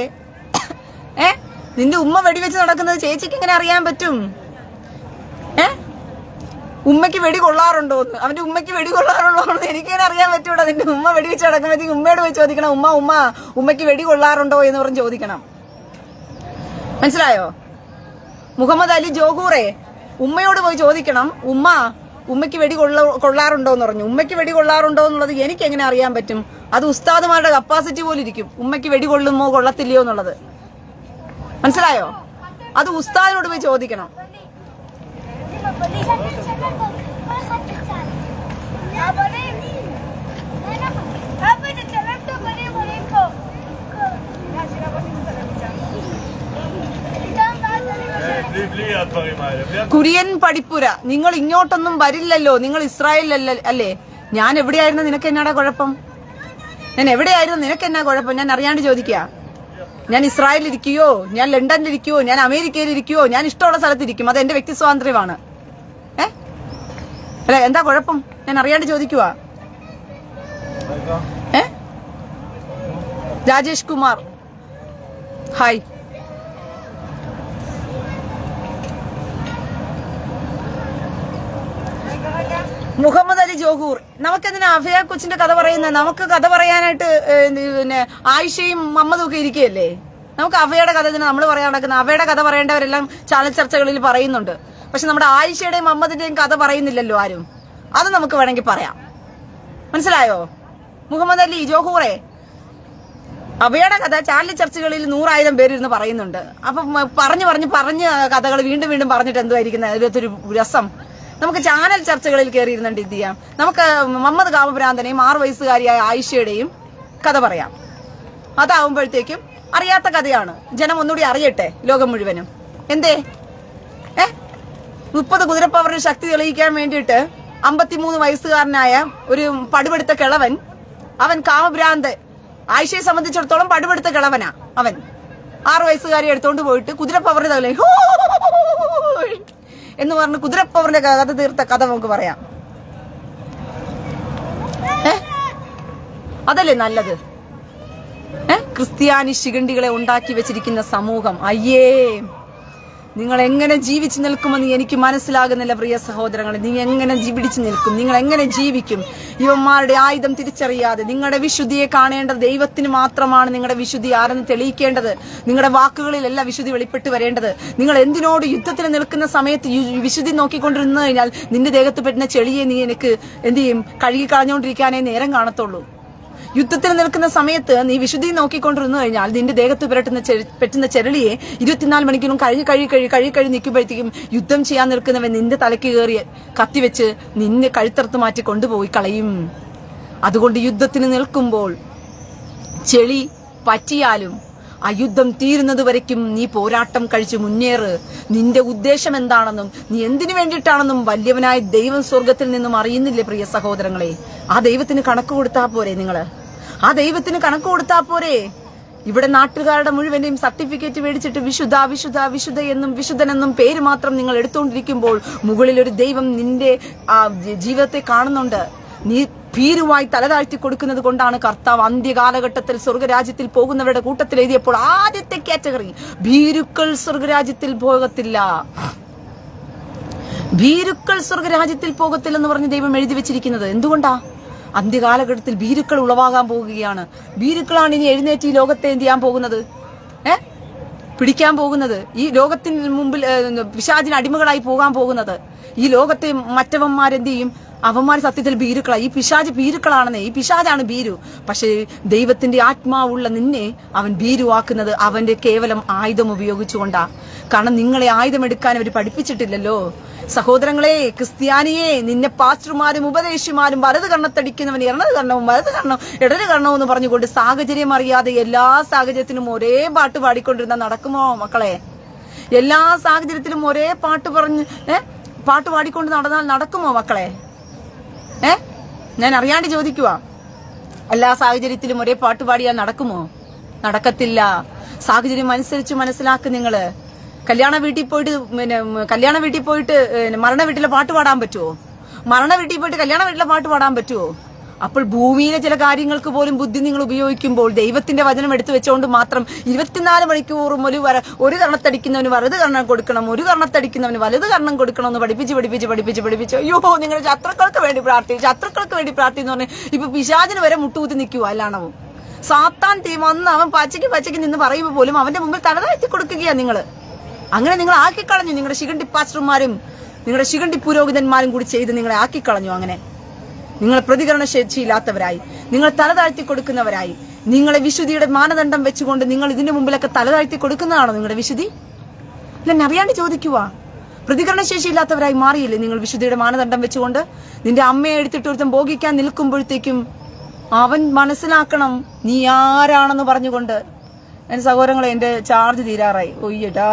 നിന്റെ ഉമ്മ വെടിവെച്ച് നടക്കുന്നത് ചേച്ചിക്ക് എങ്ങനെ അറിയാൻ പറ്റും? ഉമ്മയ്ക്ക് വെടി കൊള്ളാറുണ്ടോന്ന്, അവന്റെ ഉമ്മയ്ക്ക് വെടി കൊള്ളാറുണ്ടോന്ന് എനിക്കെങ്ങനെ അറിയാൻ പറ്റൂടാ? നിന്റെ ഉമ്മ വെടിവെച്ച് നടക്കുമ്പോഴത്തേക്ക് ഉമ്മയോട് പോയി ചോദിക്കണം, ഉമ്മയ്ക്ക് വെടി കൊള്ളാറുണ്ടോ എന്ന് പറഞ്ഞ് ചോദിക്കണം. മനസ്സിലായോ? മുഹമ്മദ് അലി ജോഹൂറെ, ഉമ്മയോട് പോയി ചോദിക്കണം, ഉമ്മയ്ക്ക് വെടി കൊള്ളാറുണ്ടോ എന്ന് പറഞ്ഞു. ഉമ്മയ്ക്ക് വെടി കൊള്ളാറുണ്ടോ എന്നുള്ളത് എനിക്ക് എങ്ങനെ അറിയാൻ പറ്റും? അത് ഉസ്താദുമാരുടെ കപ്പാസിറ്റി പോലെ ഇരിക്കും, ഉമ്മയ്ക്ക് വെടി കൊള്ളുമോ കൊള്ളത്തില്ലയോ എന്നുള്ളത്. മനസ്സിലായോ? അത് ഉസ്താദിനോട് പോയി ചോദിക്കണം. കുര്യൻ പടിപ്പുര, നിങ്ങൾ ഇങ്ങോട്ടൊന്നും വരില്ലല്ലോ, നിങ്ങൾ ഇസ്രായേലിലല്ല അല്ലേ? ഞാൻ എവിടെയായിരുന്നു? നിനക്ക് എന്നാടാ കുഴപ്പം? ഞാൻ എവിടെയായിരുന്നു? നിനക്ക് എന്നാ കുഴപ്പം? ഞാൻ അറിയാണ്ട് ചോദിക്കുക. ഞാൻ ഇസ്രായേലിൽ ഇരിക്കുകയോ, ഞാൻ ലണ്ടനിൽ ഇരിക്കുകയോ, ഞാൻ അമേരിക്കയിൽ ഇരിക്കുകയോ, ഞാൻ ഇഷ്ടമുള്ള സ്ഥലത്തിരിക്കും, അത് എന്റെ വ്യക്തി സ്വാതന്ത്ര്യമാണ്. അല്ല, എന്താ കുഴപ്പം? ഞാൻ അറിയാണ്ട് ചോദിക്കുക. രാജേഷ് കുമാർ, ഹായ്. മുഹമ്മദ് അലി ജോഹൂർ, നമുക്കെന്തിനാ അഭയ കൊച്ചിന്റെ കഥ പറയുന്നത്? നമുക്ക് കഥ പറയാനായിട്ട് പിന്നെ ആയിഷയും മമ്മദും ഒക്കെ ഇരിക്കുകയല്ലേ? നമുക്ക് അഭയുടെ കഥ നമ്മൾ പറയാൻ നടക്കുന്നത്. അഭയുടെ കഥ പറയേണ്ടവരെല്ലാം ചാനൽ ചർച്ചകളിൽ പറയുന്നുണ്ട്, പക്ഷെ നമ്മുടെ ആയിഷയുടെയും മമ്മദിന്റെയും കഥ പറയുന്നില്ലല്ലോ ആരും. അത് നമുക്ക് വേണമെങ്കിൽ പറയാം. മനസ്സിലായോ? മുഹമ്മദ് അലി ജോഹൂറെ, അഭയുടെ കഥ ചാനൽ ചർച്ചകളിൽ 100,000 പേരിരുന്ന് പറയുന്നുണ്ട്. അപ്പൊ പറഞ്ഞ് കഥകൾ വീണ്ടും വീണ്ടും പറഞ്ഞിട്ട് എന്തുമായിരിക്കുന്ന അതിലൊരു രസം? നമുക്ക് ചാനൽ ചർച്ചകളിൽ കയറിയിരുന്നുണ്ട് ഇത് ചെയ്യാം. നമുക്ക് മുഹമ്മദ് കാമഭ്രാന്തനെയും 6 വയസ്സുകാരിയായ ആയിഷയുടെയും കഥ പറയാം. അതാവുമ്പോഴത്തേക്കും അറിയാത്ത കഥയാണ്, ജനം ഒന്നുകൂടി അറിയട്ടെ, ലോകം മുഴുവനും. എന്തേ 30 കുതിരപ്പവറിന് ശക്തി തെളിയിക്കാൻ വേണ്ടിയിട്ട് 53 വയസ്സുകാരനായ ഒരു പടുപെടുത്ത കിളവൻ, അവൻ കാമഭ്രാന്ത്. ആയിഷയെ സംബന്ധിച്ചിടത്തോളം പടുപെടുത്ത കിളവനാ അവൻ. 6 വയസ്സുകാരി എടുത്തോണ്ട് പോയിട്ട് കുതിരപ്പവറിന് തള്ളി എന്ന് പറഞ്ഞ് കുതിരപ്പവറിന്റെ കഥ തീർത്ത കഥ നമുക്ക് പറയാം. അതല്ലേ നല്ലത്? ക്രിസ്ത്യാനി ശിഖണ്ഡികളെ ഉണ്ടാക്കി വെച്ചിരിക്കുന്ന സമൂഹം, അയ്യേ, നിങ്ങൾ എങ്ങനെ ജീവിച്ചു നിൽക്കുമെന്ന് എനിക്ക് മനസ്സിലാകുന്നില്ല പ്രിയ സഹോദരങ്ങളെ. നീ എങ്ങനെ പിടിച്ചു നിൽക്കും? നിങ്ങൾ എങ്ങനെ ജീവിക്കും? ഇവന്മാരുടെ ആയുധം തിരിച്ചറിയാതെ. നിങ്ങളുടെ വിശുദ്ധിയെ കാണേണ്ടത് ദൈവത്തിന് മാത്രമാണ്. നിങ്ങളുടെ വിശുദ്ധി ആരെന്ന് തെളിയിക്കേണ്ടത്. നിങ്ങളുടെ വാക്കുകളിലല്ല വിശുദ്ധി വെളിപ്പെട്ട് വരേണ്ടത്. നിങ്ങൾ എന്തിനോട് യുദ്ധത്തിന് നിൽക്കുന്ന സമയത്ത് വിശുദ്ധി നോക്കിക്കൊണ്ടിരുന്നു കഴിഞ്ഞാൽ നിന്റെ ദേഹത്ത് പറ്റുന്ന ചെളിയെ നീ എനിക്ക് എന്ത് ചെയ്യും? കഴുകി കളഞ്ഞുകൊണ്ടിരിക്കാനേ നേരം കാണത്തുള്ളൂ. യുദ്ധത്തിൽ നിൽക്കുന്ന സമയത്ത് നീ വിശുദ്ധി നോക്കിക്കൊണ്ടിരുന്നു കഴിഞ്ഞാൽ നിന്റെ ദേഹത്ത് പറ്റുന്ന ചെരളിയെ 24 മണിക്കൂറും കഴുകി നിൽക്കുമ്പോഴത്തേക്കും യുദ്ധം ചെയ്യാൻ നിൽക്കുന്നവൻ നിന്റെ തലയ്ക്ക് കയറി കത്തിവെച്ച് നിന്നെ കഴുത്തറുത്ത് മാറ്റി കൊണ്ടുപോയി കളയും. അതുകൊണ്ട് യുദ്ധത്തിന് നിൽക്കുമ്പോൾ ചെളി പറ്റിയാലും ആ യുദ്ധം തീരുന്നത് വരയ്ക്കും നീ പോരാട്ടം കഴിച്ച് മുന്നേറ്. നിന്റെ ഉദ്ദേശം എന്താണെന്നും നീ എന്തിനു വേണ്ടിയിട്ടാണെന്നും വലിയവനായ ദൈവം സ്വർഗത്തിൽ നിന്നും അറിയുന്നില്ലേ പ്രിയ സഹോദരങ്ങളെ? ആ ദൈവത്തിന് കണക്ക് കൊടുത്താ പോരെ? ആ ദൈവത്തിന് കണക്ക് കൊടുത്താ പോരെ? ഇവിടെ നാട്ടുകാരുടെ മുഴുവനെയും സർട്ടിഫിക്കറ്റ് മേടിച്ചിട്ട് വിശുദ്ധ എന്നും വിശുദ്ധനെന്നും പേര് മാത്രം നിങ്ങൾ എടുത്തുകൊണ്ടിരിക്കുമ്പോൾ മുകളിൽ ഒരു ദൈവം നിന്റെ ജീവിതത്തെ കാണുന്നുണ്ട്. നീ ഭീരുമായി തലതാഴ്ത്തി കൊടുക്കുന്നത് കൊണ്ടാണ് കർത്താവ് അന്ത്യകാലഘട്ടത്തിൽ സ്വർഗരാജ്യത്തിൽ പോകുന്നവരുടെ കൂട്ടത്തിൽ എഴുതിയപ്പോൾ ആദ്യത്തെ കാറ്റഗറി ഭീരുക്കൾ സ്വർഗരാജ്യത്തിൽ പോകത്തില്ല. ഭീരുക്കൾ സ്വർഗരാജ്യത്തിൽ പോകത്തില്ലെന്ന് പറഞ്ഞ് ദൈവം എഴുതി വെച്ചിരിക്കുന്നത് എന്തുകൊണ്ടാ? അന്ത്യകാലഘട്ടത്തിൽ ഭീരുക്കൾ ഉളവാകാൻ പോകുകയാണ്. ഭീരുക്കളാണ് ഇനി എഴുന്നേറ്റ് ഈ ലോകത്തെ എന്ത് ചെയ്യാൻ പോകുന്നത്? പിടിക്കാൻ പോകുന്നത്. ഈ ലോകത്തിന് മുമ്പിൽ പിശാചിന് അടിമകളായി പോകാൻ പോകുന്നത്. ഈ ലോകത്തെ മറ്റവന്മാരെന്ത് ചെയ്യും? അവന്മാർ സത്യത്തിൽ ഭീരുക്കളാ. ഈ പിശാജ് ഭീരുക്കളാണെന്നേ. ഈ പിശാജാണ് ഭീരു. പക്ഷെ ദൈവത്തിന്റെ ആത്മാവുള്ള നിന്നെ അവൻ ഭീരുവാക്കുന്നത് അവന്റെ കേവലം ആയുധം ഉപയോഗിച്ചുകൊണ്ടാ. കാരണം നിങ്ങളെ ആയുധമെടുക്കാൻ അവർ പഠിപ്പിച്ചിട്ടില്ലല്ലോ. സഹോദരങ്ങളെ, ക്രിസ്ത്യാനിയെ, നിന്നെ പാസ്റ്റർമാരും ഉപദേശിമാരും വലത് കണ്ണത്തടിക്കുന്നവൻ ഇടത് കണ്ണവും വലത് കണ്ണവും ഇടത് കണ്ണവും എന്ന് പറഞ്ഞുകൊണ്ട് സാഹചര്യം അറിയാതെ എല്ലാ സാഹചര്യത്തിലും ഒരേ പാട്ട് പാടിക്കൊണ്ടിരുന്ന നടക്കുമോ മക്കളെ? എല്ലാ സാഹചര്യത്തിലും ഒരേ പാട്ട് പാട്ട് പാടിക്കൊണ്ട് നടന്നാൽ നടക്കുമോ മക്കളെ? ഞാൻ അറിയാണ്ട് ചോദിക്കുക. എല്ലാ സാഹചര്യത്തിലും ഒരേ പാട്ട് പാടിയാൽ നടക്കുമോ? നടക്കത്തില്ല. സാഹചര്യം അനുസരിച്ച് മനസ്സിലാക്കും നിങ്ങള്. കല്യാണ വീട്ടിൽ പോയിട്ട് മരണ വീട്ടിലെ പാട്ട് പാടാൻ പറ്റുമോ? മരണ വീട്ടിൽ പോയിട്ട് കല്യാണ വീട്ടിലെ പാട്ട് പാടാൻ പറ്റുമോ? അപ്പോൾ ഭൂമിയിലെ ചില കാര്യങ്ങൾക്ക് പോലും ബുദ്ധി നിങ്ങൾ ഉപയോഗിക്കുമ്പോൾ ദൈവത്തിന്റെ വചനം എടുത്തു വെച്ചുകൊണ്ട് മാത്രം 24 മണിക്കൂറും ഒരു കർണത്തടിക്കുന്നവന് വലത് കർണം കൊടുക്കണം, ഒരു കർണത്തടിക്കുന്നവന് വലത് കർണം കൊടുക്കണം എന്ന് പഠിപ്പിച്ച് അയ്യോ നിങ്ങളുടെ ശത്രുക്കൾക്ക് വേണ്ടി പ്രാർത്ഥിച്ച് പറഞ്ഞ് ഇപ്പൊ പിശാചിന് വരെ മുട്ടുകുത്തി നിൽക്കുക. അല്ലാണവും സാത്താൻ വന്ന് അവൻ പച്ചയ്ക്ക് നിന്ന് പറയുമ്പോൾ പോലും അവന്റെ മുമ്പിൽ തലതാഴ്ത്തി കൊടുക്കുകയാണ് നിങ്ങള്. അങ്ങനെ നിങ്ങൾ ആക്കിക്കളഞ്ഞു. നിങ്ങളുടെ ശിഖണ്ഡി പാസ്റ്റർമാരും നിങ്ങളുടെ ശിഖണ്ഡി പുരോഹിതന്മാരും കൂടി ചെയ്ത് നിങ്ങളെ ആക്കിക്കളഞ്ഞു. അങ്ങനെ നിങ്ങൾ പ്രതികരണ ശേഷിയില്ലാത്തവരായി, നിങ്ങൾ തലതാഴ്ത്തി കൊടുക്കുന്നവരായി, നിങ്ങളെ വിശുദ്ധിയുടെ മാനദണ്ഡം വെച്ചുകൊണ്ട് നിങ്ങൾ ഇതിന്റെ മുമ്പിലൊക്കെ തലതാഴ്ത്തി കൊടുക്കുന്നതാണോ നിങ്ങളുടെ വിശുദ്ധി? അല്ല, അറിയാണ്ട് ചോദിക്കുക. പ്രതികരണ ശേഷിയില്ലാത്തവരായി മാറിയില്ലേ നിങ്ങൾ വിശുദ്ധിയുടെ മാനദണ്ഡം വെച്ചുകൊണ്ട്? നിന്റെ അമ്മയെ എടുത്തിട്ട് ഒരുത്തം ഭോഗിക്കാൻ നിൽക്കുമ്പോഴത്തേക്കും അവൻ മനസ്സിലാക്കണം നീ ആരാണെന്ന് പറഞ്ഞുകൊണ്ട്. എന്റെ സഹോദരങ്ങളെ, എന്റെ ചാർജ് തീരാറായി. ഒയ്യട്ടാ,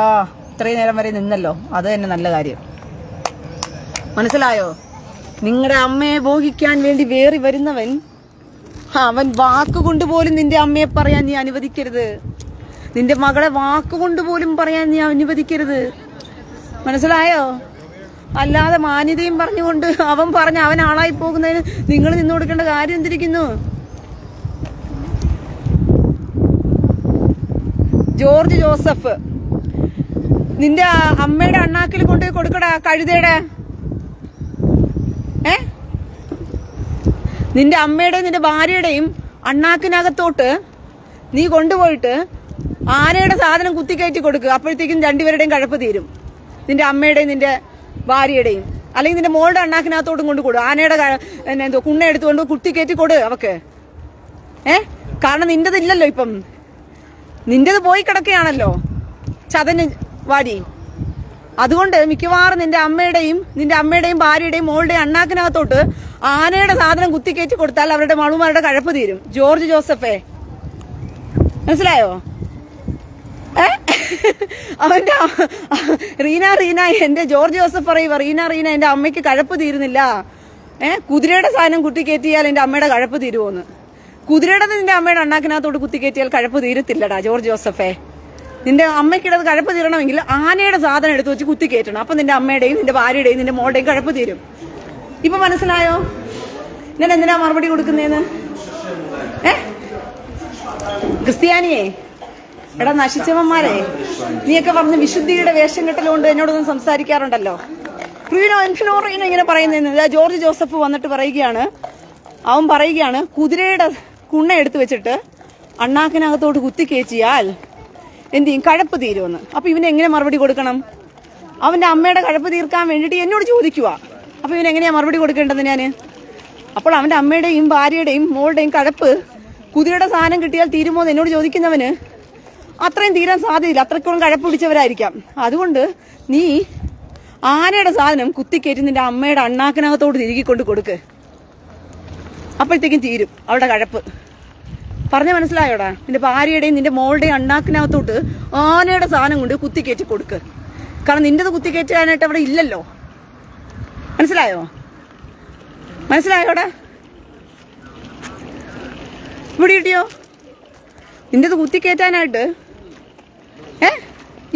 ഇത്രയും നേരം വരെ നിന്നല്ലോ, അത് തന്നെ നല്ല കാര്യം. മനസ്സിലായോ? നിങ്ങളുടെ അമ്മയെ ഭോഗിക്കാൻ വേണ്ടി വേറി വരുന്നവൻ അവൻ വാക്കുകൊണ്ട് പോലും നിന്റെ അമ്മയെ പറയാൻ നീ അനുവദിക്കരുത്. നിന്റെ മകളെ വാക്കുകൊണ്ട് പോലും പറയാൻ നീ അനുവദിക്കരുത്. മനസ്സിലായോ? അല്ലാതെ മാന്യതയും പറഞ്ഞുകൊണ്ട് അവൻ ആളായി പോകുന്നതിന് നിങ്ങൾ നിന്നു കൊടുക്കേണ്ട കാര്യം എന്തിരിക്കുന്നു? ജോർജ് ജോസഫ്, നിന്റെ അമ്മയുടെ അണ്ണാക്കിൽ കൊണ്ടുപോയി കൊടുക്കടാ കഴുതയുടെ. നിന്റെ അമ്മയുടെയും നിന്റെ ഭാര്യയുടെയും അണ്ണാക്കിനകത്തോട്ട് നീ കൊണ്ടുപോയിട്ട് ആനയുടെ സാധനം കുത്തിക്കയറ്റി കൊടുക്കുക. അപ്പോഴത്തേക്കും രണ്ടുപേരുടെയും കഴപ്പ് തീരും. നിന്റെ അമ്മയുടെയും നിന്റെ ഭാര്യയുടെയും. അല്ലെങ്കിൽ നിന്റെ മോളുടെ അണ്ണാക്കിനകത്തോട്ടും കൊണ്ട് കൊടു. ആനയുടെ കുണ്ണ എടുത്തുകൊണ്ട് കുത്തിക്കയറ്റി കൊടു അവക്ക്. കാരണം നിന്റേതില്ലല്ലോ ഇപ്പം, നിന്റേത് പോയി കിടക്കുകയാണല്ലോ ചതന് വാരി. അതുകൊണ്ട് മിക്കവാറും നിന്റെ അമ്മയുടെയും ഭാര്യയുടെയും മോളുടെയും അണ്ണാക്കിനകത്തോട്ട് ആനയുടെ സാധനം കുത്തിക്കയറ്റി കൊടുത്താൽ അവരുടെ മളുമാരുടെ കഴപ്പ് തീരും. ജോർജ് ജോസഫേ, മനസ്സിലായോ? അവന്റെ റീന എന്റെ ജോർജ് ജോസഫ് പറയുക, റീന എന്റെ അമ്മയ്ക്ക് കഴപ്പ് തീരുന്നില്ല. കുതിരയുടെ സാധനം കുത്തിക്കയറ്റിയാൽ എന്റെ അമ്മയുടെ കഴപ്പ് തീരുമോന്ന്. കുതിരയുടെ നിന്റെ അമ്മയുടെ അണ്ണാക്കിനകത്തോട്ട് കുത്തിക്കയറ്റിയാൽ കഴപ്പ് തീരത്തില്ലടാ ജോർജ് ജോസഫേ. നിന്റെ അമ്മയ്ക്കിടത് കഴപ്പ് തീരണമെങ്കിൽ ആനയുടെ സാധനം എടുത്ത് വെച്ച് കുത്തിക്കയറ്റണം. അപ്പൊ നിന്റെ അമ്മയുടെയും നിന്റെ ഭാര്യയുടെയും നിന്റെ മോളുടെയും കഴപ്പ് തീരും. ഇപ്പൊ മനസ്സിലായോ ഞാൻ എന്തിനാ മറുപടി കൊടുക്കുന്നേന്ന്? ക്രിസ്ത്യാനിയെ, എടാ നശിച്ചവന്മാരെ, നീയൊക്കെ പറഞ്ഞ് വിശുദ്ധിയുടെ വേഷം കെട്ടലുകൊണ്ട് എന്നോടൊന്നും സംസാരിക്കാറുണ്ടല്ലോ. റീനോ ഇങ്ങനെ പറയുന്നതെന്ന് ജോർജ് ജോസഫ് വന്നിട്ട് അവൻ പറയുകയാണ് കുതിരയുടെ കുണ്ണ എടുത്തു വെച്ചിട്ട് അണ്ണാക്കിനകത്തോട്ട് കുത്തിക്കയറ്റിയാൽ എന്ത് ചെയ്യും? കഴപ്പ് തീരുമെന്ന്. അപ്പൊ ഇവനെങ്ങനെ മറുപടി കൊടുക്കണം? അവന്റെ അമ്മയുടെ കഴപ്പ് തീർക്കാൻ വേണ്ടിയിട്ട് എന്നോട് ചോദിക്കുക. അപ്പൊ ഇവനെങ്ങനെയാ മറുപടി കൊടുക്കേണ്ടത് ഞാന്? അപ്പോൾ അവന്റെ അമ്മയുടെയും ഭാര്യയുടെയും മോളുടെയും കഴപ്പ് കുതിരയുടെ സാധനം കിട്ടിയാൽ തീരുമോ എന്ന് എന്നോട് ചോദിക്കുന്നവന് അത്രയും തീരാൻ സാധ്യതയില്ല. അത്രയ്ക്കോളം കഴപ്പ് പിടിച്ചവരായിരിക്കാം. അതുകൊണ്ട് നീ ആനയുടെ സാധനം കുത്തിക്കയറ്റി നിന്റെ അമ്മയുടെ അണ്ണാക്കിനകത്തോട്ട് തിരികിക്കൊണ്ട് കൊടുക്ക്. അപ്പോഴത്തേക്കും തീരും അവളുടെ കഴപ്പ്. പറഞ്ഞ മനസ്സിലായോടാ? നിന്റെ ഭാര്യയുടെയും നിന്റെ മോളുടെയും അണ്ണാക്കിനകത്തോട്ട് ആനയുടെ സാധനം കൊണ്ട് കുത്തിക്കയറ്റി കൊടുക്ക്. കാരണം നിന്റേത് കുത്തിക്കയറ്റാനായിട്ട് അവിടെ ഇല്ലല്ലോ. മനസ്സിലായോടാ? ഇവിടെ കിട്ടിയോ? നിന്റേത് കുത്തിക്കയറ്റാനായിട്ട്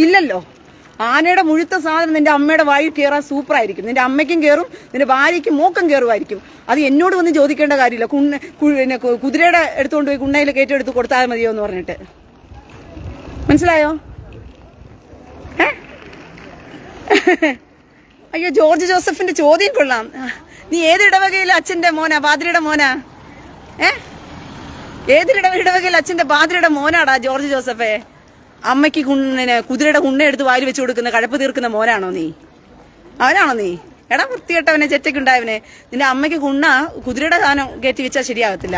ഇല്ലല്ലോ. ആനയുടെ മുഴുത്ത സാധനം നിന്റെ അമ്മയുടെ വായിൽ കയറാൻ സൂപ്പറായിരിക്കും. നിന്റെ അമ്മയ്ക്കും കയറും, നിന്റെ ഭാര്യയ്ക്കും മോക്കം കയറുമായിരിക്കും. അത് എന്നോട് വന്ന് ചോദിക്കേണ്ട കാര്യമില്ല. കുതിരയുടെ എടുത്തുകൊണ്ട് പോയി കുണ്ണയിൽ കയറ്റെടുത്ത് കൊടുത്താൽ മതിയോ എന്ന് പറഞ്ഞിട്ട്. മനസ്സിലായോ? അയ്യോ, ജോർജ് ജോസഫിന്റെ ചോദ്യം കൊള്ളാം. നീ ഏത് ഇടവകയിലെ അച്ഛന്റെ മോനാ? പാദ്രിയുടെ മോനാ? ഏത് ഇടവകയിലെ അച്ഛന്റെ പാദ്രിയുടെ മോനാടാ ജോർജ് ജോസഫേ? അമ്മയ്ക്ക് കുതിരയുടെ കുണ്ണ എടുത്ത് വാരി വെച്ച് കൊടുക്കുന്ന കഴപ്പ് തീർക്കുന്ന മോനാണോ നീ? അവനാണോ നീ? എടാ വൃത്തികെട്ടവനെ ചെറ്റയ്ക്കുണ്ടായവനെ, നിന്റെ അമ്മയ്ക്ക് കുതിരയുടെ സാധനം കയറ്റി വെച്ചാൽ ശരിയാകത്തില്ല.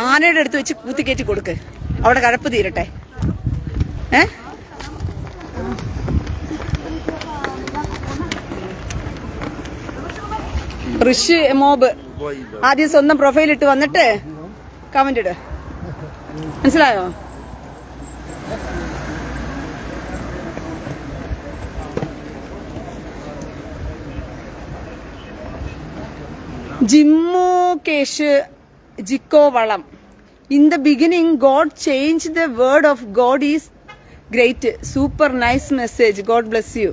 ആനയുടെ അടുത്ത് വെച്ച് കുത്തി കയറ്റി കൊടുക്ക്, അവിടെ കഴപ്പ് തീരട്ടെ. ഋഷി മോബ് ആദ്യം സ്വന്തം പ്രൊഫൈൽ ഇട്ട് വന്നിട്ട് കമന്റ് ഇട്, മനസ്സിലായോ? ജിമ്മു കേഷ് ജിക്കോ വളം. In the beginning, God changed the word of God is great. Super nice message. God bless you.